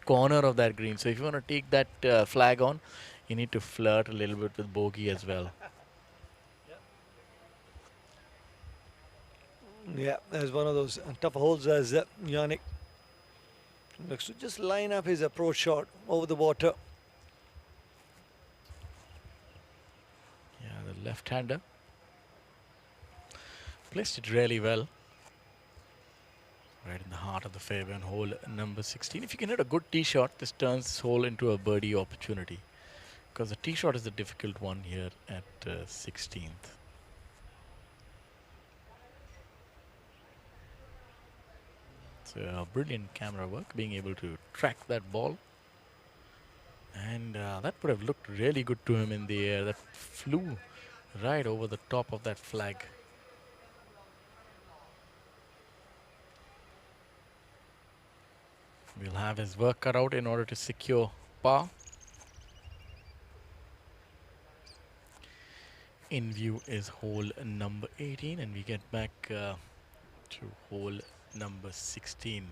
F: corner of that green. So if you want to take that flag on, you need to flirt a little bit with bogey as well.
D: Yeah, there's one of those tough holes as Yannick looks to just line up his approach shot over the water.
F: Yeah, the left-hander placed it really well. Right in the heart of the fairway on hole number 16. If you can hit a good tee shot, this turns this hole into a birdie opportunity. Because the tee shot is the difficult one here at 16th. So brilliant camera work, being able to track that ball. And that would have looked really good to him in the air. That flew right over the top of that flag. We'll have his work cut out in order to secure par. In view is hole number 18, and we get back to hole number 16.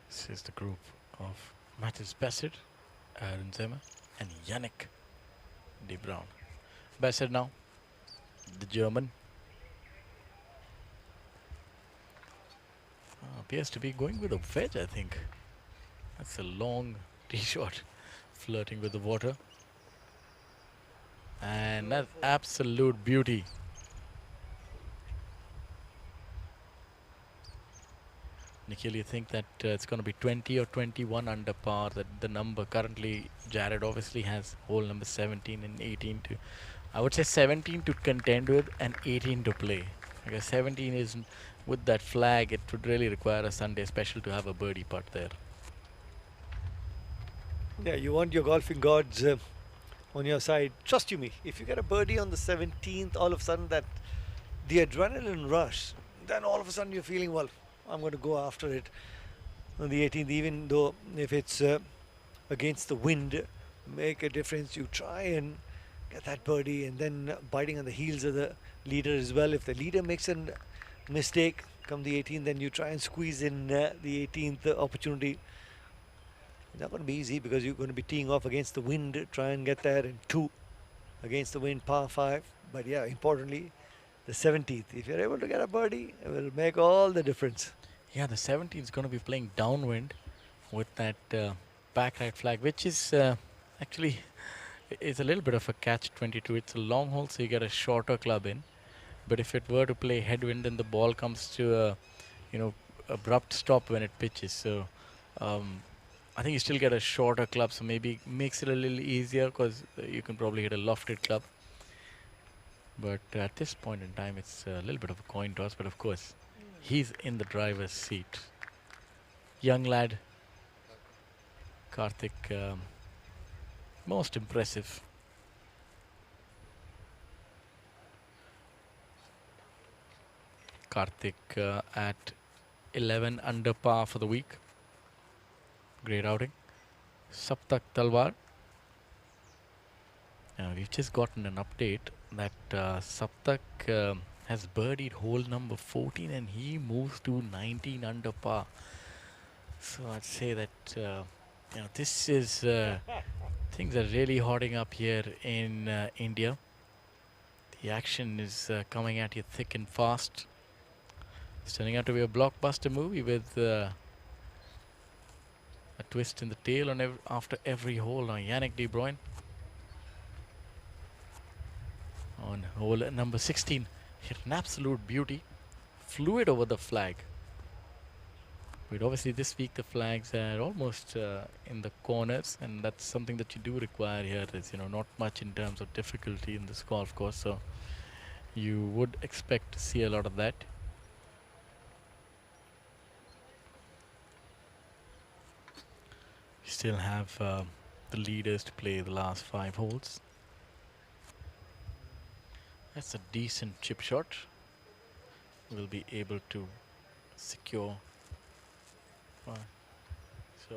F: This is the group of Mattis Bassett, Aaron Zemmer, and Yannick de Bruin. Bassett now, the German. Appears to be going with a wedge, I think. That's a long tee shot, flirting with the water. And that's absolute beauty. Nikhil, you think that it's going to be 20 or 21 under par? That the number currently, Jared obviously has hole number 17 and 18 to, I would say 17 to contend with and 18 to play. Because 17 is, with that flag, it would really require a Sunday special to have a birdie putt there.
D: Yeah, you want your golfing gods on your side. Trust you me, if you get a birdie on the 17th, all of a sudden that the adrenaline rush, then all of a sudden you're feeling, well, I'm going to go after it on the 18th, even though if it's against the wind, make a difference. You try and get that birdie, and then biting on the heels of the leader as well. If the leader makes a mistake come the 18th, then you try and squeeze in the 18th opportunity. It's not going to be easy because you're going to be teeing off against the wind. Try and get there in 2 against the wind, par 5. But yeah, importantly, the 17th. If you're able to get a birdie, it will make all the difference.
F: Yeah, the 17th is going to be playing downwind with that back right flag, which is actually is a little bit of a catch-22. It's a long hole, so you get a shorter club in. But if it were to play headwind, then the ball comes to a, abrupt stop when it pitches. So I think you still get a shorter club, so maybe makes it a little easier because you can probably hit a lofted club. But at this point in time, it's a little bit of a coin toss. But of course, he's in the driver's seat. Young lad, Karthik, most impressive. Karthik at 11 under par for the week. Great outing. Saptak Talwar. We've just gotten an update that Saptak has birdied hole number 14 and he moves to 19 under par. So I'd say that this is Things are really hotting up here in India. The action is coming at you thick and fast. It's turning out to be a blockbuster movie with a twist in the tail on after every hole. Now Yannick De Bruyne on hole number 16 hit an absolute beauty, flew it over the flag. But obviously this week the flags are almost in the corners, and that's something that you do require here. Is, you know, not much in terms of difficulty in this golf course, so you would expect to see a lot of that. You still have the leaders to play the last 5 holes. That's a decent chip shot. Will be able to secure. So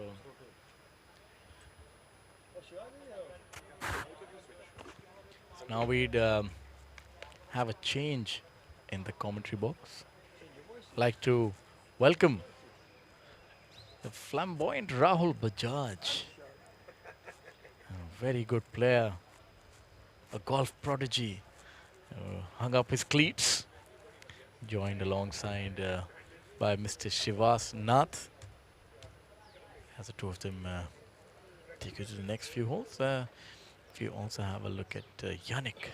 F: now we'd have a change in the commentary box. Like to welcome the flamboyant Rahul Bajaj, a very good player, a golf prodigy, hung up his cleats, joined alongside by Mr. Shivas Nath. As the two of them take you to the next few holes. If you also have a look at Yannick.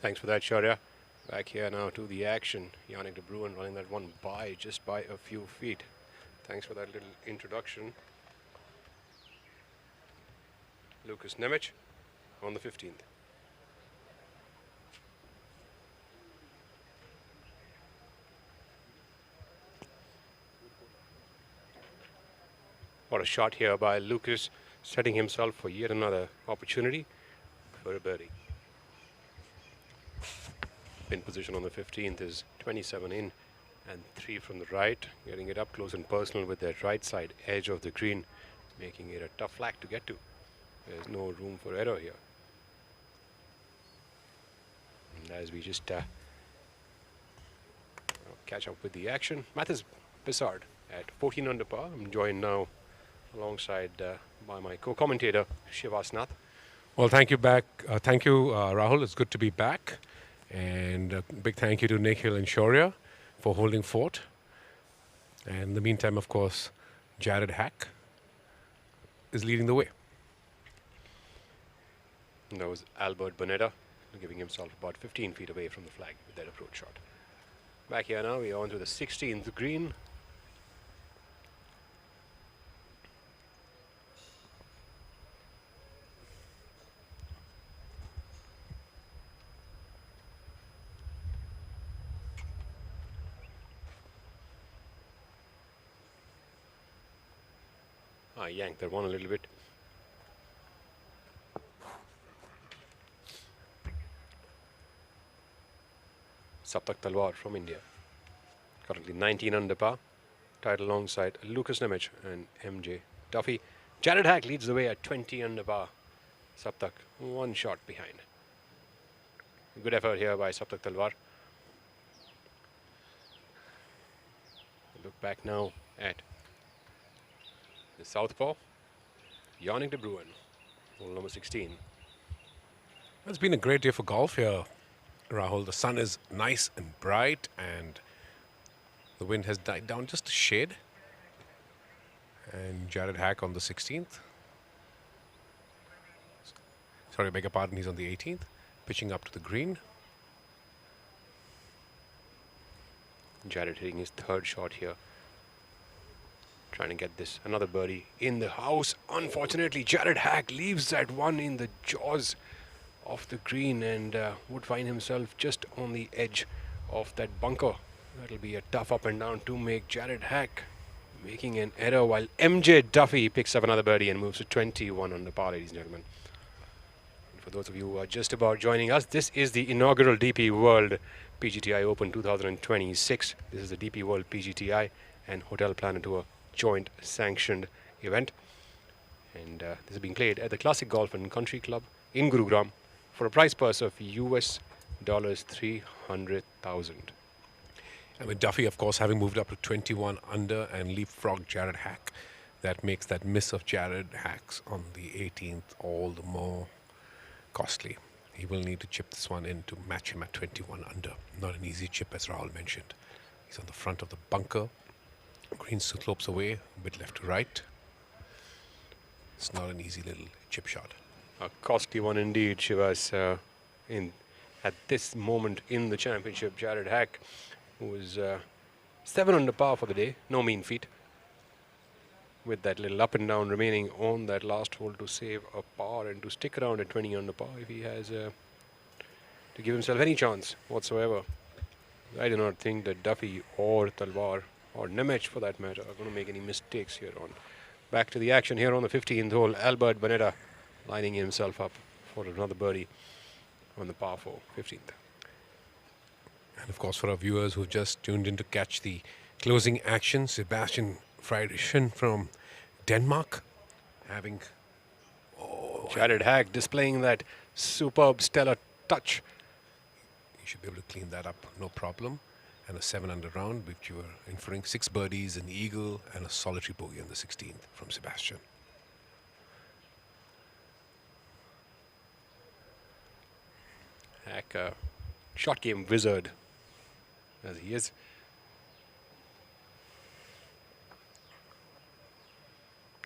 E: Thanks for that, Shaurya. Back here now to the action. Yannick De Bruyne running that one by just by a few feet. Thanks for that little introduction. Lucas Nemec on the 15th. What a shot here by Lucas, setting himself for yet another opportunity for a birdie. Pin position on the 15th is 27 in and 3 from the right, getting it up close and personal with that right side edge of the green, making it a tough flag to get to. There's no room for error here. And as we just catch up with the action, Mathis Bissard at 14 under par. I'm joined now alongside by my co-commentator Shivas Nath.
G: Well, thank you Rahul. It's good to be back. And a big thank you to Nikhil and Shaurya for holding fort. And in the meantime, of course, Jared Hack is leading the way.
E: And that was Albert Bonetta giving himself about 15 feet away from the flag with that approach shot. Back here now, we are on to the 16th green. I yanked that one a little bit. Saptak Talwar from India. Currently 19 under par. Tied alongside Lucas Nemec and MJ Duffy. Jared Hack leads the way at 20 under par. Saptak 1 shot behind. Good effort here by Saptak Talwar. Look back now at the southpaw, Yannick De Bruyne, hole number 16.
G: It's been a great day for golf here, Rahul. The sun is nice and bright and the wind has died down just a shade. And Jared Hack on the 16th. Sorry, I beg your pardon, he's on the 18th. Pitching up to the green.
E: Jared hitting his 3rd shot here. Trying to get this another birdie in the house. Unfortunately, Jared Hack leaves that one in the jaws of the green and would find himself just on the edge of that bunker. That'll be a tough up and down to make. Jared Hack making an error while MJ Duffy picks up another birdie and moves to 21 under par, ladies and gentlemen. And for those of you who are just about joining us, this is the inaugural DP World PGTI Open 2026. This is the DP World PGTI and HotelPlanner Tour joint sanctioned event, and this is being played at the Classic Golf and Country Club in Gurugram for a prize purse of US $300,000.
G: And with Duffy, of course, having moved up to 21 under and leapfrogged Jared Hack, that makes that miss of Jared Hack's on the 18th all the more costly. He will need to chip this one in to match him at 21 under. Not an easy chip, as Rahul mentioned. He's on the front of the bunker. Green slopes away, a bit left to right. It's not an easy little chip shot.
E: A costly one indeed, Shivas. At this moment in the championship, Jared Hack was 7 under par for the day. No mean feat. With that little up and down remaining on that last hole to save a par and to stick around at 20 under par if he has to give himself any chance whatsoever. I do not think that Duffy or Talwar or Nemec for that matter are going to make any mistakes here on. Back to the action here on the 15th hole. Albert Bonetta lining himself up for another birdie on the par 4, 15th.
G: And of course, for our viewers who've just tuned in to catch the closing action, Sebastian Friedrichsen from Denmark having
E: Jared Hack displaying that superb stellar touch.
G: You should be able to clean that up, no problem. And a 7 under round, which you were inferring 6 birdies, an eagle, and a solitary bogey on the 16th from Sebastian.
E: Hack, shot game wizard, as he is.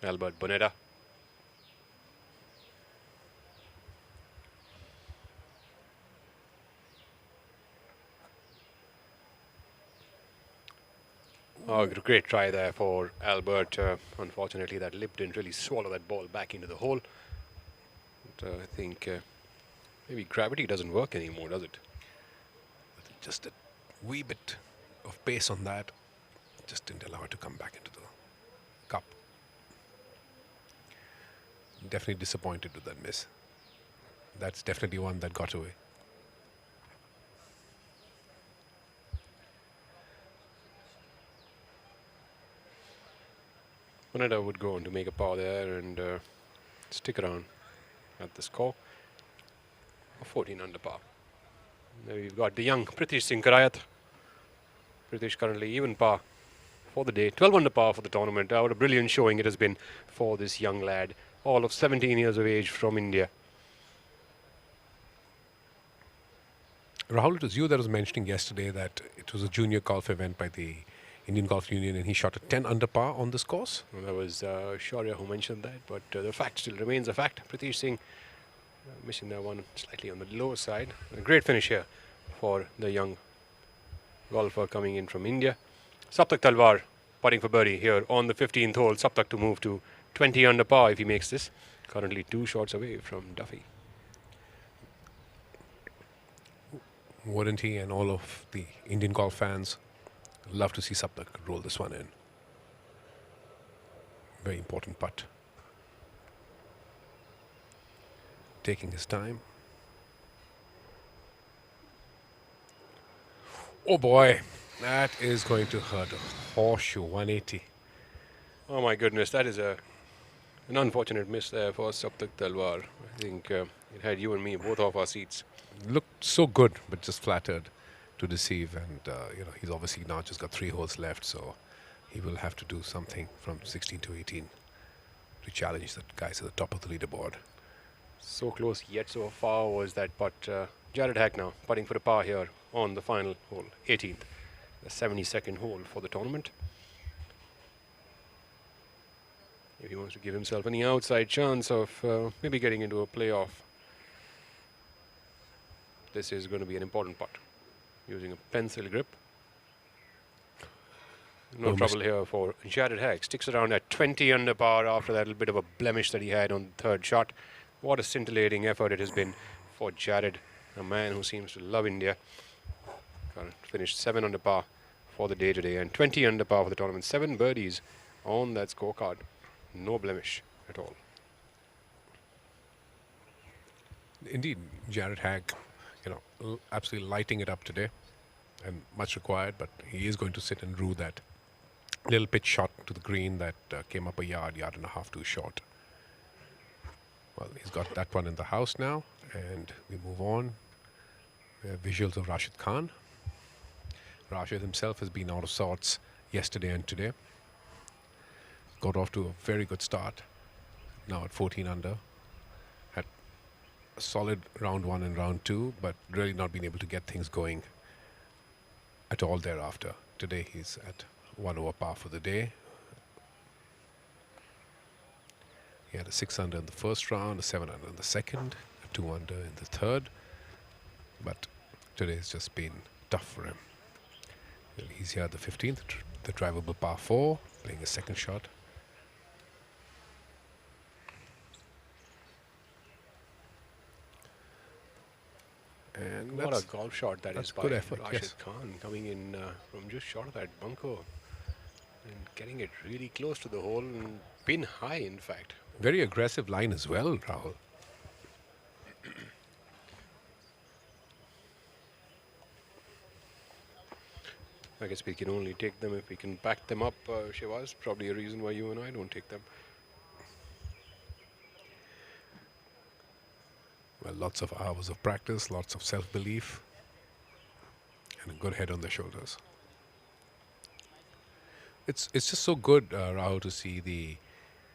E: Albert Bonetta. Oh, great try there for Albert. Unfortunately, that lip didn't really swallow that ball back into the hole. But, I think maybe gravity doesn't work anymore, does it?
G: Just a wee bit of pace on that just didn't allow it to come back into the cup. Definitely disappointed with that miss. That's definitely one that got away.
E: Bonetta would go on to make a par there and stick around at the score of 14 under par. There we've got the young Pritish Singh Karayat. Pritish currently even par for the day. 12 under par for the tournament. What a brilliant showing it has been for this young lad. All of 17 years of age from India.
G: Rahul, it was you that was mentioning yesterday that it was a junior golf event by the Indian Golf Union and he shot a 10 under par on this course.
E: Well, that was Shaurya who mentioned that, but the fact still remains a fact. Pritish Singh missing that one slightly on the lower side. A great finish here for the young golfer coming in from India. Saptak Talwar putting for birdie here on the 15th hole. Saptak to move to 20 under par if he makes this. Currently 2 shots away from Duffy.
G: Wouldn't he and all of the Indian golf fans love to see Saptak roll this one in? Very important putt. Taking his time. Oh boy, that is going to hurt. A horseshoe 180.
E: Oh my goodness, that is an unfortunate miss there for Saptak Talwar. I think it had you and me both off our seats.
G: Looked so good, but just flattered to deceive. And he's obviously now just got 3 holes left, so he will have to do something from 16 to 18 to challenge the guys at the top of the leaderboard.
E: So close yet so far was that putt. Jared Hack now putting for a par here on the final hole, 18th, the 72nd hole for the tournament. If he wants to give himself any outside chance of maybe getting into a playoff, this is going to be an important putt. Using a pencil grip. No trouble here for Jared Hack. Sticks around at 20 under par after that little bit of a blemish that he had on the 3rd shot. What a scintillating effort it has been for Jared, a man who seems to love India. Finished 7 under par for the day today and 20 under par for the tournament. 7 birdies on that scorecard. No blemish at all.
G: Indeed, Jared Hack, absolutely lighting it up today, and much required, but he is going to sit and rue that little pitch shot to the green that came up a yard and a half too short. Well, he's got that one in the house now, and we move on. We have visuals of Rashid Khan. Rashid himself has been out of sorts yesterday and today. Got off to a very good start. Now at 14 under. Had a solid round 1 and round 2, but really not been able to get things going at all thereafter. Today he's at 1 over par for the day. He had a 6 under in the first round, a 7 under in the second, a 2 under in the third. But today has just been tough for him. He's here at the 15th, the drivable par 4, playing a second shot. And
E: what a golf shot that is by
G: good effort,
E: Rashid
G: yes.
E: Khan, coming in from just short of that bunker and getting it really close to the hole and pin high, in fact.
G: Very aggressive line as well, Rahul.
E: I guess we can only take them if we can back them up, Shivas. Probably a reason why you and I don't take them.
G: Well, lots of hours of practice, lots of self-belief, and a good head on their shoulders. It's just so good, Rahul, to see the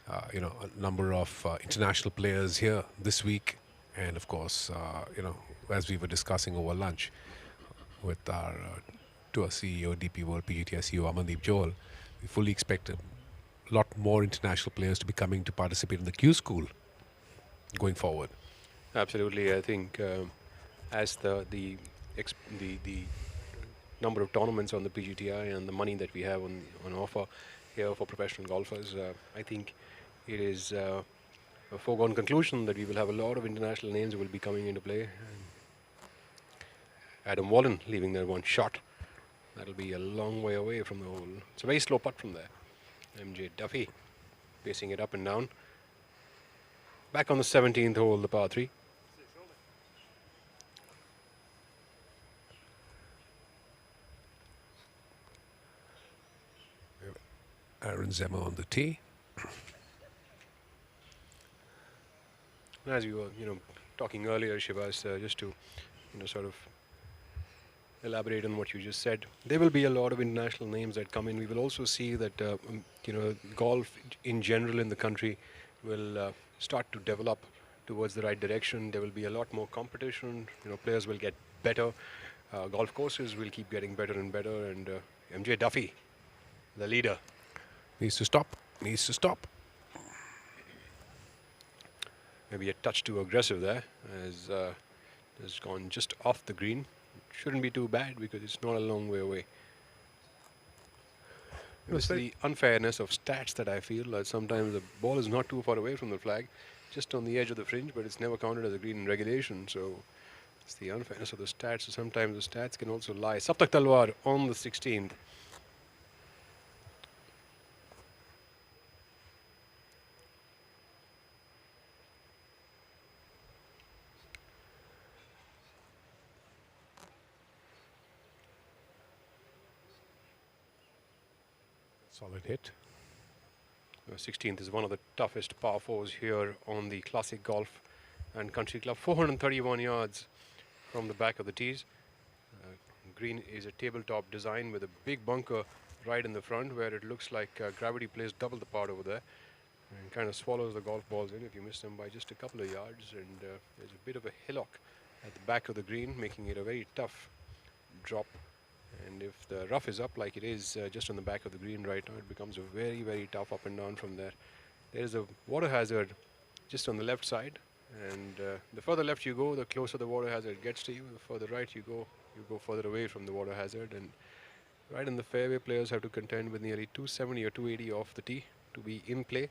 G: a number of international players here this week, and of course, as we were discussing over lunch with our tour CEO, DP World PGTI CEO Amandeep Johal, we fully expect a lot more international players to be coming to participate in the Q School going forward.
E: Absolutely, I think as the number of tournaments on the PGTI and the money that we have on offer here for professional golfers, I think it is a foregone conclusion that we will have a lot of international names who will be coming into play. Adam Wallen leaving there one shot. That'll be a long way away from the hole. It's a very slow putt from there. MJ Duffy pacing it up and down. Back on the 17th hole, the par 3.
G: Aaron Zemmer on the tee.
E: As you were, talking earlier, Shivas, just to, sort of elaborate on what you just said, there will be a lot of international names that come in. We will also see that, golf in general in the country will start to develop towards the right direction. There will be a lot more competition. Players will get better. Golf courses will keep getting better and better. And MJ Duffy, the leader,
G: needs to stop. Needs to stop.
E: Maybe a touch too aggressive there, as has gone just off the green. Shouldn't be too bad because it's not a long way away. It's the unfairness of stats that I feel that sometimes the ball is not too far away from the flag, just on the edge of the fringe, but it's never counted as a green in regulation. So it's the unfairness of the stats. So sometimes the stats can also lie. Saptak Talwar on the 16th.
G: Solid hit.
E: 16th is one of the toughest par 4s here on the Classic Golf and Country Club. 431 yards from the back of the tees. Green is a tabletop design with a big bunker right in the front where it looks like gravity plays double the part over there and kind of swallows the golf balls in if you miss them by just a couple of yards. And there's a bit of a hillock at the back of the green, making it a very tough drop. And if the rough is up like it is just on the back of the green right now, it becomes a very, very tough up and down from there. There is a water hazard just on the left side. And the further left you go, the closer the water hazard gets to you. The further right you go further away from the water hazard. And right in the fairway, players have to contend with nearly 270 or 280 off the tee to be in play.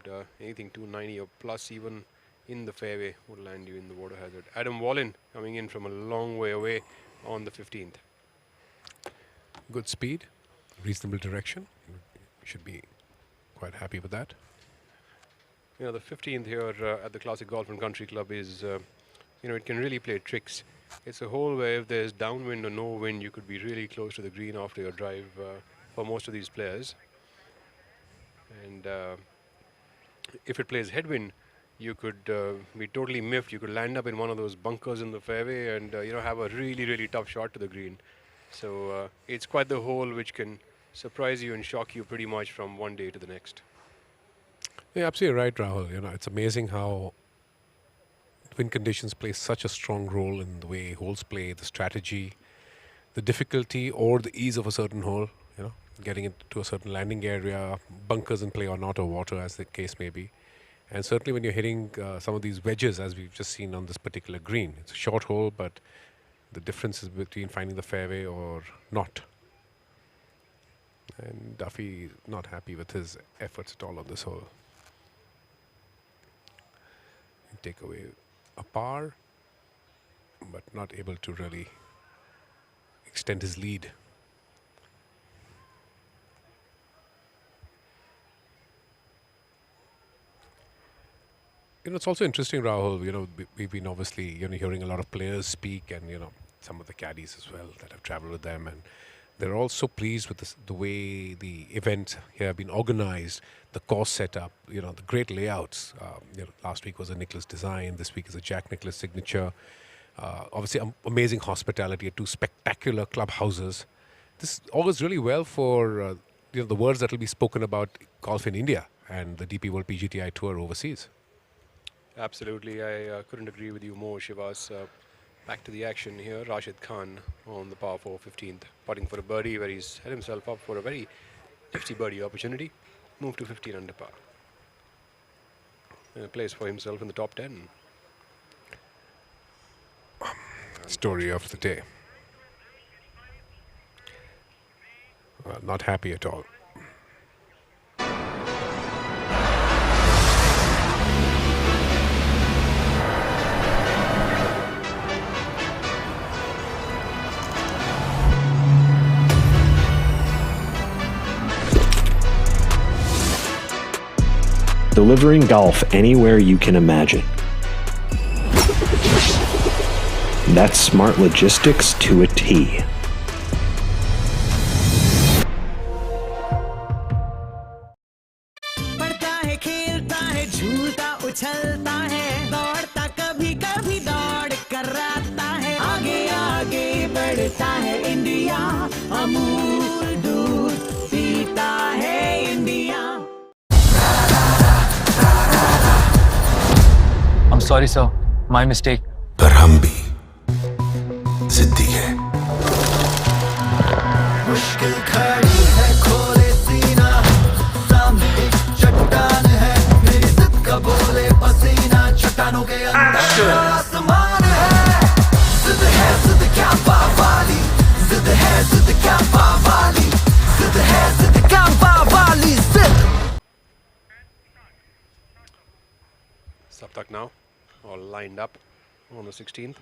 E: And anything 290 or plus even in the fairway will land you in the water hazard. Adam Wallen coming in from a long way away on the 15th.
G: Good speed, reasonable direction. You should be quite happy with that.
E: The 15th here at the Classic Golf and Country Club is, it can really play tricks. It's a hole where if there's downwind or no wind, you could be really close to the green after your drive for most of these players. And if it plays headwind, you could be totally miffed. You could land up in one of those bunkers in the fairway and, have a really, really tough shot to the green. So it's quite the hole which can surprise you and shock you pretty much from one day to the next.
G: Yeah, absolutely right, Rahul. You know, it's amazing how wind conditions play such a strong role in the way holes play, the strategy, the difficulty or the ease of a certain hole. You know, getting into a certain landing area, bunkers in play or not, or water, as the case may be. And certainly when you're hitting some of these wedges, as we've just seen on this particular green, it's a short hole, but the difference is between finding the fairway or not. And Duffy not happy with his efforts at all on this hole. Take away a par, but not able to really extend his lead. You know, it's also interesting, Rahul. You know, we've been obviously, you know, hearing a lot of players speak, and you know, some of the caddies as well that have travelled with them, and they're all so pleased with the way the events here have been organised, the course setup, you know, the great layouts. You know, last week was a Nicklaus design. This week is a Jack Nicklaus signature. Obviously, amazing hospitality at two spectacular clubhouses. This augurs really well for you know, the words that will be spoken about golf in India and the DP World PGTI Tour overseas.
E: Absolutely, I couldn't agree with you more, Shivas. Back to the action here. Rashid Khan on the par 4 15th, putting for a birdie where he's set himself up for a very nifty birdie opportunity. Moved to 15 under par. And a place for himself in the top 10.
G: Story of the day. Well, not happy at all.
J: Delivering golf anywhere you can imagine. That's smart logistics to a T.
I: पढ़ता है, खेलता है, झूलता उछलता है, दौड़ता कभी कभी दौड़ कराता है, आगे आगे बढ़ता है इंडिया, अमूल दूध पीता है India.
K: I'm sorry, sir. My mistake.
L: पर हम भी जिद्दी है.
I: मुश्किल खड़ी है, खोले सीना, सामने एक चट्टान है, मेरी जिद का बोले पसीना, चट्टानों के अंदर आसमान है. जिद क्या बावाली, जिद क्या बावाली, जिद क्या बावाली, जिद.
E: Saptak now, all lined up on the 16th.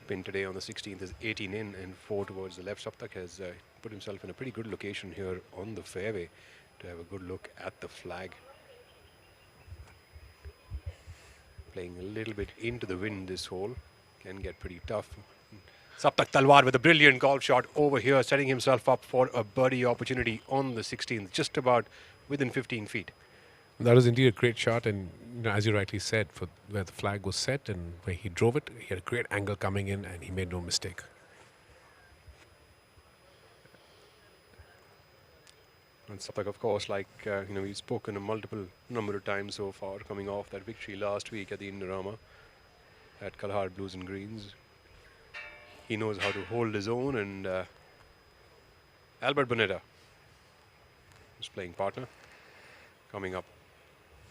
E: Pin today on the 16th is 18 in and 4 towards the left. Saptak has put himself in a pretty good location here on the fairway to have a good look at the flag. Playing a little bit into the wind, this hole can get pretty tough. Saptak Talwar with a brilliant golf shot over here, setting himself up for a birdie opportunity on the 16th, just about within 15 feet.
G: That was indeed a great shot, and you know, as you rightly said, for where the flag was set and where he drove it, he had a great angle coming in, and he made no mistake.
E: And Saptak, of course, like you know, we've spoken a number of times so far, coming off that victory last week at the Indorama at Kalahar Blues and Greens. He knows how to hold his own, and Albert Bonetta, his playing partner, coming up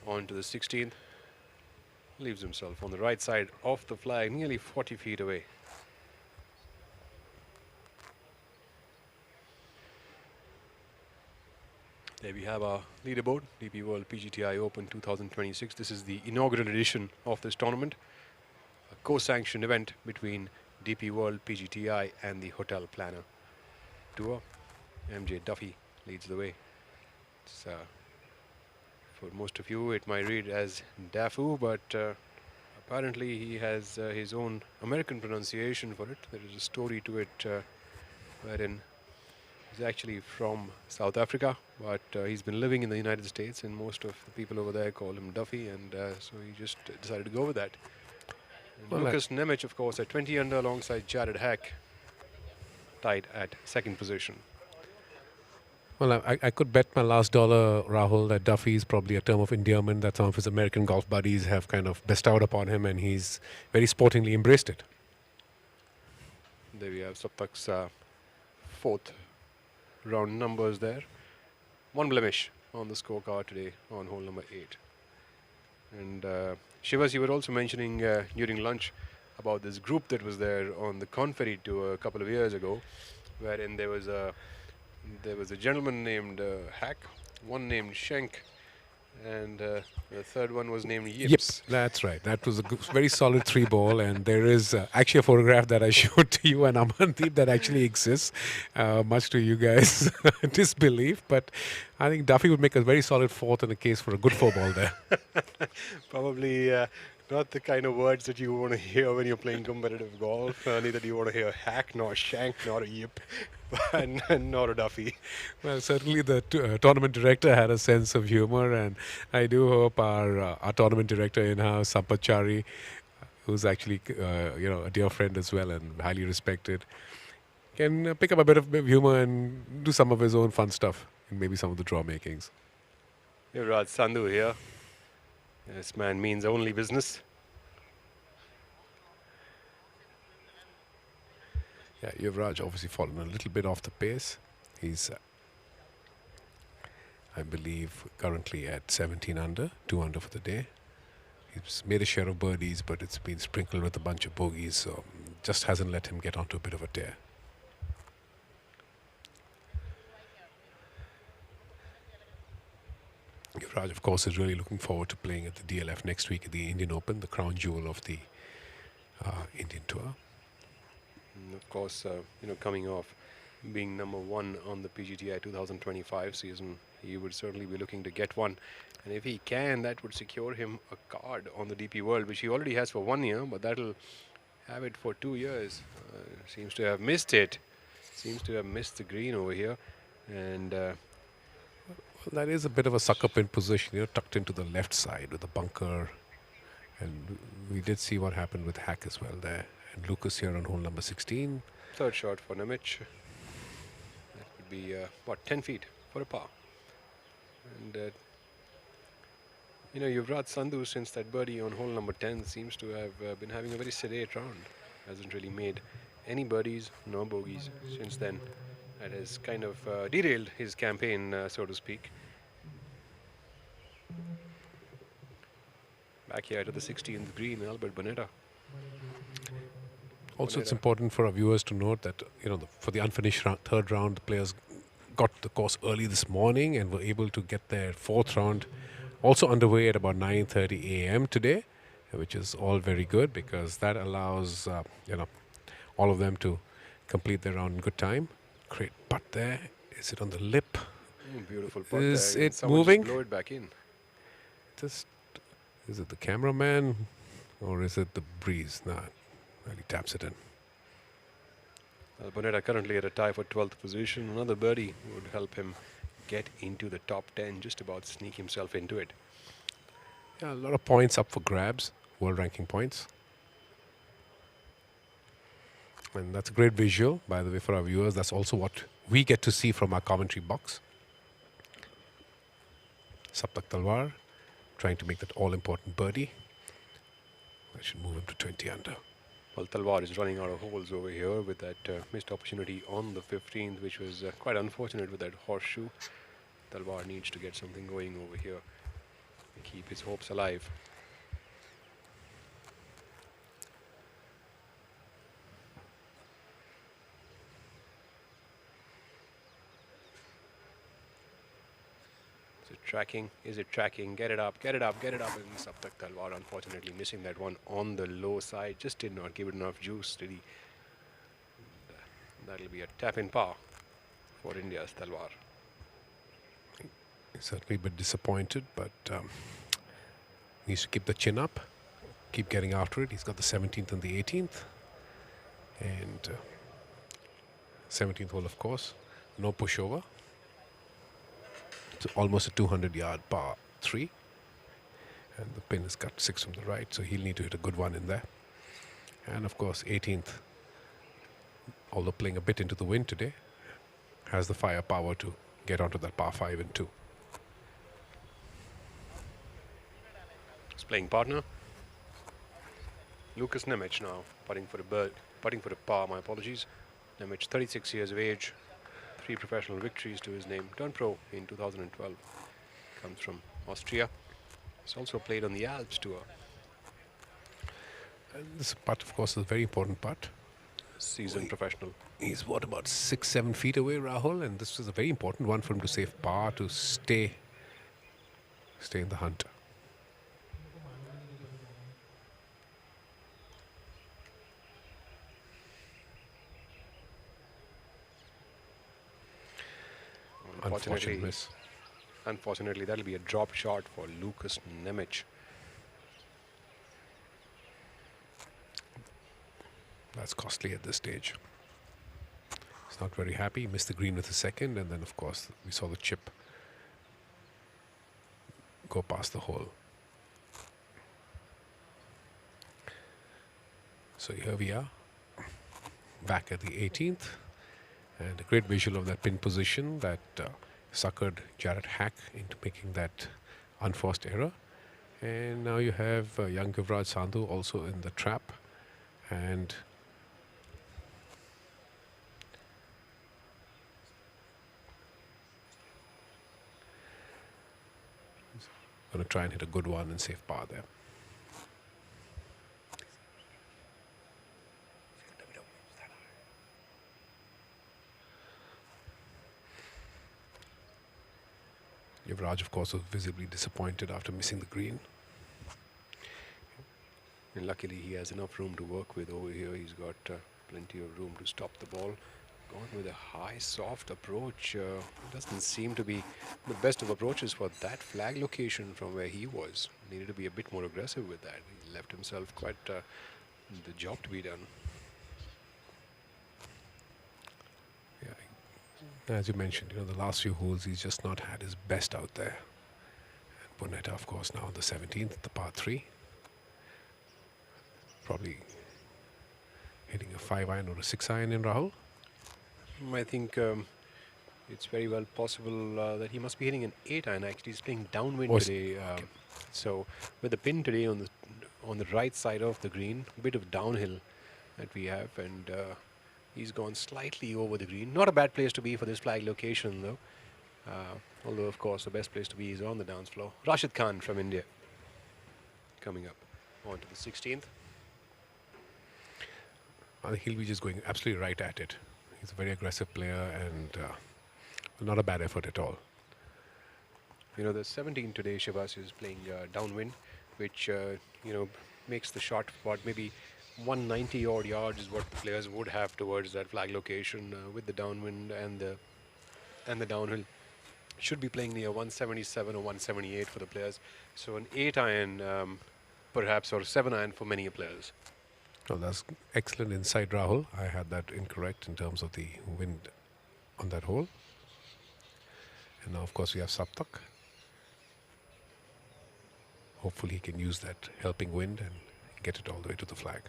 E: onto the 16th, leaves himself on the right side of the flag, nearly 40 feet away. There we have our leaderboard, DP World PGTI Open 2026. This is the inaugural edition of this tournament, a co-sanctioned event between DP World PGTI and the HotelPlanner Tour. MJ Duffy leads the way. It's, for most of you, it might read as Dafu, but apparently he has his own American pronunciation for it. There is a story to it wherein he's actually from South Africa, but he's been living in the United States, and most of the people over there call him Duffy, and so he just decided to go with that. And Lucas Nemec, of course, at 20 under alongside Jared Hack, tied at second position.
G: Well, I could bet my last dollar, Rahul, that Duffy is probably a term of endearment that some of his American golf buddies have kind of bestowed upon him, and he's very sportingly embraced it.
E: There we have Saptak's fourth round numbers there. One blemish on the scorecard today on hole number 8. And Shivas, you were also mentioning during lunch about this group that was there on the Conferi tour a couple of years ago, wherein there was a gentleman named Hack, one named Schenk, and the third one was named Yips.
G: Yips, that's right. That was a very solid 3-ball, and there is actually a photograph that I showed to you and Amandeep that actually exists, much to you guys' disbelief. But I think Duffy would make a very solid fourth in a case for a good 4-ball there.
E: Probably not the kind of words that you want to hear when you're playing competitive golf. Neither do you want to hear Hack, nor Shank, nor a Yip, and nor a Duffy.
G: Well, certainly the tournament director had a sense of humor, and I do hope our tournament director in-house, Sampachari, who's actually a dear friend as well and highly respected, can pick up a bit of humor and do some of his own fun stuff in maybe some of the draw makings.
E: Yuvraj Sandhu here. This man means only business.
G: Yeah, Yuvraj obviously fallen a little bit off the pace. He's, I believe, currently at 17 under, 2 under for the day. He's made a share of birdies, but it's been sprinkled with a bunch of bogeys, so just hasn't let him get onto a bit of a tear. Yuvraj, of course, is really looking forward to playing at the DLF next week at the Indian Open, the crown jewel of the Indian Tour.
E: And of course, coming off being number 1 on the PGTI 2025 season, he would certainly be looking to get one. And if he can, that would secure him a card on the DP World, which he already has for 1 year, but that'll have it for 2 years. Seems to have missed it. Seems to have missed the green over here. And
G: well, that is a bit of a sucker pin position, tucked into the left side with a bunker. And we did see what happened with Hack as well there. And Lucas here on hole number 16.
E: Third shot for Nemec. That would be, 10 feet for a par. And, Yuvraj Sandhu, since that birdie on hole number 10, seems to have been having a very sedate round. Hasn't really made any birdies, no bogeys since then. That has kind of derailed his campaign, so to speak. Back here to the 16th green, Albert Bonetta.
G: Also, it's important for our viewers to note that, for the unfinished third round, the players got the course early this morning and were able to get their fourth round also underway at about 9:30 a.m. today, which is all very good because that allows, all of them to complete their round in good time. Great putt there. Is it on the lip?
E: Beautiful putt
G: is
E: there.
G: It moving?
E: Blow it back in.
G: Is it the cameraman or is it the breeze? Nah, really taps it in.
E: Bonetta currently at a tie for 12th position. Another birdie would help him get into the top 10, just about sneak himself into it.
G: Yeah, a lot of points up for grabs, world ranking points. And that's a great visual, by the way, for our viewers. That's also what we get to see from our commentary box. Saptak Talwar trying to make that all-important birdie. That should move him to 20 under.
E: Well, Talwar is running out of holes over here with that missed opportunity on the 15th, which was quite unfortunate with that horseshoe. Talwar needs to get something going over here and keep his hopes alive. Tracking, is it tracking? Get it up, get it up, get it up. And Saptak Talwar unfortunately missing that one on the low side. Just did not give it enough juice, did he? That'll be a tap in par for India's Talwar.
G: He's certainly a bit disappointed, but needs to keep the chin up, keep getting after it. He's got the 17th and the 18th. And 17th hole, of course, no pushover. It's almost a 200-yard par 3. And the pin has got 6 from the right, so he'll need to hit a good one in there. And of course, 18th, although playing a bit into the wind today, has the firepower to get onto that par 5 and 2.
E: His playing partner, Lucas Nemec, now putting for a par. My apologies. Nemec, 36 years of age, 3 professional victories to his name. Turned pro in 2012. Comes from Austria. He's also played on the Alps tour.
G: And this putt, of course, is a very important putt.
E: Seasoned professional.
G: He's what, about 6-7 feet away, Rahul, and this is a very important one for him to save par to stay in the hunt.
E: Unfortunately, that'll be a drop shot for Lucas Nemec.
G: That's costly at this stage. He's not very happy. He missed the green with a second, and then, of course, we saw the chip go past the hole. So here we are, back at the 18th, and a great visual of that pin position that suckered Jarrett Hack into making that unforced error. And now you have young Givraj Sandhu also in the trap, and going to try and hit a good one and save par there. Yuvraj, of course, was visibly disappointed after missing the green.
E: And luckily, he has enough room to work with over here. He's got plenty of room to stop the ball. Gone with a high, soft approach. Doesn't seem to be the best of approaches for that flag location from where he was. Needed to be a bit more aggressive with that. He left himself quite the job to be done.
G: Yeah, as you mentioned, the last few holes he's just not had his best out there. And Bonetta, of course, now on the 17th, the par 3. Probably hitting a 5-iron or a 6-iron in, Rahul.
E: I think it's very well possible that he must be hitting an 8-iron. Actually, he's playing downwind today. So with the pin today on the right side of the green, a bit of downhill that we have, and he's gone slightly over the green. Not a bad place to be for this flag location, though. Although, of course, the best place to be is on the dance floor. Rashid Khan from India coming up onto the 16th.
G: I think he'll be just going absolutely right at it. He's a very aggressive player and not a bad effort at all.
E: The 17 today, Shabas, is playing downwind, which, makes the shot about maybe 190 odd yards is what the players would have towards that flag location with the downwind and the downhill. Should be playing near 177 or 178 for the players. So an 8-iron perhaps, or 7-iron for many players.
G: Well, that's excellent insight, Rahul. I had that incorrect in terms of the wind on that hole. And now, of course, we have Saptak. Hopefully he can use that helping wind and get it all the way to the flag.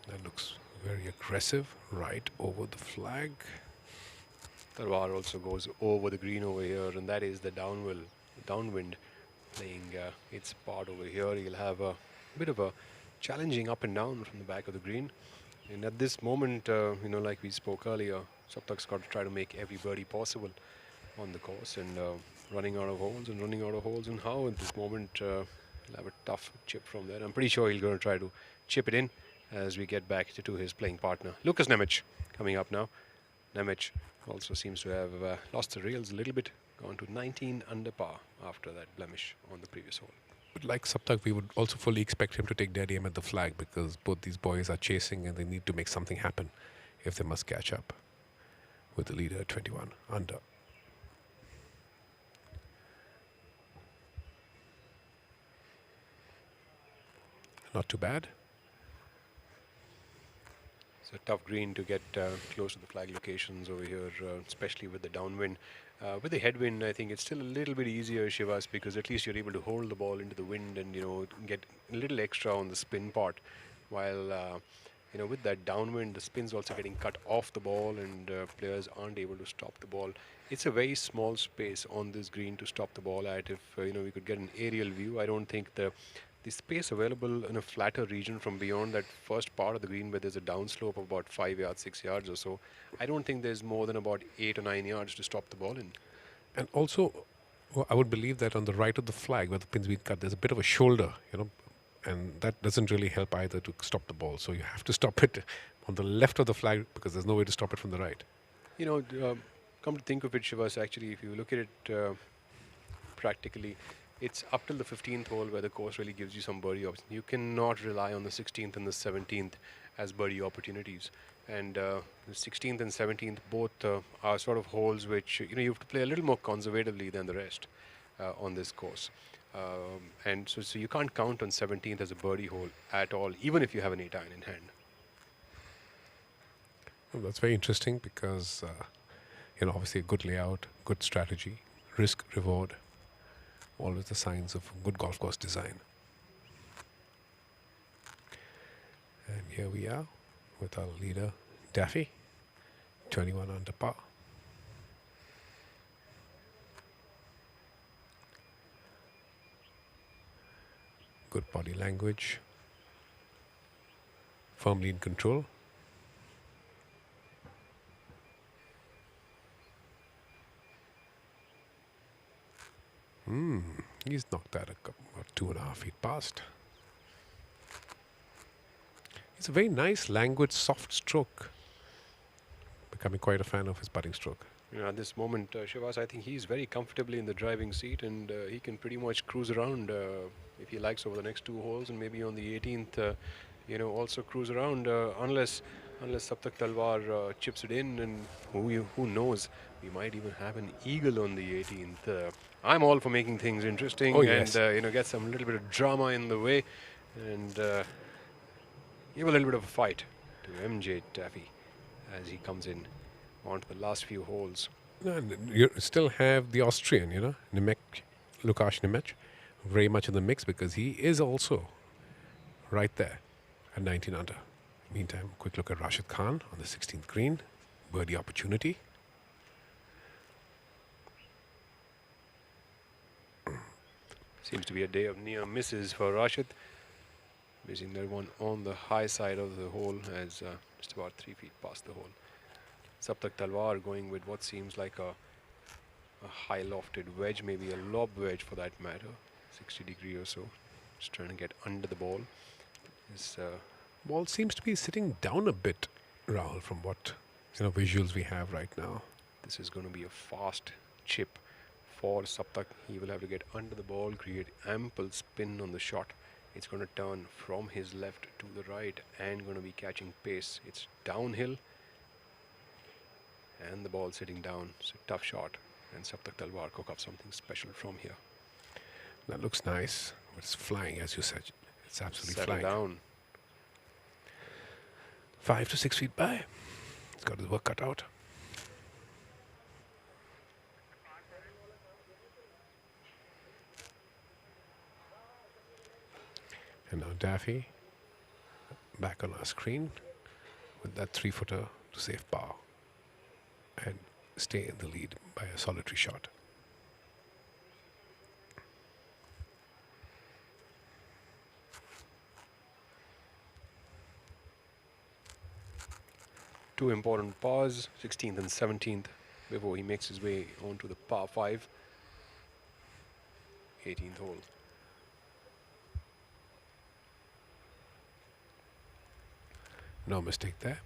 G: That looks very aggressive, right over the flag.
E: Tarwar also goes over the green over here, and that is the downwind playing its part over here. He'll have a bit of a challenging up and down from the back of the green. And at this moment, like we spoke earlier, Saptak's got to try to make every birdie possible on the course, and running out of holes and how at this moment he'll have a tough chip from there. I'm pretty sure he's going to try to chip it in as we get back to his playing partner. Lucas Nemec coming up now. Nemec also seems to have lost the rails a little bit, gone to 19 under par after that blemish on the previous hole.
G: But like Saptak, we would also fully expect him to take dead aim at the flag because both these boys are chasing and they need to make something happen if they must catch up with the leader at 21 under. Not too bad. It's a tough green to get close to the flag locations over here, especially with the downwind. With the headwind, I think it's still a little bit easier, Shivas, because at least you're able to hold the ball into the wind and, get a little extra on the spin part. While, with that downwind, the spin's also getting cut off the ball and players aren't able to stop the ball. It's a very small space on this green to stop the ball at. If, we could get an aerial view, I don't think the space available in a flatter region from beyond that first part of the green where there's a downslope of about 5 yards, 6 yards or so, I don't think there's more than about 8 or 9 yards to stop the ball in. And also, I would believe that on the right of the flag where the pin's been cut, there's a bit of a shoulder, and that doesn't really help either to stop the ball. So you have to stop it on the left of the flag because there's no way to stop it from the right. Come to think of it, Shivas, actually, if you look at it practically, it's up till the 15th hole where the course really gives you some birdie options. You cannot rely on the 16th and the 17th as birdie opportunities. And the 16th and 17th both are sort of holes which, you have to play a little more conservatively than the rest on this course. And so you can't count on 17th as a birdie hole at all, even if you have an 8-iron in hand. Well, that's very interesting because, obviously a good layout, good strategy, risk, reward, always the signs of good golf course design. And here we are with our leader, Daffy, 21 under par. Good body language, firmly in control. He's knocked that about 2.5 feet past. It's a very nice, languid, soft stroke. Becoming quite a fan of his putting stroke. At this moment, Shivas, I think he's very comfortably in the driving seat and he can pretty much cruise around if he likes over the next 2 holes, and maybe on the 18th, also cruise around unless Saptak Talwar chips it in, and who knows, we might even have an eagle on the 18th. I'm all for making things interesting and get some little bit of drama in the way and give a little bit of a fight to MJ Daffy as he comes in onto the last few holes. And you still have the Austrian, Lukáš Nemec, very much in the mix because he is also right there at 19 under. Meantime, quick look at Rashid Khan on the 16th green. Birdie opportunity. Seems to be a day of near misses for Rashid. Missing that one on the high side of the hole as just about 3 feet past the hole. Saptak Talwar going with what seems like a high lofted wedge, maybe a lob wedge for that matter, 60 degree or so. Just trying to get under the ball. This ball seems to be sitting down a bit, Rahul, from what visuals we have right now. This is going to be a fast chip for Saptak. He will have to get under the ball, create ample spin on the shot. It's going to turn from his left to the right and going to be catching pace. It's downhill and the ball sitting down. It's a tough shot, and Saptak Talwar cook up something special from here. That looks nice. It's flying, as you said. It's absolutely flying. Down. 5 to 6 feet by. It's got his work cut out. And now Daffy back on our screen with that 3-footer to save par and stay in the lead by a solitary shot. Two important pars, 16th and 17th, before he makes his way onto the par 5, 18th hole. No mistake there.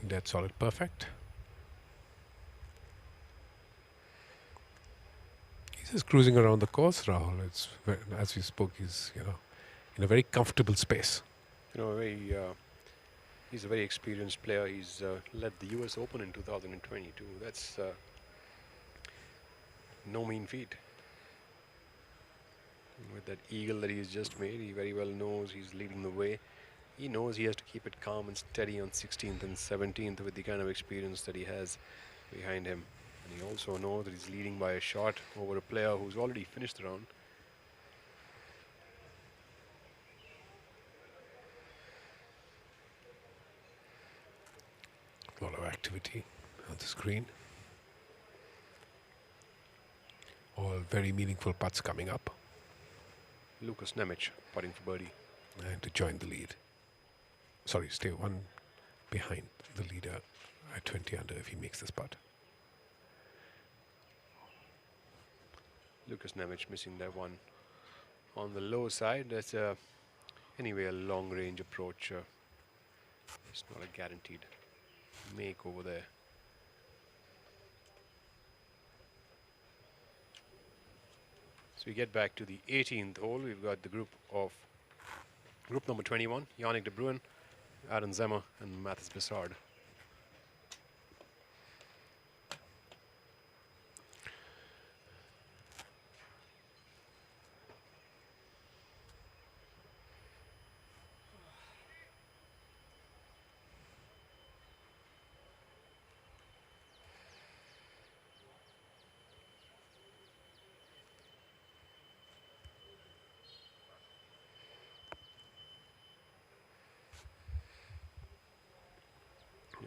G: Dead solid perfect. He's just cruising around the course, Rahul. It's as we spoke, he's in a very comfortable space. He's a very experienced player. He's led the US Open in 2022. That's no mean feat.
E: With that eagle that he's just made, he very well knows he's leading the way. He knows he has to keep it calm and steady on 16th and 17th with the kind of experience that he has behind him. And he also knows that he's leading by a shot over a player who's already finished the round.
G: A lot of activity on the screen. All very meaningful putts coming up.
E: Lucas Nemec putting for birdie.
G: And to join the lead. Sorry, stay one behind the leader at 20 under if he makes this putt.
E: Lucas Nemec missing that one on the low side. That's anyway a long range approach. It's not a guaranteed make over there. So we get back to the 18th hole. We've got the group number 21, Yannick de Bruin, Aaron Zemmer and Mathis Bessard.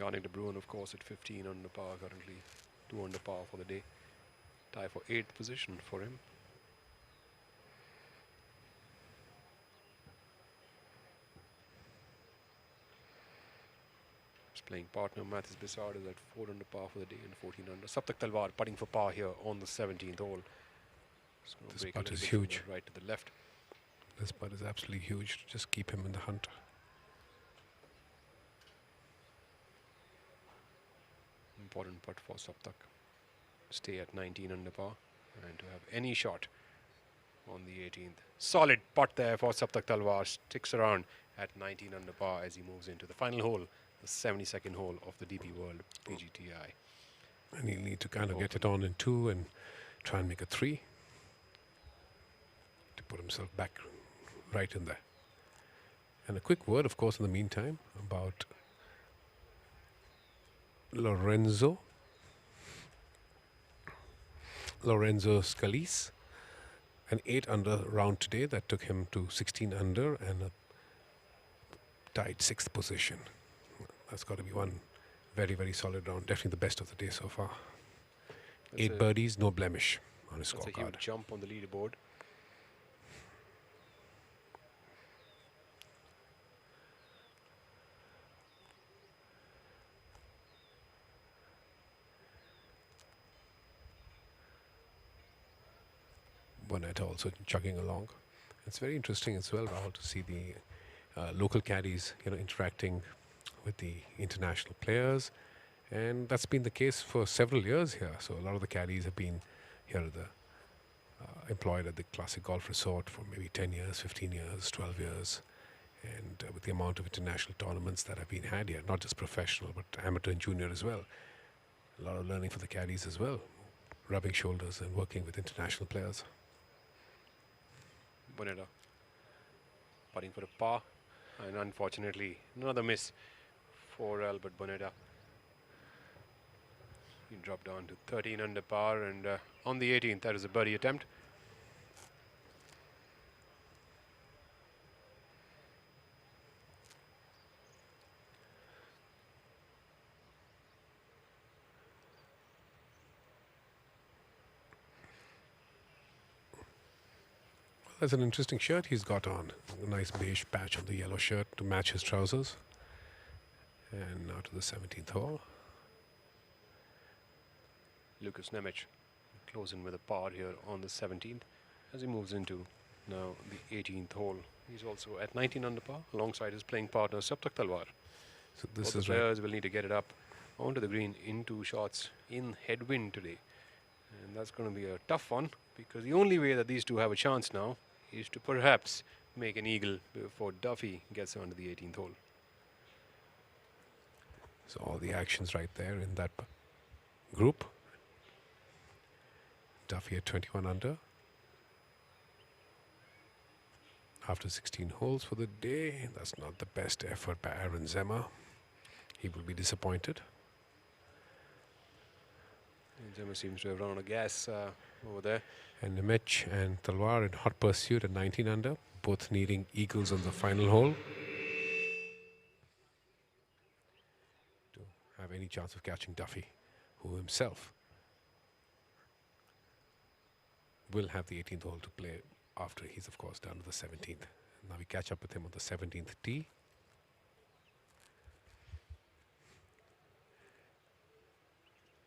E: Yannick de Bruin, of course, at 15 under par currently, 2 under par for the day. Tie for 8th position for him. His playing partner Mathis Bessard is at 4 under par for the day and 14 under. Saptak Talwar putting for par here on the 17th hole.
G: This putt is huge.
E: Right to the left.
G: This putt is absolutely huge. Just keep him in the hunt.
E: Important putt for Saptak. Stay at 19 under par and to have any shot on the 18th. Solid putt there for Saptak Talwar. Sticks around at 19 under par as he moves into the final hole, the 72nd hole of the DP World PGTI.
G: And he'll need to kind of get it on in 2 and try and make a 3 to put himself back right in there. And a quick word, of course, in the meantime about Lorenzo Scalise, an 8 under round today that took him to 16 under and a tied 6th position. That's got to be one very, very solid round. Definitely the best of the day so far. That's 8 birdies, no blemish on his scorecard.
E: That's a huge jump on the leaderboard.
G: Bonetta also chugging along. It's very interesting as well, Rahul, to see the local caddies, interacting with the international players, and that's been the case for several years here. So a lot of the caddies have been here at the employed at the Classic Golf Resort for maybe 10 years, 15 years, 12 years, and with the amount of international tournaments that have been had here, not just professional but amateur and junior as well. A lot of learning for the caddies as well, rubbing shoulders and working with international players.
E: Bonetta putting for a par, and unfortunately another miss for Albert Bonetta. He dropped down to 13 under par, and on the 18th that is a birdie attempt.
G: That's an interesting shirt he's got on. A nice beige patch on the yellow shirt to match his trousers. And now to the 17th hole.
E: Lucas Nemec closing with a par here on the 17th as he moves into now the 18th hole. He's also at 19 under par alongside his playing partner Saptak Talwar.
G: So this
E: Both
G: is
E: the players will need to get it up onto the green in 2 shots in headwind today. And that's going to be a tough one, because the only way that these two have a chance now is to perhaps make an eagle before Duffy gets onto the 18th hole.
G: So all the actions right there in that group. Duffy at 21 under. After 16 holes for the day, that's not the best effort by Aaron Zemmer. He will be disappointed.
E: Zemmer seems to have run out of gas over there.
G: And Nemec and Talwar in hot pursuit at 19 under, both needing eagles on the final hole to have any chance of catching Duffy, who himself will have the 18th hole to play after he's, of course, done with the 17th. Now we catch up with him on the 17th tee.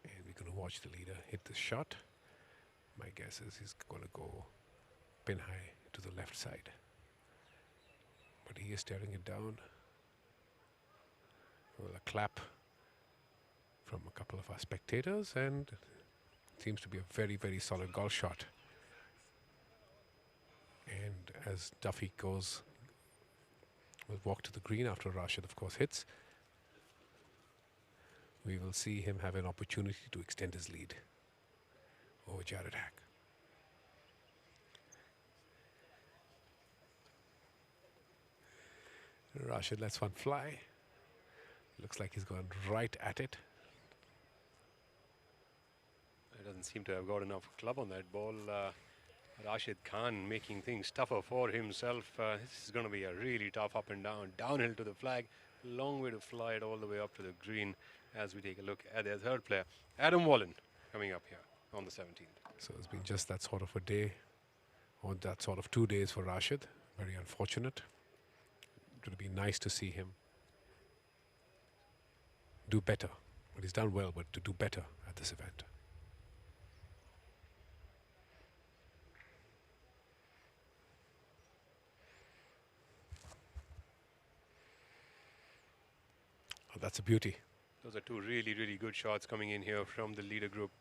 G: And we're going to watch the leader hit the shot. My guess is he's going to go pin high to the left side. But he is staring it down. Well, a clap from a couple of our spectators, and it seems to be a very, very solid golf shot. And as Duffy will walk to the green after Rashid, of course, hits, we will see him have an opportunity to extend his lead over Jared Hack. Rashid lets one fly. Looks like he's gone right at it.
E: He doesn't seem to have got enough club on that ball. Rashid Khan making things tougher for himself. This is going to be a really tough up and down, downhill to the flag. Long way to fly it all the way up to the green as we take a look at their third player, Adam Wallen, coming up here on the 17th.
G: So it's been just that sort of a day, or that sort of 2 days for Rashid. Very unfortunate. It would be nice to see him do better. But he's done well, but to do better at this event. Oh, that's a beauty.
E: Those are two really, really good shots coming in here from the leader group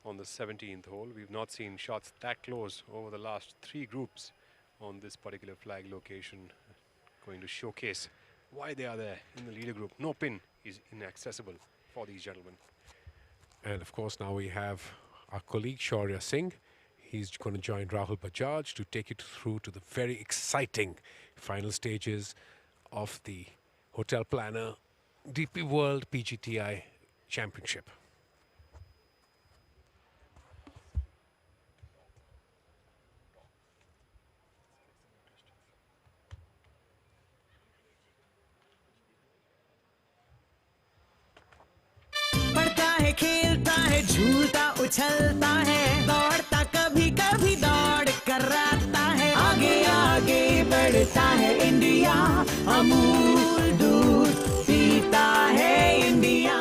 E: on the 17th hole. We've not seen shots that close over the last 3 groups on this particular flag location. Going to showcase why they are there in the leader group. No pin is inaccessible for these gentlemen.
G: And of course, now we have our colleague Shaurya Singh. He's going to join Rahul Bajaj to take it through to the very exciting final stages of the HotelPlanner DP World PGTI Championship.
I: खेलता है झूलता उछलता है दौड़ता कभी कभी दौड़ कराता है आगे आगे बढ़ता है इंडिया अमूल दूध पीता है India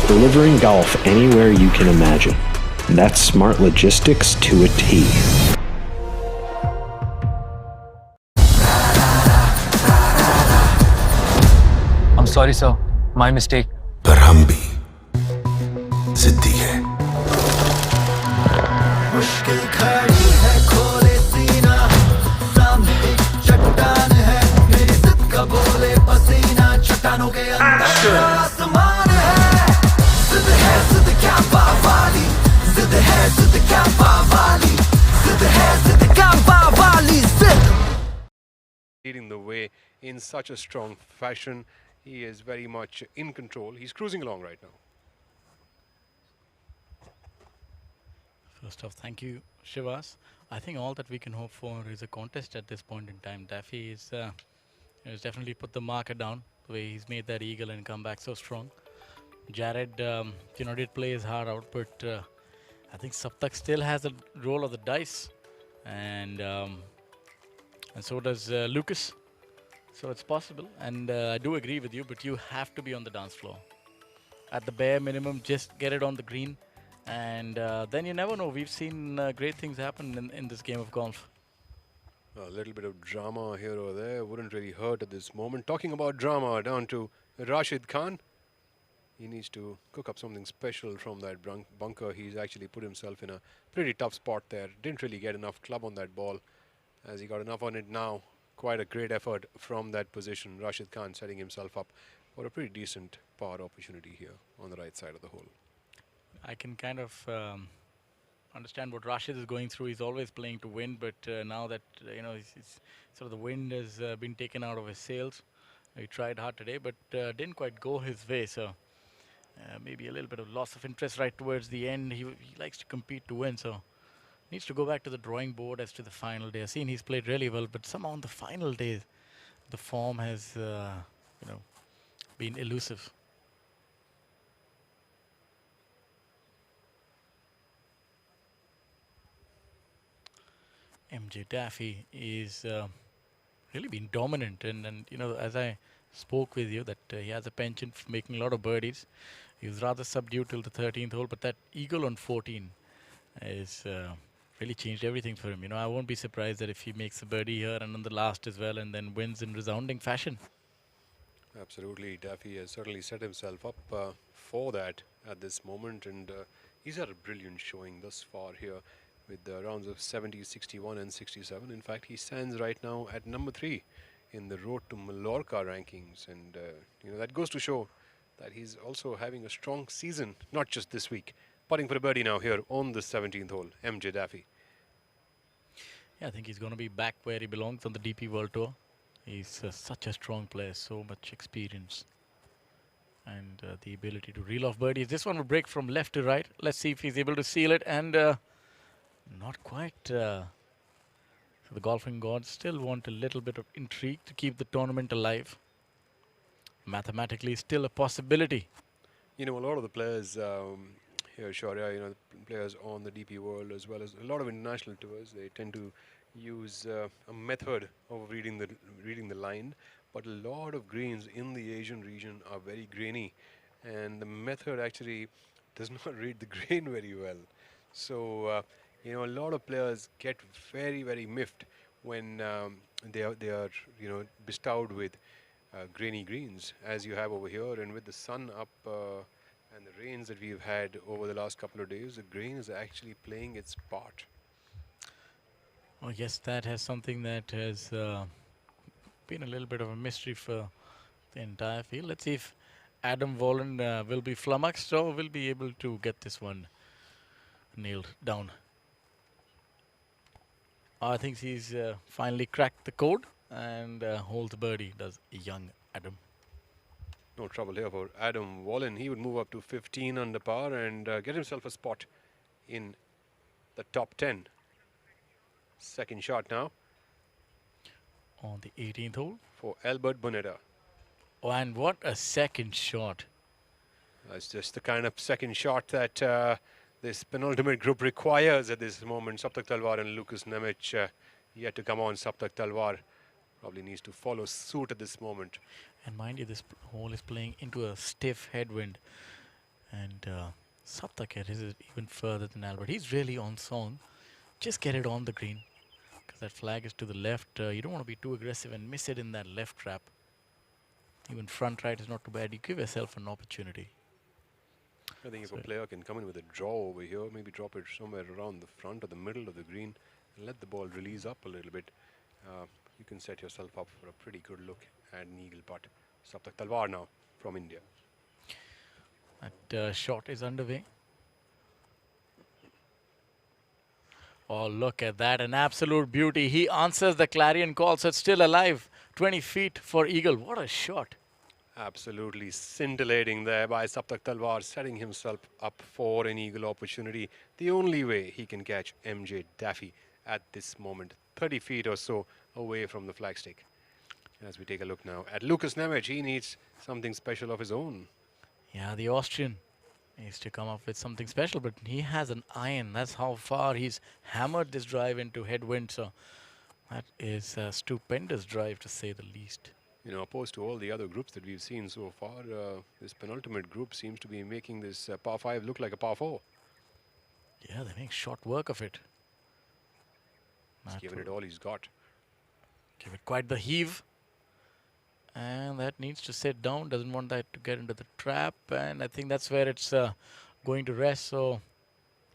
J: Delivering golf anywhere you can imagine. That's smart logistics to a T.
K: I'm sorry, sir. My mistake.
L: पर हम भी जिद्दी है
I: मुश्किल खड़ी है खोले सीना सामने चट्टान है मेरी जिद का बोले पसीना चट्टानों के अंदर आसमान है जिद क्या पावाली जिद क्या पावाली जिद क्या पावाली जिद
E: leading the way in such a strong fashion. He is very much in control. He's cruising along right now.
F: First off, thank you, Shivas. I think all that we can hope for is a contest at this point in time. Daffy is has definitely put the marker down the way he's made that eagle and come back so strong. Jared, did play his heart out, but I think Saptak still has a roll of the dice, and so does Lucas. So it's possible, and I do agree with you, but you have to be on the dance floor. At the bare minimum, just get it on the green, and then you never know. We've seen great things happen in this game of golf.
E: A little bit of drama here or there wouldn't really hurt at this moment. Talking about drama, down to Rashid Khan. He needs to cook up something special from that bunker. He's actually put himself in a pretty tough spot there. Didn't really get enough club on that ball. As he got enough on it now. Quite a great effort from that position. Rashid Khan setting himself up
G: for a pretty decent par opportunity here on the right side of the hole.
F: I can kind of understand what Rashid is going through. He's always playing to win, but now that it's sort of the wind has been taken out of his sails. He tried hard today, but didn't quite go his way. So maybe a little bit of loss of interest right towards the end. He likes to compete to win, so needs to go back to the drawing board as to the final day. I've seen he's played really well, but somehow on the final day, the form has been elusive. MJ Daffy is really been dominant, and as I spoke with you that he has a penchant for making a lot of birdies. He was rather subdued till the 13th hole, but that eagle on 14 is really changed everything for him. I won't be surprised that if he makes a birdie here and on the last as well, and then wins in resounding fashion.
G: Absolutely, Daffy has certainly set himself up for that at this moment, and he's had a brilliant showing thus far here with the rounds of 70, 61 and 67. In fact, he stands right now at number 3 in the Road to Mallorca rankings, and that goes to show that he's also having a strong season, not just this week. Putting for a birdie now here on the 17th hole, MJ Daffy.
F: Yeah, I think he's going to be back where he belongs on the DP World Tour. He's such a strong player, so much experience, and the ability to reel off birdies. This one will break from left to right. Let's see if he's able to seal it, and not quite. So the golfing gods still want a little bit of intrigue to keep the tournament alive. Mathematically, still a possibility.
G: A lot of the players here, Shaurya, the players on the DP World as well as a lot of international tours, they tend to use a method of reading the line, but a lot of greens in the Asian region are very grainy, and the method actually does not read the grain very well. So a lot of players get very, very miffed when they are bestowed with grainy greens, as you have over here, and with the sun up and the rains that we've had over the last couple of days, the grain is actually playing its part.
F: Oh yes, that has something that has been a little bit of a mystery for the entire field. Let's see if Adam Wallen will be flummoxed or will be able to get this one nailed down. I think he's finally cracked the code and holds birdie, does young Adam.
G: No trouble here for Adam Wallen. He would move up to 15 under par and get himself a spot in the top 10. Second shot now.
F: On the 18th hole.
G: For Albert Bonetta.
F: Oh, and what a second shot.
G: It's just the kind of second shot that this penultimate group requires at this moment. Saptak Talwar and Lucas Nemec yet to come on. Saptak Talwar probably needs to follow suit at this moment.
F: And mind you, this hole is playing into a stiff headwind. And Saptak is even further than Albert. He's really on song. Just get it on the green. Because that flag is to the left. You don't want to be too aggressive and miss it in that left trap. Even front right is not too bad. You give yourself an opportunity.
G: I think if a player can come in with a draw over here, maybe drop it somewhere around the front or the middle of the green and let the ball release up a little bit, you can set yourself up for a pretty good look at an eagle putt. Saptak Talwar now from India.
F: That shot is underway. Oh, look at that. An absolute beauty. He answers the clarion call, so it's still alive. 20 feet for eagle. What a shot.
G: Absolutely scintillating there by Saptak Talwar, setting himself up for an eagle opportunity. The only way he can catch MJ Daffy at this moment, 30 feet or so away from the flagstick. As we take a look now at Lucas Nemec, he needs something special of his own.
F: Yeah, the Austrian needs to come up with something special, but he has an iron. That's how far he's hammered this drive into headwind. So that is a stupendous drive, to say the least.
G: Opposed to all the other groups that we've seen so far, this penultimate group seems to be making this par 5 look like a par 4.
F: Yeah, they make short work of it.
G: He's given it all he's got.
F: Give it quite the heave. And that needs to sit down. Doesn't want that to get into the trap. And I think that's where it's going to rest. So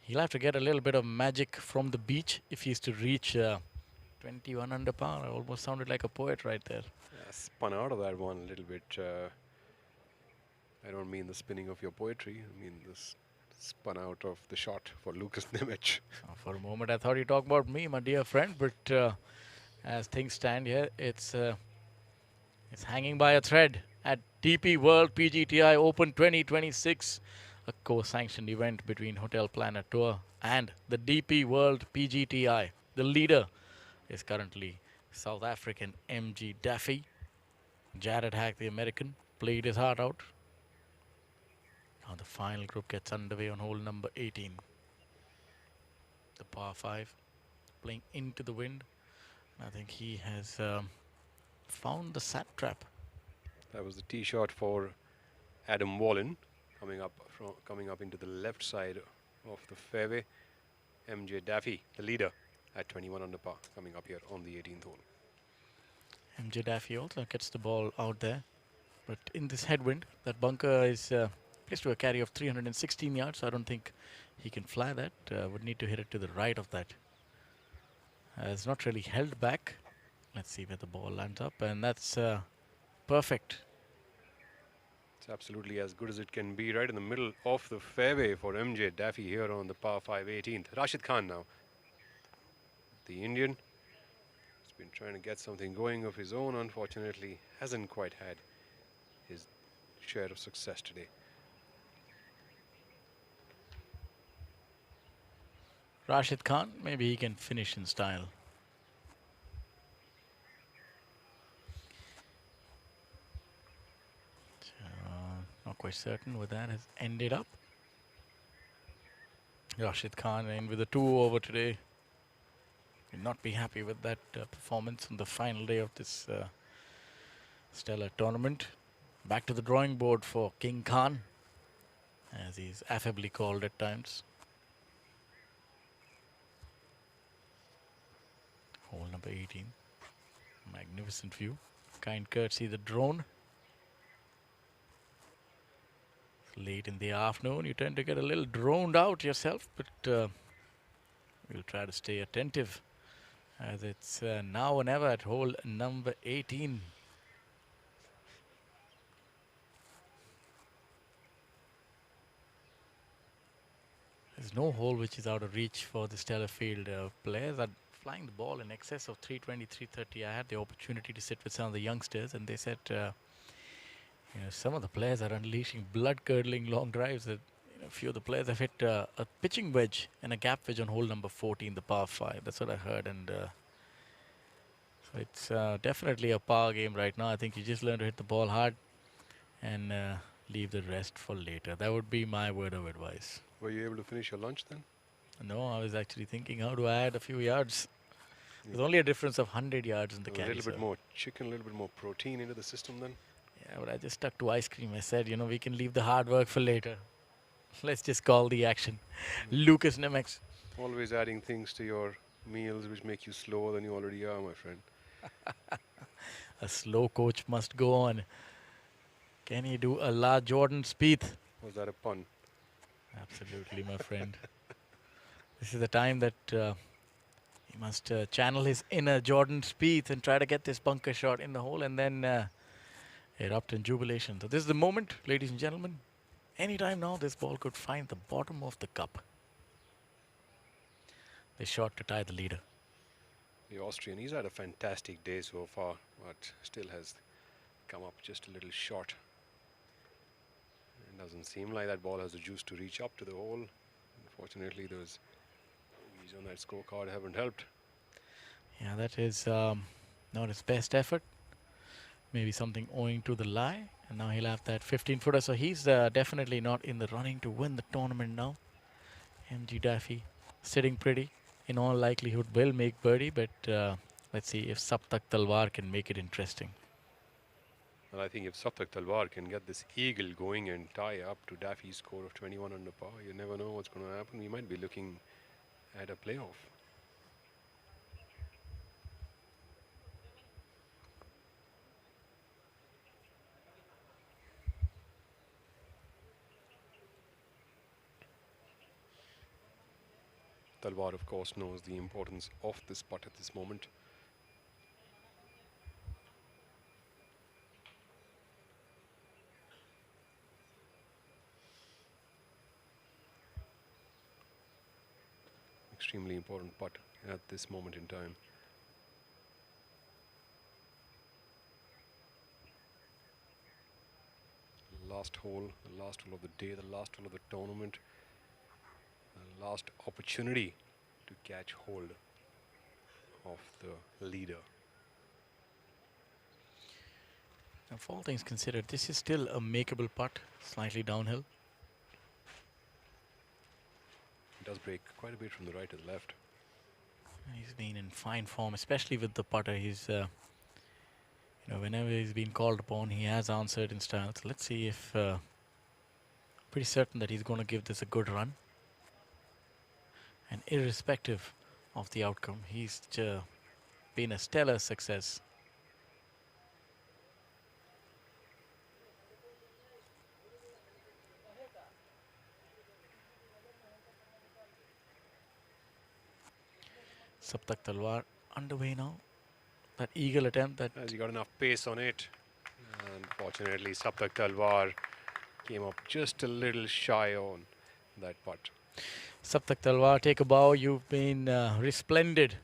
F: he'll have to get a little bit of magic from the beach if he's to reach 21 under par. I almost sounded like a poet right there.
G: Yeah, spun out of that one a little bit.
E: I don't mean the spinning of your poetry. I mean this spun out of the shot for Lucas Nemec.
F: For a moment, I thought you talked about me, my dear friend, but as things stand here, it's hanging by a thread at DP World PGTI Open 2026, a co-sanctioned event between HotelPlanner Tour and the DP World PGTI. The leader is currently South African MG Daffy. Jared Hack, the American, played his heart out. Now the final group gets underway on hole number 18. The par 5, playing into the wind. I think he has found the sap trap.
E: That was the tee shot for Adam Wallen, coming up into the left side of the fairway. MJ Daffy, the leader, at 21 under par, coming up here on the 18th hole.
F: MJ Daffy also gets the ball out there, but in this headwind, that bunker is placed to a carry of 316 yards. So I don't think he can fly that. Would need to hit it to the right of that. It's not really held back. Let's see where the ball lands up, and that's perfect.
E: It's absolutely as good as it can be, right in the middle of the fairway for MJ Daffy here on the par 5 18th. Rashid Khan now, the Indian, has been trying to get something going of his own. Unfortunately, hasn't quite had his share of success today.
F: Rashid Khan, maybe he can finish in style. Not quite certain where that has ended up. Rashid Khan in with a 2 over today. Will not be happy with that performance on the final day of this stellar tournament. Back to the drawing board for King Khan, as he's affably called at times. Hole number 18. Magnificent view. Kind courtesy the drone. Late in the afternoon, you tend to get a little droned out yourself, but we'll try to stay attentive, as it's now or never at hole number 18. There's no hole which is out of reach for the stellar field. Players are flying the ball in excess of 320, 330. I had the opportunity to sit with some of the youngsters, and they said some of the players are unleashing blood-curdling long drives. A few of the players have hit a pitching wedge and a gap wedge on hole number 14, the par 5. That's what I heard, and so it's definitely a par game right now. I think you just learn to hit the ball hard and leave the rest for later. That would be my word of advice.
E: Were you able to finish your lunch then?
F: No, I was actually thinking how do I add a few yards. There's only a difference of 100 yards in the caddy.
E: A little bit more chicken, a little bit more protein into the system then?
F: Yeah, but I just stuck to ice cream. I said, we can leave the hard work for later. Let's just call the action. Lucas Nemec.
E: Always adding things to your meals which make you slower than you already are, my friend.
F: A slow coach must go on. Can he do a La Jordan Spieth?
E: Was that a pun?
F: Absolutely, my friend. This is the time that he must channel his inner Jordan Spieth and try to get this bunker shot in the hole, and then erupt in jubilation. So this is the moment, ladies and gentlemen. Anytime now, this ball could find the bottom of the cup. The shot to tie the leader.
E: The Austrian, he's had a fantastic day so far, but still has come up just a little short. It doesn't seem like that ball has the juice to reach up to the hole. Unfortunately, those bogeys on that scorecard haven't helped.
F: Yeah, that is not his best effort. Maybe something owing to the lie. And now he'll have that 15-footer. So he's definitely not in the running to win the tournament now. MG Daffy sitting pretty. In all likelihood will make birdie. But let's see if Saptak Talwar can make it interesting.
E: Well, I think if Saptak Talwar can get this eagle going and tie up to Daffy's score of 21 under par, you never know what's going to happen. We might be looking at a playoff. Talwar, of course, knows the importance of this putt at this moment. extremely important putt at this moment in time. Last hole, the last hole of the day, the last hole of the tournament, the last opportunity to catch hold of the leader.
F: Now, for all things considered, this is still a makeable putt, slightly downhill.
E: It does break quite a bit from the right to the left.
F: He's been in fine form, especially with the putter. He's, whenever he's been called upon, he has answered in style. So let's see if, pretty certain that he's going to give this a good run. And irrespective of the outcome, he's been a stellar success. Saptak Talwar underway now. That eagle attempt that...
E: Has he got enough pace on it? Unfortunately, Saptak Talwar came up just a little shy on that putt.
F: Saptak Talwar, take a bow. You've been resplendid.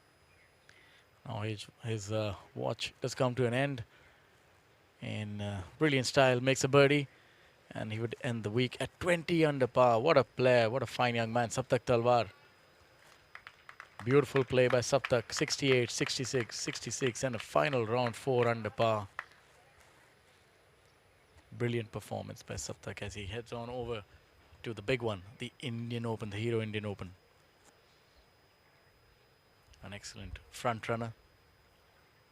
F: Now his watch does come to an end. In brilliant style, makes a birdie. And he would end the week at 20 under par. What a player, what a fine young man, Saptak Talwar. Beautiful play by Saptak, 68, 66, 66, and a final round 4 under par. Brilliant performance by Saptak as he heads on over to the big one, the Indian Open, the Hero Indian Open. An excellent front runner,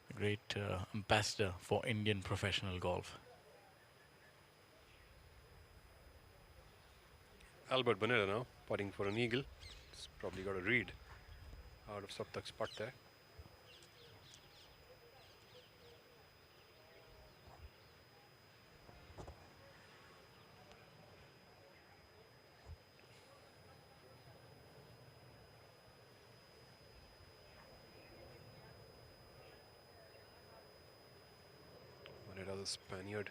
F: a great ambassador for Indian professional golf.
E: Albert Bonetta now putting for an eagle. He's probably got a read out of Saptak's putt there. Bonetta, the Spaniard,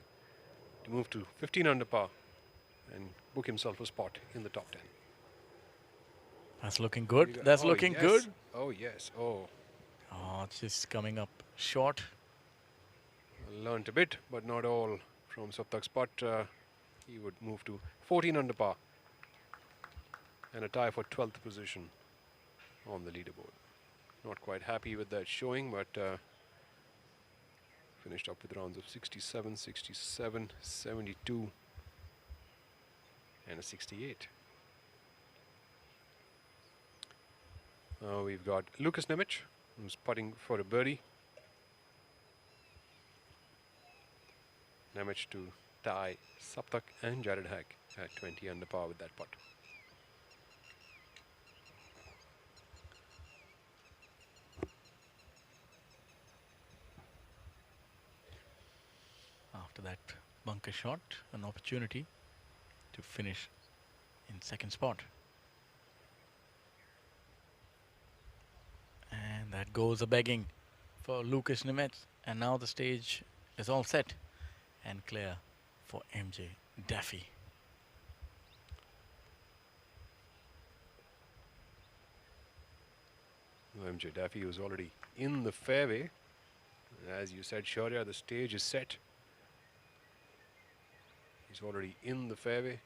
E: to move to 15 under par and book himself a spot in the top 10.
F: That's looking good. That's looking good.
E: Oh, yes. Oh.
F: Oh, it's just coming up short.
E: Learned a bit, but not all from Saptak's putt. He would move to 14 under par and a tie for 12th position on the leaderboard. Not quite happy with that showing, but finished up with rounds of 67, 67, 72 and a 68. We've got Lucas Nemec, who's putting for a birdie. Nemec to tie Saptak and Jared Hack at 20 under par with that putt.
F: After that bunker shot, an opportunity to finish in second spot. And that goes a begging for Lucas Nemec. And now the stage is all set and clear for MJ Daffy.
E: MJ Daffy was already in the fairway. As you said, Shaurya, the stage is set. He's already in the fairway.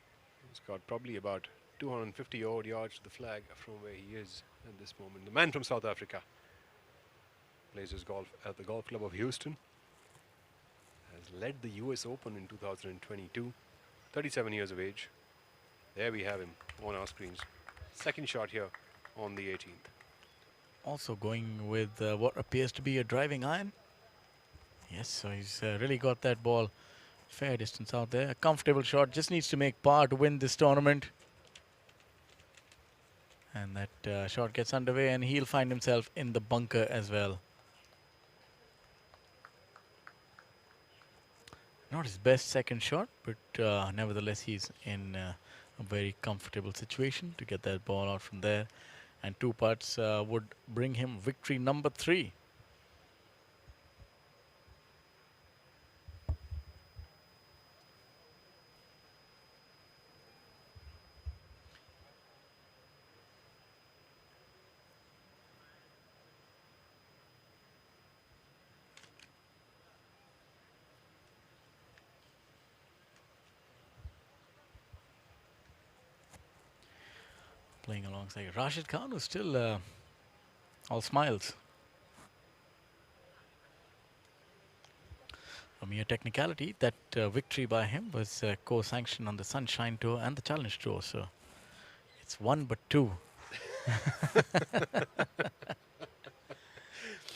E: He's got probably about 250 odd yards to the flag from where he is at this moment. The man from South Africa plays his golf at the Golf Club of Houston. Has led the US Open in 2022. 37 years of age. There we have him on our screens. Second shot here on the 18th.
F: Also going with what appears to be a driving iron. Yes, so he's really got that ball fair distance out there. A comfortable shot, just needs to make par to win this tournament. And that shot gets underway and he'll find himself in the bunker as well. Not his best second shot, but nevertheless he's in a very comfortable situation to get that ball out from there. And 2 putts would bring him victory number 3. playing alongside Rashid Khan, who's still all smiles. A mere technicality, that victory by him was co-sanctioned on the Sunshine Tour and the Challenge Tour, so it's 1 but 2.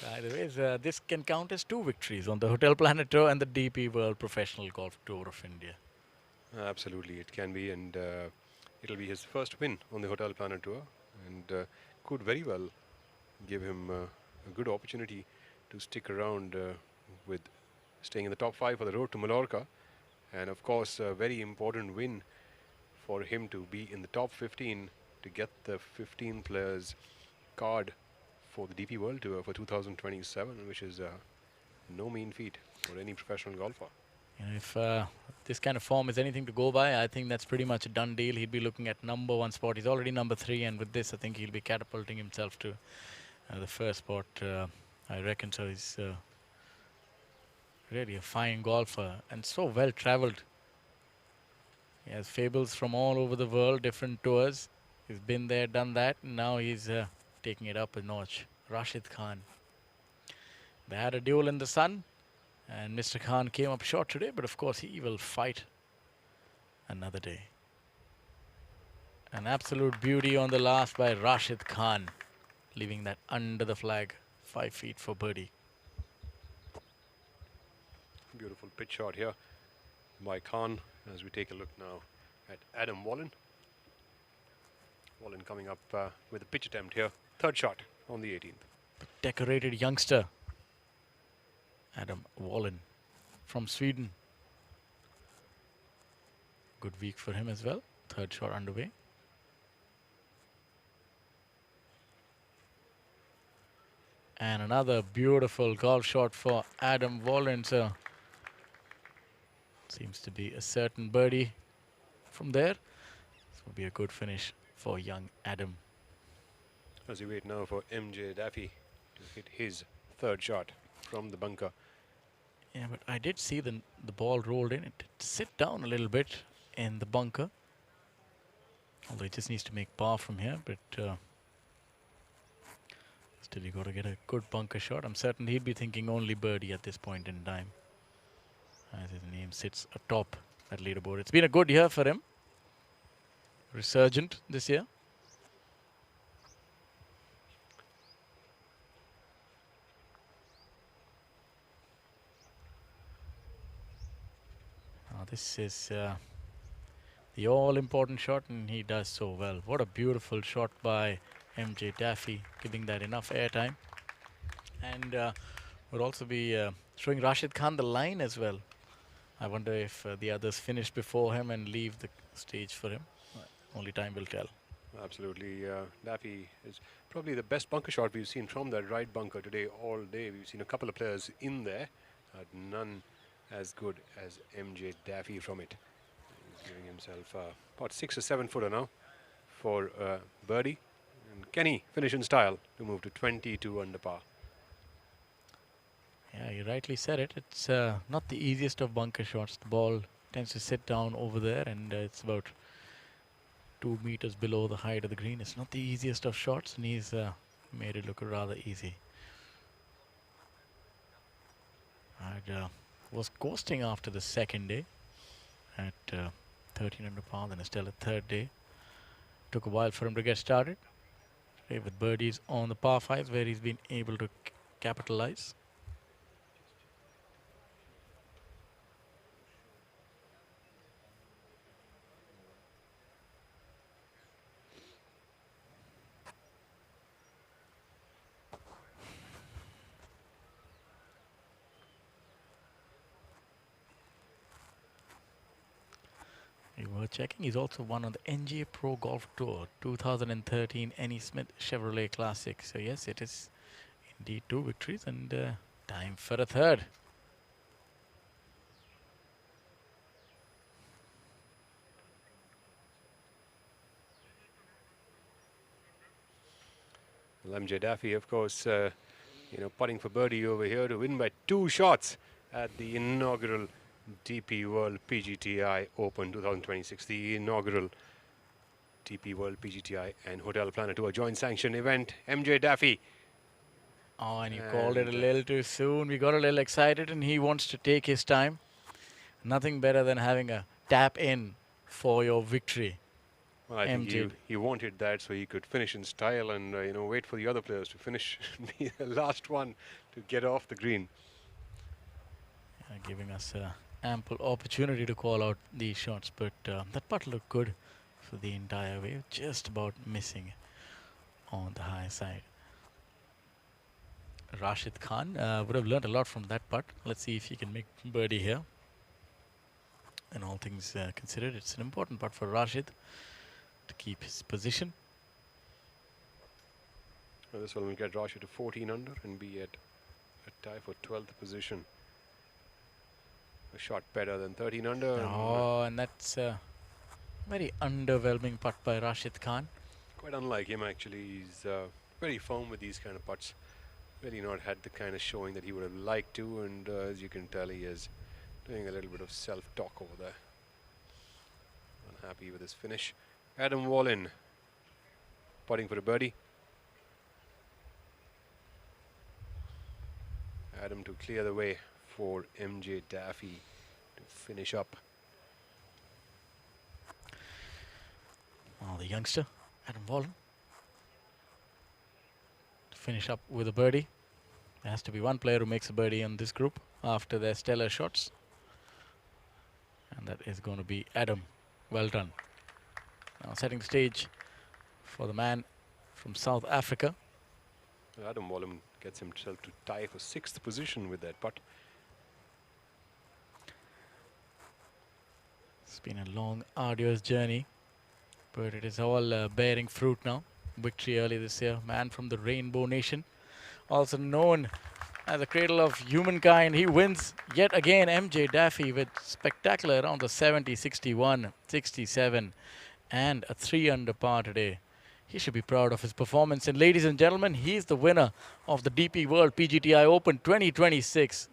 F: By the way, this can count as 2 victories on the HotelPlanner Tour and the DP World Professional Golf Tour of India.
E: Absolutely, it can be, and it'll be his first win on the HotelPlanner Tour, and could very well give him a good opportunity to stick around with staying in the top 5 for the road to Mallorca, and of course a very important win for him to be in the top 15 to get the 15 players card for the DP World Tour for 2027, which is no mean feat for any professional golfer.
F: And if this kind of form is anything to go by, I think that's pretty much a done deal. He'd be looking at number 1 spot. He's already number 3, and with this, I think he'll be catapulting himself to the first spot, I reckon. So he's really a fine golfer and so well travelled. He has fables from all over the world, different tours. He's been there, done that, and now he's taking it up a notch. Rashid Khan. They had a duel in the sun, and Mr. Khan came up short today, but of course he will fight another day. An absolute beauty on the last by Rashid Khan, leaving that under the flag, 5 feet for birdie.
E: Beautiful pitch shot here by Khan as we take a look now at Adam Wallen. Wallen coming up with a pitch attempt here. 3rd shot on the 18th.
F: Decorated youngster, Adam Wallen from Sweden. Good week for him as well. 3rd shot underway. And another beautiful golf shot for Adam Wallen. So seems to be a certain birdie from there. This will be a good finish for young Adam.
E: As we wait now for MJ Daffy to hit his 3rd shot from the bunker.
F: Yeah, but I did see the ball rolled in. It did sit down a little bit in the bunker. Although it just needs to make par from here, but still you got to get a good bunker shot. I'm certain he'd be thinking only birdie at this point in time, as his name sits atop that leaderboard. It's been a good year for him. Resurgent this year. This is the all-important shot, and he does so well. What a beautiful shot by MJ Daffy, giving that enough airtime. And would also be showing Rashid Khan the line as well. I wonder if the others finish before him and leave the stage for him. Only time will tell.
E: Absolutely. Daffy is probably the best bunker shot we've seen from that right bunker today all day. We've seen a couple of players in there, none as good as MJ Daffy from it. He's giving himself about 6 or 7 footer now for birdie. And can he finish in style to move to 22 under par?
F: Yeah, you rightly said it. It's not the easiest of bunker shots. The ball tends to sit down over there, and it's about 2 meters below the height of the green. It's not the easiest of shots, and he's made it look rather easy. I was coasting after the 2nd day at 13 under par, then still a 3rd day. Took a while for him to get started. Today with birdies on the par 5s, where he's been able to capitalize. We were checking. He's also won on the NGA Pro Golf Tour 2013 Annie Smith Chevrolet Classic. So yes, it is indeed 2 victories, and time for a 3rd.
E: Well, MJ Daffy, of course, putting for birdie over here to win by 2 shots at the inaugural DP World PGTI Open 2026, the inaugural DP World PGTI and HotelPlanner to a joint sanctioned event. MJ Daffy.
F: Oh, and you called it a little too soon. We got a little excited, and he wants to take his time. Nothing better than having a tap in for your victory.
E: Well, I think he wanted that so he could finish in style and wait for the other players to finish, be the last one to get off the green.
F: Giving us ample opportunity to call out these shots, but that putt looked good for the entire way, just about missing on the high side. Rashid Khan would have learned a lot from that putt. Let's see if he can make birdie here. And all things considered, it's an important putt for Rashid to keep his position.
E: Well, this one will get Rashid to 14 under and be at a tie for 12th position. A shot better than 13 under.
F: Oh, and that's a very underwhelming putt by Rashid Khan.
E: Quite unlike him, actually. He's very firm with these kind of putts. Really not had the kind of showing that he would have liked to, and as you can tell, he is doing a little bit of self-talk over there. Unhappy with his finish. Adam Wallen putting for a birdie. Adam to clear the way for MJ Daffy to finish up.
F: Oh, the youngster, Adam Wallen, to finish up with a birdie. There has to be one player who makes a birdie on this group after their stellar shots. And that is going to be Adam. Well done. Now setting the stage for the man from South Africa.
E: Adam Wallen gets himself to tie for 6th position with that putt.
F: It's been a long, arduous journey, but it is all bearing fruit now. Victory early this year. Man from the Rainbow Nation, also known as the cradle of humankind. He wins yet again. MJ Daffy with spectacular around the 70, 61, 67 and a 3 under par today. He should be proud of his performance. And ladies and gentlemen, he's the winner of the DP World PGTI Open 2026.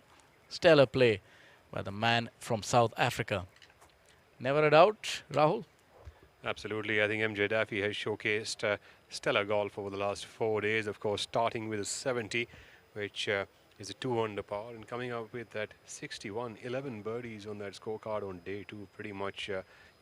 F: Stellar play by the man from South Africa. Never a doubt, Rahul?
E: Absolutely. I think MJ Daffy has showcased stellar golf over the last 4 days. Of course, starting with a 70, which is a 2 under par, and coming up with that 61, 11 birdies on that scorecard on day 2. Pretty much,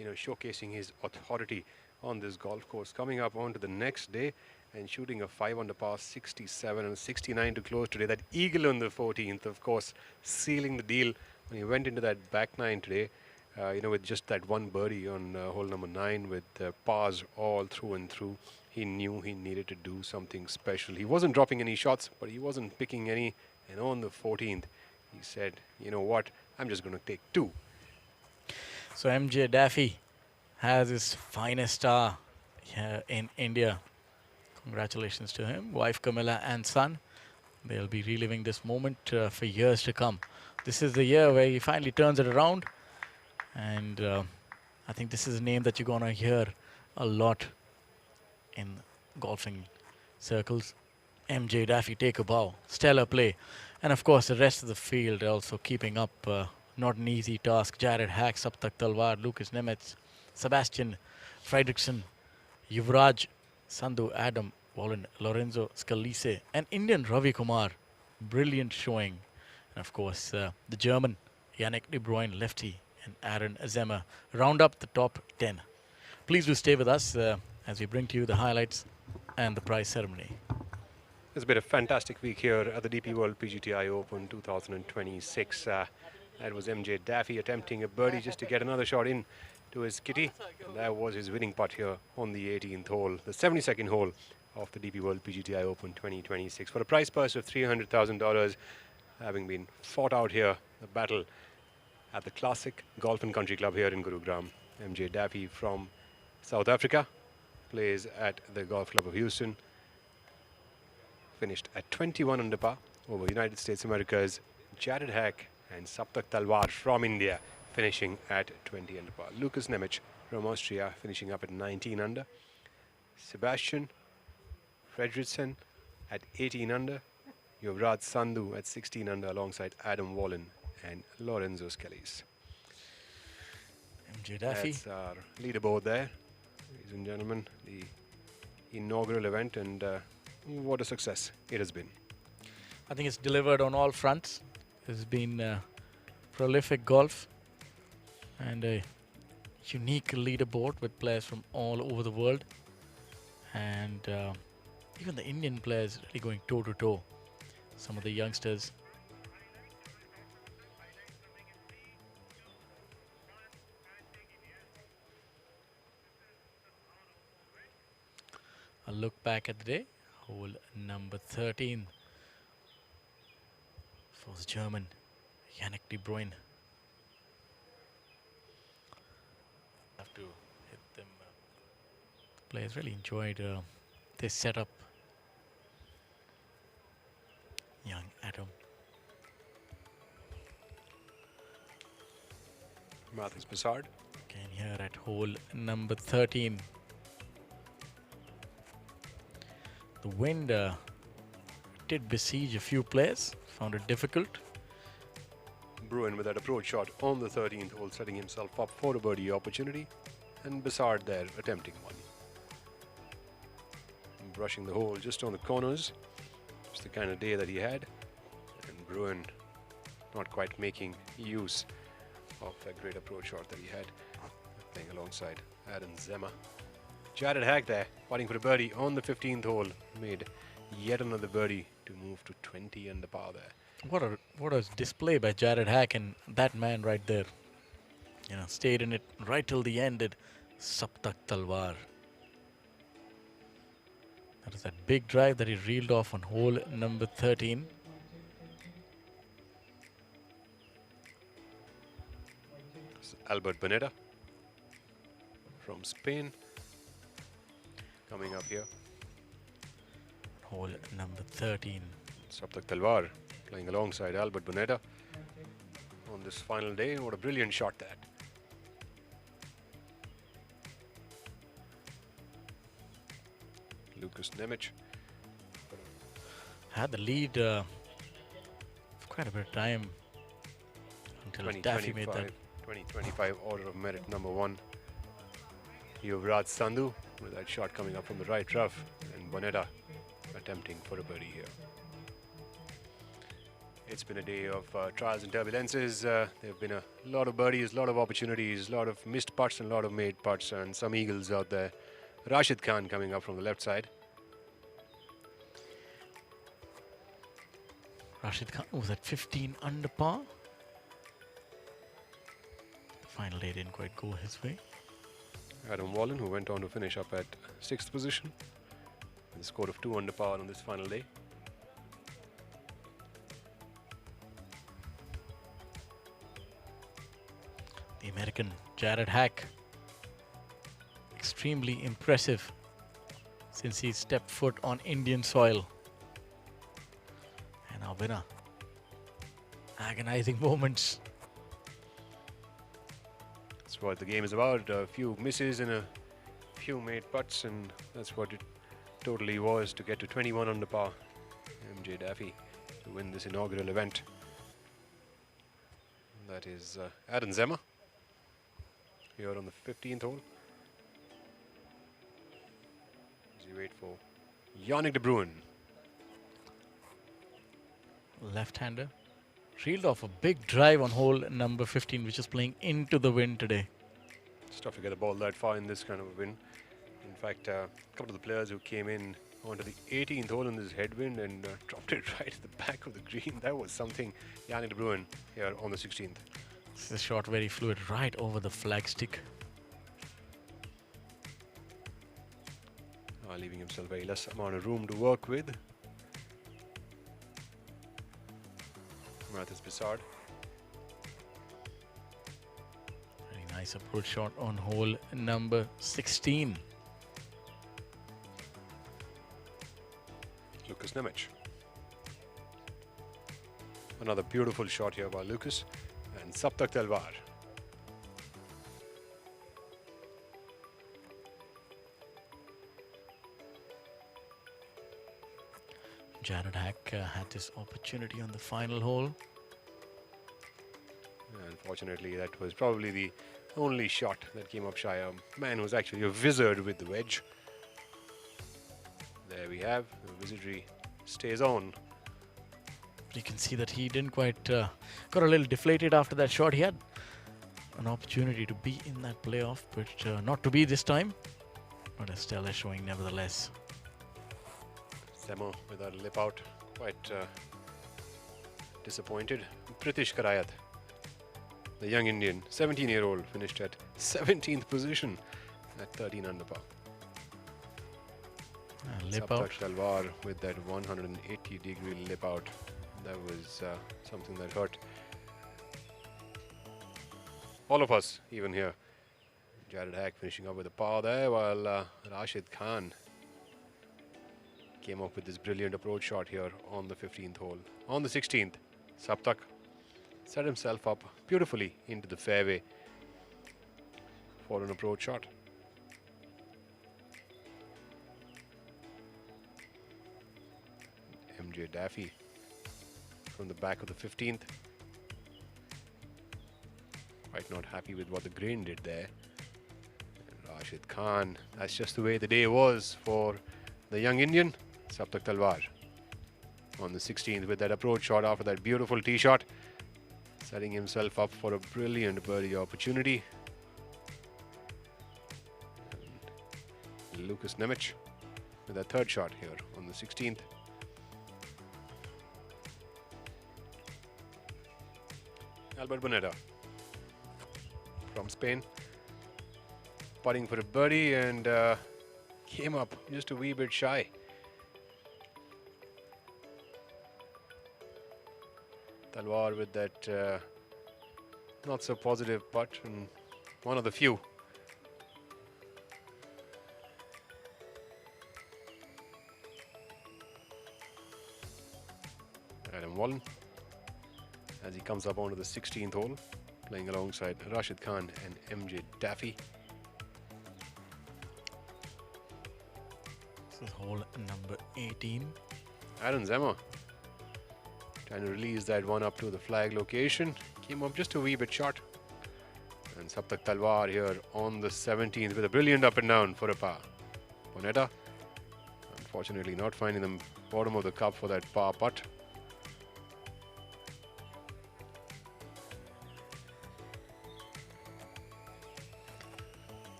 E: showcasing his authority on this golf course. Coming up onto the next day and shooting a 5 under par, 67 and 69 to close today. That eagle on the 14th, of course, sealing the deal when he went into that back 9 today. With just that one birdie on hole number 9 with pars all through and through. He knew he needed to do something special. He wasn't dropping any shots, but he wasn't picking any. And on the 14th, he said, you know what, I'm just going to take 2.
F: So MJ Daffy has his finest star here in India. Congratulations to him, wife Camilla and son. They'll be reliving this moment for years to come. This is the year where he finally turns it around. And I think this is a name that you're going to hear a lot in golfing circles. MJ Daffy, take a bow. Stellar play. And of course, the rest of the field also keeping up. Not an easy task. Jared Hack, Saptak Talwar, Lucas Nemeth, Sebastian Fredrickson, Yuvraj, Sandhu, Adam Wallen, Lorenzo Scalise, and Indian Ravi Kumar. Brilliant showing. And of course, the German Yannick De Bruyne, lefty, and Aaron Azema round up the top 10. Please do stay with us as we bring to you the highlights and the prize ceremony.
E: It's been a fantastic week here at the DP World PGTI Open 2026. That was MJ Daffy attempting a birdie just to get another shot in to his kitty. And that was his winning putt here on the 18th hole, the 72nd hole of the DP World PGTI Open 2026. For a prize purse of $300,000, having been fought out here, the battle at the Classic Golf and Country Club here in Gurugram. MJ Daffy from South Africa plays at the Golf Club of Houston. Finished at 21 under par over United States America's Jared Hack and Saptak Talwar from India, finishing at 20 under par. Lucas Nemeth from Austria finishing up at 19 under. Sebastian Fredrickson at 18 under. Yuvraj Sandhu at 16 under alongside Adam Wallen and Lorenzo Scalise.
F: MJ Daffy.
E: That's our leaderboard there. Ladies and gentlemen, the inaugural event, and what a success it has been.
F: I think it's delivered on all fronts. It's been prolific golf and a unique leaderboard with players from all over the world, and even the Indian players really going toe to toe. Some of the youngsters. A look back at the day, hole number 13 for the German Yannick De Bruyne. Have to hit them. The players really enjoyed this setup. Young Adam.
E: Mathis Bessard.
F: Again here at hole number 13. The wind did besiege a few players, found it difficult.
E: Bruin with that approach shot on the 13th hole, setting himself up for a birdie opportunity, and Bessard there attempting one. Brushing the hole just on the corners. It's the kind of day that he had, and Bruin not quite making use of that great approach shot that he had, playing alongside Aaron Zemmer. Jared Hack there, putting for a birdie on the 15th hole, made yet another birdie to move to 20 under par there.
F: What a display by Jared Hack, and that man right there. You know, stayed in it right till the end. Did Saptak Talwar. That is that big drive that he reeled off on hole number 13.
E: Albert Boneta from Spain coming up here.
F: Hole number 13.
E: Saptak Talwar playing alongside Albert Boneta on this final day. What a brilliant shot that. Lucas Nemec
F: had the lead for quite a bit of time until Daffy made that.
E: 2025 order of merit number 1. Yuvraj Sandhu with that shot coming up from the right rough, and Boneta attempting for a birdie here. It's been a day of trials and turbulences. There have been a lot of birdies, a lot of opportunities, a lot of missed putts and a lot of made putts, and some eagles out there. Rashid Khan coming up from the left side.
F: Rashid Khan was at 15 under par. The final day didn't quite go his way.
E: Adam Wallen, who went on to finish up at 6th position with a score of 2 under par on this final day.
F: The American Jared Hack, extremely impressive since he stepped foot on Indian soil. And our winner, agonizing moments.
E: That's what the game is about. A few misses and a few made putts, and that's what it totally was to get to 21 under par. MJ Daffy to win this inaugural event. That is Aaron Zemmer here on the 15th hole. As you wait for Yannick De Bruyne.
F: Left-hander reeled off a big drive on hole number 15, which is playing into the wind today.
E: It's tough to get a ball that far in this kind of a wind. In fact, a couple of the players who came in onto the 18th hole in this headwind and dropped it right at the back of the green. That was something. Yannick De Bruyne here on the 16th.
F: This is a shot very fluid, right over the flagstick.
E: Leaving himself very less amount of room to work with. Mathis Bessard.
F: Very nice approach shot on hole number 16.
E: Lucas Nemec. Another beautiful shot here by Lucas and Saptak Talwar.
F: Jared Hack had this opportunity on the final hole.
E: Unfortunately, that was probably the only shot that came up shy. A man who's actually a wizard with the wedge. There we have, the wizardry stays on.
F: You can see that he didn't quite got a little deflated after that shot. He had an opportunity to be in that playoff, but not to be this time. But a stellar showing nevertheless.
E: Zemo with a lip out, quite disappointed. Pritish Karayat, the young Indian, 17-year-old, finished at 17th position at 13 under par.
F: Lip out.
E: Talwar with that 180-degree lip out. That was something that hurt all of us, even here. Jared Hack finishing up with a par there, while Rashid Khan came up with this brilliant approach shot here on the 15th hole. On the 16th, Saptak set himself up beautifully into the fairway for an approach shot. MJ Daffy from the back of the 15th. Quite not happy with what the green did there. And Rashid Khan, that's just the way the day was for the young Indian. Saptak Talwar on the 16th with that approach shot after that beautiful tee shot, setting himself up for a brilliant birdie opportunity. And Lucas Nemec with that third shot here on the 16th. Albert Bonetta from Spain, putting for a birdie and came up just a wee bit shy. Talwar with that not so positive putt, and one of the few. Adam Wallen as he comes up onto the 16th hole, playing alongside Rashid Khan and MJ Daffy.
F: This is hole number 18.
E: Aaron Zema trying to release that one up to the flag location. Came up just a wee bit short. And Saptak Talwar here on the 17th with a brilliant up and down for a par. Bonetta, unfortunately not finding the bottom of the cup for that par putt.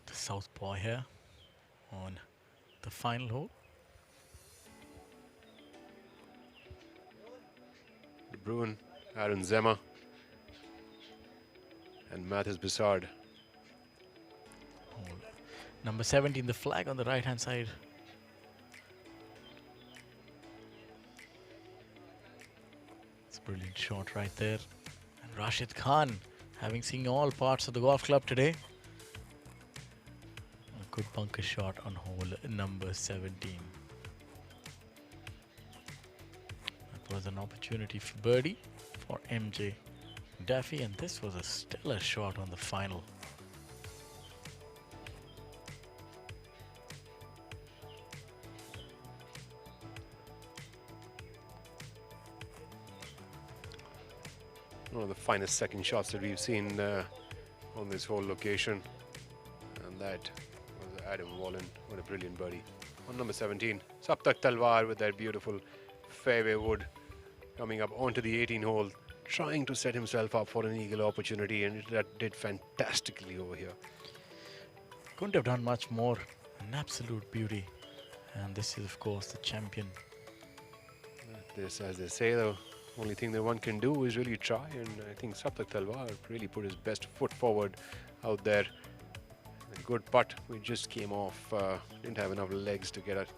F: The southpaw here on the final hole.
E: De Bruin, Aaron Zema, and Mathis Bissard.
F: Hole number 17, the flag on the right hand side. It's a brilliant shot right there. And Rashid Khan, having seen all parts of the golf club today. A good bunker shot on hole number 17. That was an opportunity for birdie for MJ Daffy, and this was a stellar shot on the final.
E: One of the finest second shots that we've seen on this whole location, and that was Adam Wallen with a brilliant birdie on number 17. Saptak Talwar with that beautiful fairway wood coming up onto the 18th hole, trying to set himself up for an eagle opportunity, and that did fantastically over here.
F: Couldn't have done much more. An absolute beauty. And this is, of course, the champion.
E: This, as they say, the only thing that one can do is really try, and I think Saptak Talwar really put his best foot forward out there. A good putt, we just came off, didn't have enough legs to get it.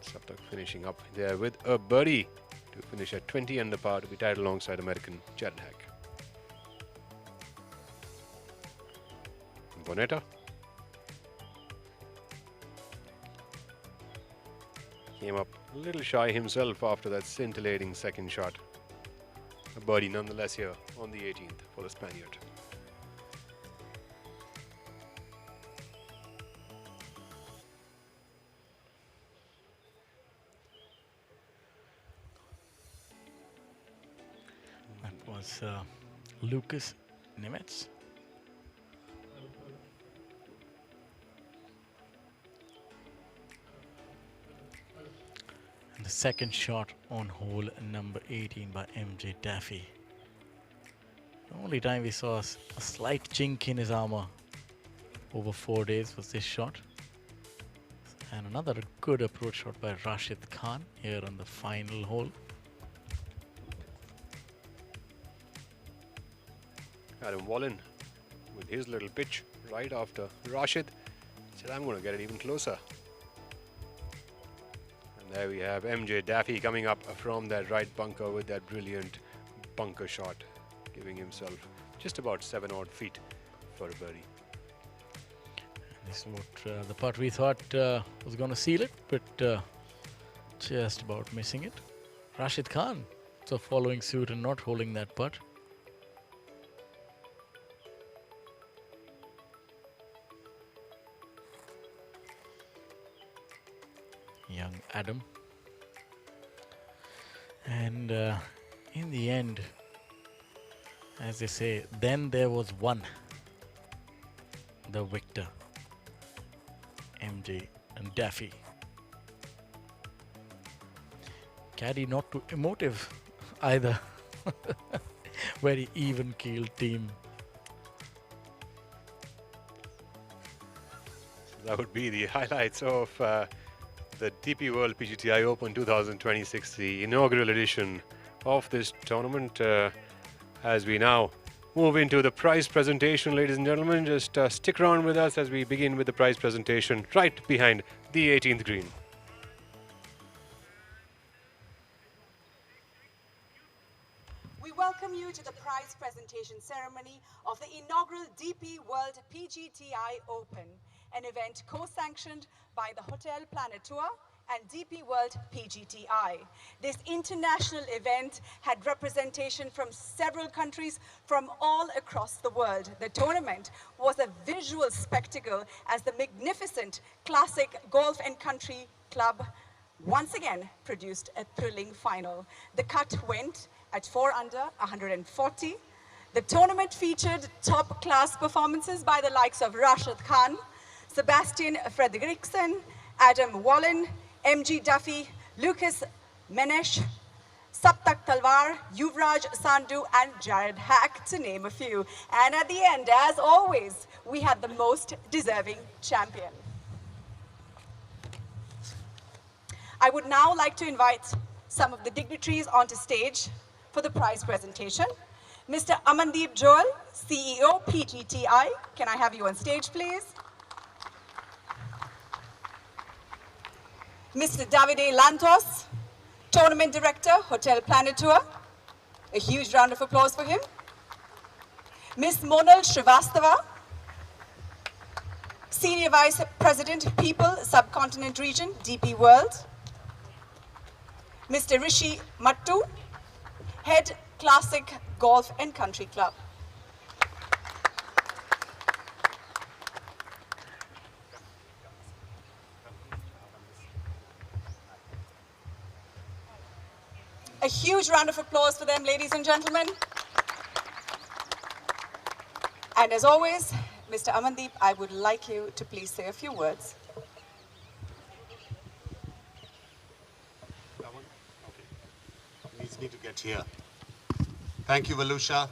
E: Saptak finishing up there with a birdie to finish at 20 under par to be tied alongside American Jared Hack. Bonetta came up a little shy himself after that scintillating second shot. A birdie nonetheless here on the 18th for the Spaniard.
F: That was Lucas Nimitz. And the second shot on hole number 18 by MJ Daffy. The only time we saw a slight chink in his armor over 4 days was this shot. And another good approach shot by Rashid Khan here on the final hole.
E: Adam Wallen with his little pitch right after Rashid said, I'm going to get it even closer. And there we have MJ Daffy coming up from that right bunker with that brilliant bunker shot, giving himself just about 7 odd feet for a birdie.
F: This is what the putt we thought was going to seal it, but just about missing it. Rashid Khan so following suit and not holding that putt. Young Adam. And in the end, as they say, then there was one, the victor, MJ and Daffy. Caddy not too emotive either. Very even-keeled team.
E: That would be the highlights of the DP World PGTI Open 2026, the inaugural edition of this tournament. As we now move into the prize presentation, ladies and gentlemen, just stick around with us as we begin with the prize presentation right behind the 18th green.
B: We welcome you to the prize presentation ceremony of the inaugural DP World PGTI Open, an event co-sanctioned by the HotelPlanner Tour and DP World PGTI. This international event had representation from several countries from all across the world. The tournament was a visual spectacle as the magnificent Classic Golf and Country Club once again produced a thrilling final. The cut went at 4 under 140. The tournament featured top-class performances by the likes of Rashid Khan, Sebastian Fredriksson, Adam Wallen, MG Duffy, Lucas Menesh, Saptak Talwar, Yuvraj Sandhu, and Jared Hack, to name a few. And at the end, as always, we had the most deserving champion. I would now like to invite some of the dignitaries onto stage for the prize presentation. Mr. Amandeep Joel, CEO, PGTI. Can I have you on stage, please? Mr. Davide Lantos, Tournament Director, HotelPlanner Tour. A huge round of applause for him. Ms. Monal Srivastava, Senior Vice President, People, Subcontinent Region, DP World. Mr. Rishi Mattu, Head, Classic Golf and Country Club. A huge round of applause for them, ladies and gentlemen. And as always, Mr. Amandeep, I would like you to please say a few words.
C: That one? Okay. Needs me to get here. Thank you, Valusha.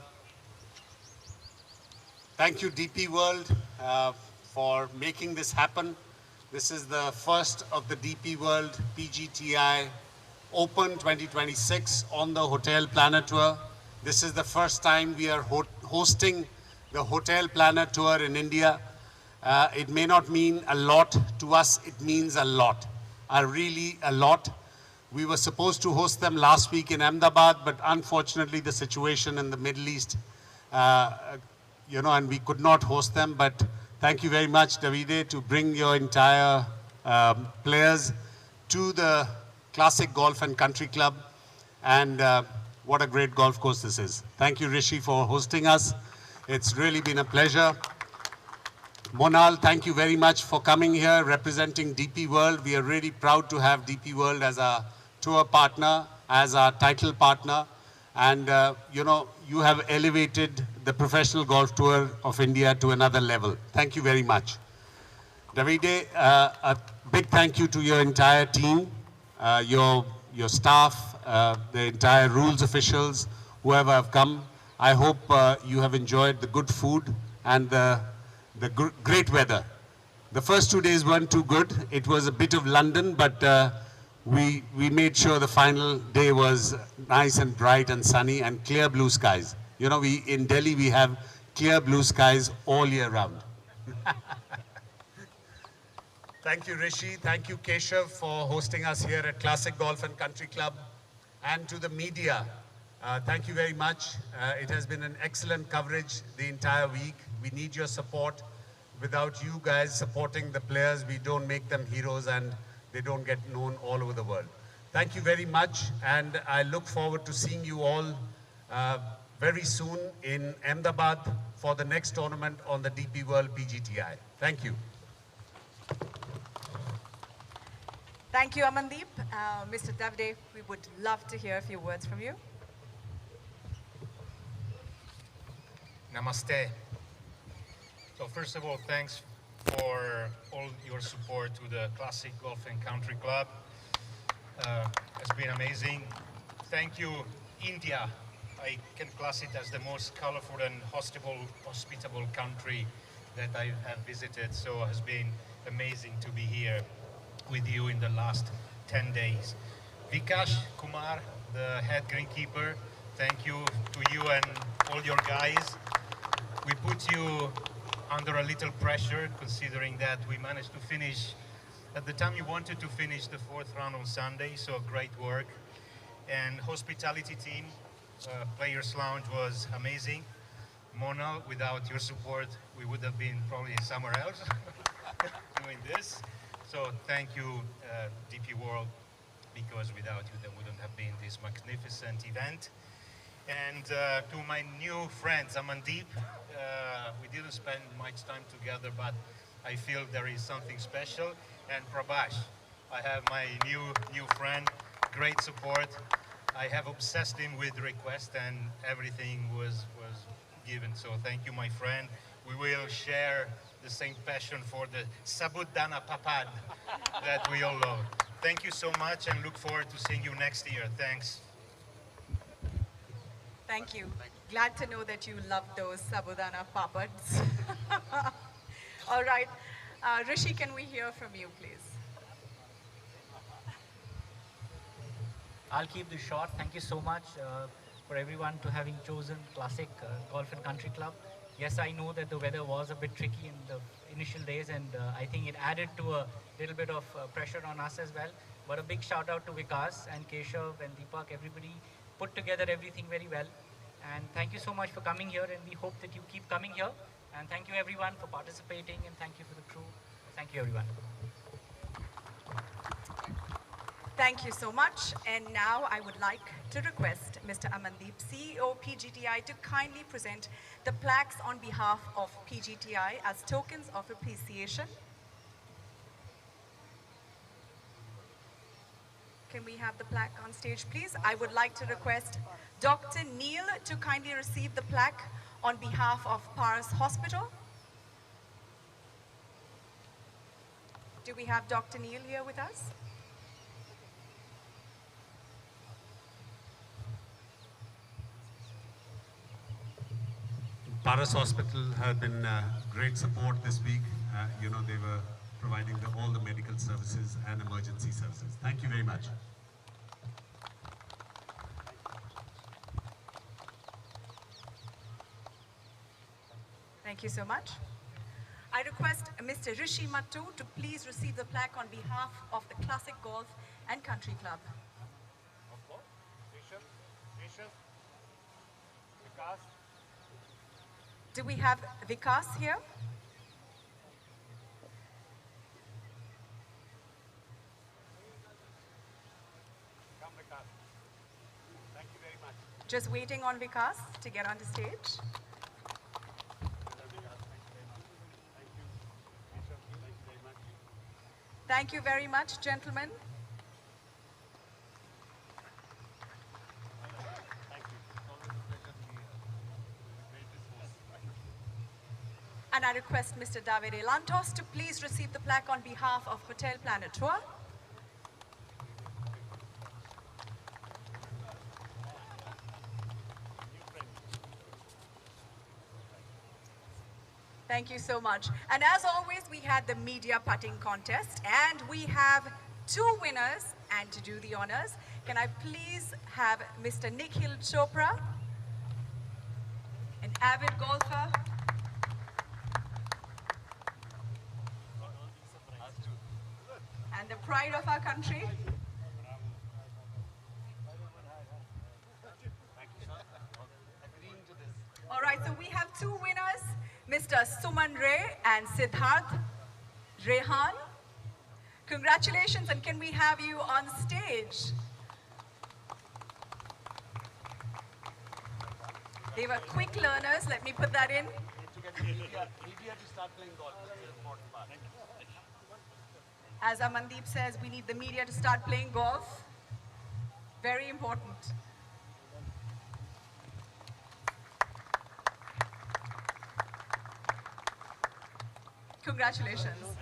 C: Thank you, DP World, for making this happen. This is the first of the DP World PGTI Open 2026 on the HotelPlanner Tour. This is the first time we are hosting the HotelPlanner Tour in India. It may not mean a lot to us, it means a lot, really a lot. We were supposed to host them last week in Ahmedabad, but unfortunately the situation in the Middle East, and we could not host them. But thank you very much, Davide, to bring your entire players to the Classic Golf and Country Club. And what a great golf course this is. Thank you, Rishi, for hosting us. It's really been a pleasure. Monal, thank you very much for coming here representing DP World. We are really proud to have DP World as a tour partner, as our title partner. And, you have elevated the professional golf tour of India to another level. Thank you very much. Davide, a big thank you to your entire team, your staff, the entire rules officials, whoever have come. I hope you have enjoyed the good food and the great weather. The first 2 days weren't too good. It was a bit of London, but we made sure the final day was nice and bright and sunny and clear blue skies. You know, in Delhi we have clear blue skies all year round. Thank you, Rishi. Thank you, Keshav, for hosting us here at Classic Golf and Country Club. And to the media, thank you very much. It has been an excellent coverage the entire week. We need your support. Without you guys supporting the players, we don't make them heroes and they don't get known all over the world. Thank you very much. And I look forward to seeing you all very soon in Ahmedabad for the next tournament on the DP World PGTI. Thank you.
B: Thank you, Amandeep. Mr. Davide, we would love to hear a few words from you.
E: Namaste. So first of all, thanks for all your support to the Classic Golf and Country Club. It's been amazing. Thank you, India. I can class it as the most colorful and hospitable country that I have visited. So it has been amazing to be here with you in the last 10 days. Vikash Kumar, the head greenkeeper, thank you to you and all your guys. We put you under a little pressure, considering that we managed to finish, at the time you wanted to finish the 4th round on Sunday, so great work. And hospitality team, Players Lounge was amazing. Mona, without your support, we would have been probably somewhere else doing this. So thank you, DP World, because without you there wouldn't have been this magnificent event. And to my new friends, Amandeep, we didn't spend much time together, but I feel there is something special. And Prabhash, I have my new friend, great support. I have obsessed him with requests and everything was given. So thank you, my friend. We will share the same passion for the Sabudana Papad that we all love. Thank you so much and look forward to seeing you next year. Thanks.
B: Thank you. Glad to know that you love those Sabudana Papads. All right. Rishi, can we hear from you, please?
N: I'll keep this short. Thank you so much for everyone to having chosen Classic Golf and Country Club. Yes, I know that the weather was a bit tricky in the initial days, and I think it added to a little bit of pressure on us as well. But a big shout out to Vikas and Keshav and Deepak. Everybody put together everything very well. And thank you so much for coming here, and we hope that you keep coming here. And thank you everyone for participating, and thank you for the crew. Thank you everyone.
B: Thank you so much. And now I would like to request Mr. Amandeep, CEO PGTI, to kindly present the plaques on behalf of PGTI as tokens of appreciation. Can we have the plaque on stage, please? I would like to request Dr. Neil to kindly receive the plaque on behalf of Paras Hospital. Do we have Dr. Neil here with us?
C: Paras Hospital had been great support this week. You know, they were providing all the medical services and emergency services. Thank you very much.
B: Thank you so much. I request Mr. Rishi Mattu to please receive the plaque on behalf of the Classic Golf and Country Club.
E: Of course. Keshav, Vikas.
B: Do we have Vikas here?
E: Come, Vikas. Thank you very much.
B: Just waiting on Vikas to get on the stage. Thank you very much, gentlemen. And I request Mr. Davide Lantos to please receive the plaque on behalf of HotelPlanner Tour. Thank you so much. And as always, we had the media putting contest, and we have 2 winners. And to do the honors, can I please have Mr. Nikhil Chopra, an avid golfer, and the pride of our country. All right, so we have 2 winners, Mr. Suman Ray and Siddharth Rehan. Congratulations, and can we have you on stage? They were quick learners, let me put that in. As Amandeep says, we need the media to start playing golf. Very important. Congratulations.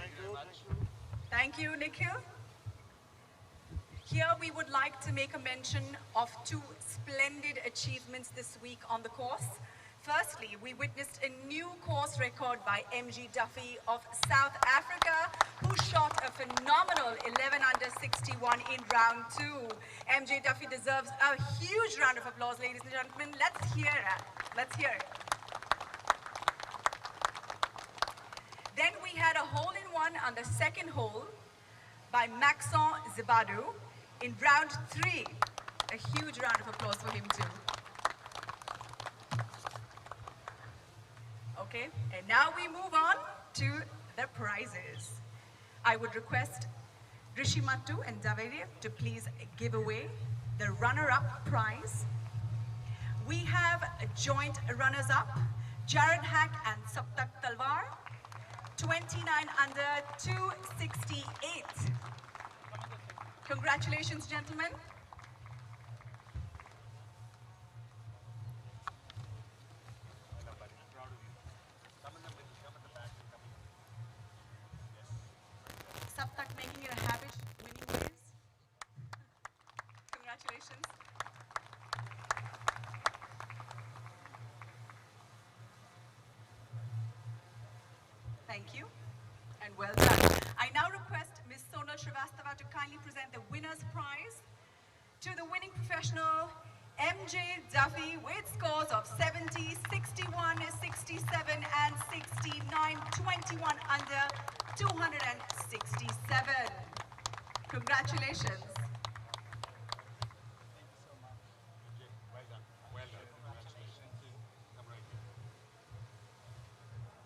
B: Thank you, Nikhil. Here we would like to make a mention of 2 splendid achievements this week on the course. Firstly, we witnessed a new course record by MG Duffy of South Africa, who shot a phenomenal 11 under 61 in round 2. MJ Duffy deserves a huge round of applause, ladies and gentlemen. Let's hear it. Let's hear it. Then we had a hole-in-one on the 2nd hole by Maxon Zibadu in round 3. A huge round of applause for him too. Okay, and now we move on to the prizes. I would request Rishi Mattu and Davide to please give away the runner-up prize. We have joint runners-up, Jared Hack and Saptak Talwar, 29 under 268. Congratulations, gentlemen. Saptak making it a habit, winning ways. Congratulations. Thank you, and well done. I now request Ms. Sonal Srivastava to kindly present the winner's prize to the winning professional, MJ Duffy, with scores of 70, 61, 67, and 69, 21 under 267. Congratulations.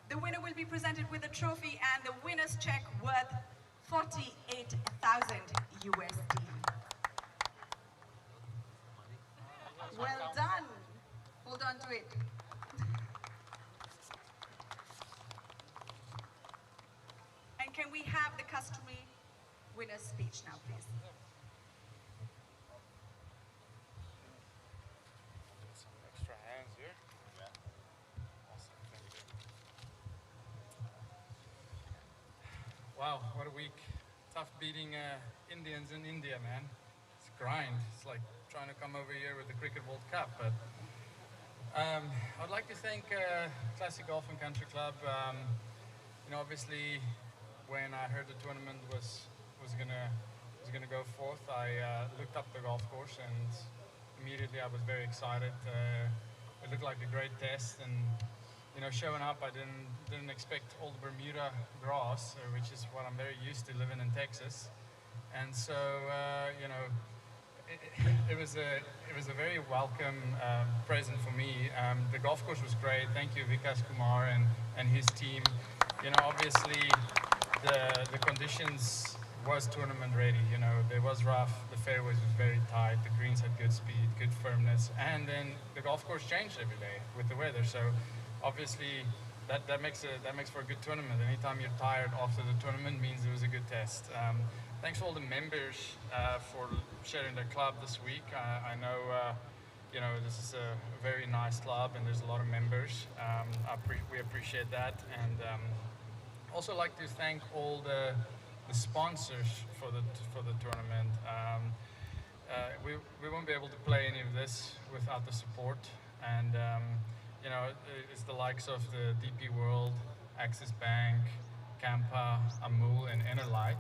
B: The winner will be presented with a trophy and the winner's check worth 48,000 USD. Well done. Hold on to it. And can we have the customary winner's speech now, please?
E: Some extra hands here. Yeah. Awesome. Thank you.
O: Wow, what a week. Tough beating Indians in India, man. It's a grind. It's like trying to come over here with the Cricket World Cup. But I'd like to thank Classic Golf and Country Club. You know, obviously, when I heard the tournament was gonna go forth, I looked up the golf course and immediately I was very excited. It looked like a great test, and you know, showing up, I didn't expect all the Bermuda grass, which is what I'm very used to living in Texas, and so you know, it was a very welcome present for me. The golf course was great. Thank you, Vikas Kumar and his team. You know, obviously the conditions was tournament ready. You know, there was rough, the fairways was very tight, the greens had good speed, good firmness, and then the golf course changed every day with the weather. So obviously that makes for a good tournament. Anytime you're tired after the tournament means it was a good test. Thanks to all the members for sharing their club this week. I know you know, this is a very nice club and there's a lot of members. We appreciate that. And also like to thank all the sponsors for the tournament. We won't be able to play any of this without the support. And you know, it's the likes of the DP World, Axis Bank, Kampa, Amul, and Enerlight.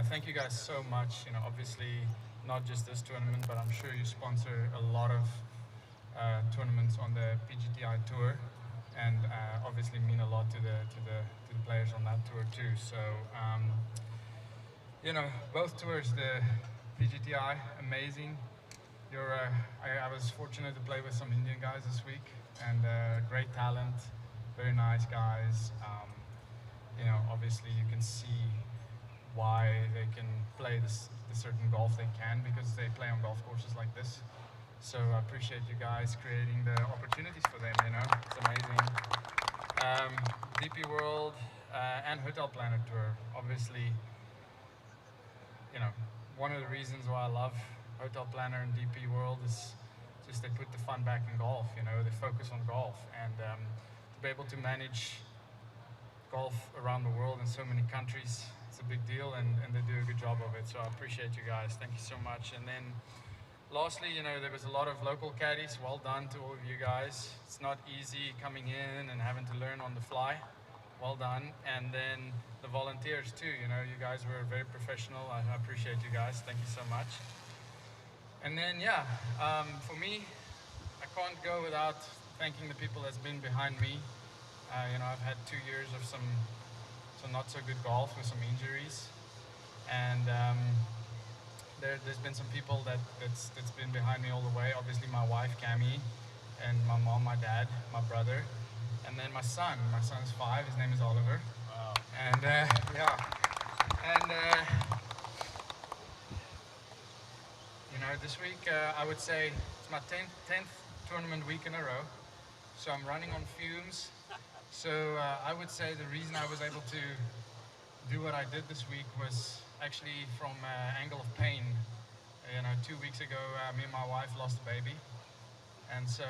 O: Thank you guys so much. You know, obviously not just this tournament, but I'm sure you sponsor a lot of tournaments on the PGTI tour, and obviously mean a lot to the players on that tour too. So you know, both tours, the PGTI, amazing. I was fortunate to play with some Indian guys this week, and great talent, very nice guys. You know, obviously you can see why they can play the certain golf they can, because they play on golf courses like this. So I appreciate you guys creating the opportunities for them, you know, it's amazing. DP World and HotelPlanner Tour, obviously, you know, one of the reasons why I love HotelPlanner and DP World is just they put the fun back in golf, you know, they focus on golf, and to be able to manage golf around the world in so many countries, it's a big deal, and they do a good job of it. So I appreciate you guys. Thank you so much. And then lastly, you know, there was a lot of local caddies. Well done to all of you guys. It's not easy coming in and having to learn on the fly. Well done. And then the volunteers too, you know, you guys were very professional. I appreciate you guys. Thank you so much. And then, yeah, for me, I can't go without thanking the people that's been behind me. You know, I've had 2 years of some not so good golf with some injuries, and there's been some people that's been behind me all the way. Obviously my wife Cami, and my mom, my dad, my brother, and then my son. My son's 5, his name is Oliver. Wow. And yeah, and you know, this week I would say it's my 10th tournament week in a row, so I'm running on fumes. So I would say the reason I was able to do what I did this week was actually from angle of pain. You know, 2 weeks ago, me and my wife lost a baby, and so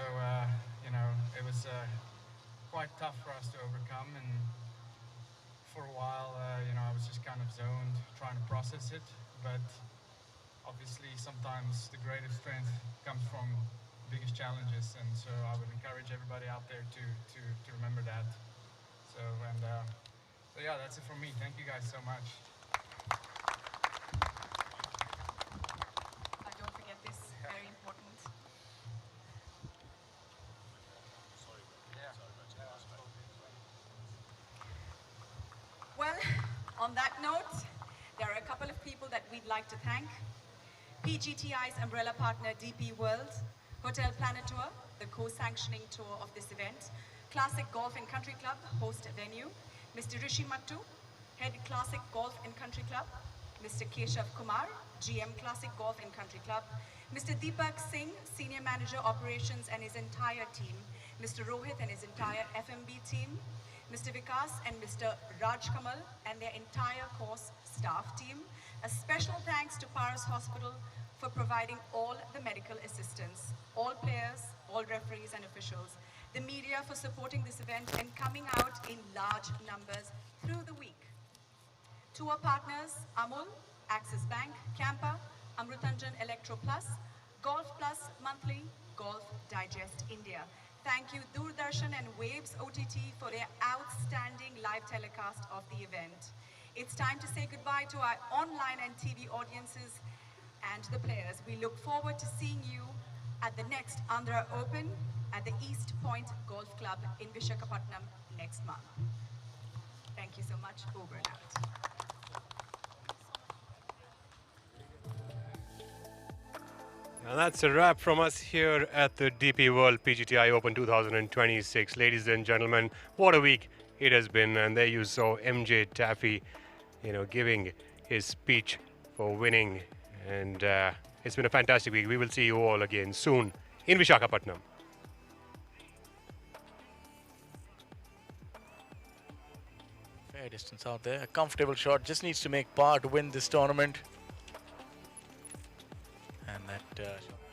O: you know, it was quite tough for us to overcome. And for a while, you know, I was just kind of zoned, trying to process it. But obviously, sometimes the greatest strength comes from biggest challenges, and so I would encourage everybody out there to remember that. So yeah, that's it from me. Thank you guys so much.
B: Don't forget this, very important. Well, on that note, there are a couple of people that we'd like to thank. PGTI's umbrella partner DP World, HotelPlanner Tour, the co-sanctioning tour of this event, Classic Golf and Country Club, host venue, Mr. Rishi Mattu, head Classic Golf and Country Club, Mr. Keshav Kumar, GM Classic Golf and Country Club, Mr. Deepak Singh, Senior Manager Operations and his entire team, Mr. Rohit and his entire FMB team, Mr. Vikas and Mr. Raj Kamal and their entire course staff team. A special thanks to Paras Hospital for providing all the medical assistance, all players, all referees and officials, the media for supporting this event and coming out in large numbers through the week. Tour partners, Amul, Axis Bank, Kampa, Amrutanjan Electro Plus, Golf Plus Monthly, Golf Digest India. Thank you Doordarshan and Waves OTT for their outstanding live telecast of the event. It's time to say goodbye to our online and TV audiences and the players. We look forward to seeing you at the next Andhra Open at the East Point Golf Club in Visakhapatnam next month. Thank you so much. Over and out.
E: And that's a wrap from us here at the DP World PGTI Open 2026. Ladies and gentlemen, what a week it has been. And there you saw MJ Taffy, giving his speech for winning. And it's been a fantastic week. We will see you all again soon in Visakhapatnam.
F: Fair distance out there. A comfortable shot. Just needs to make par to win this tournament. And that shot.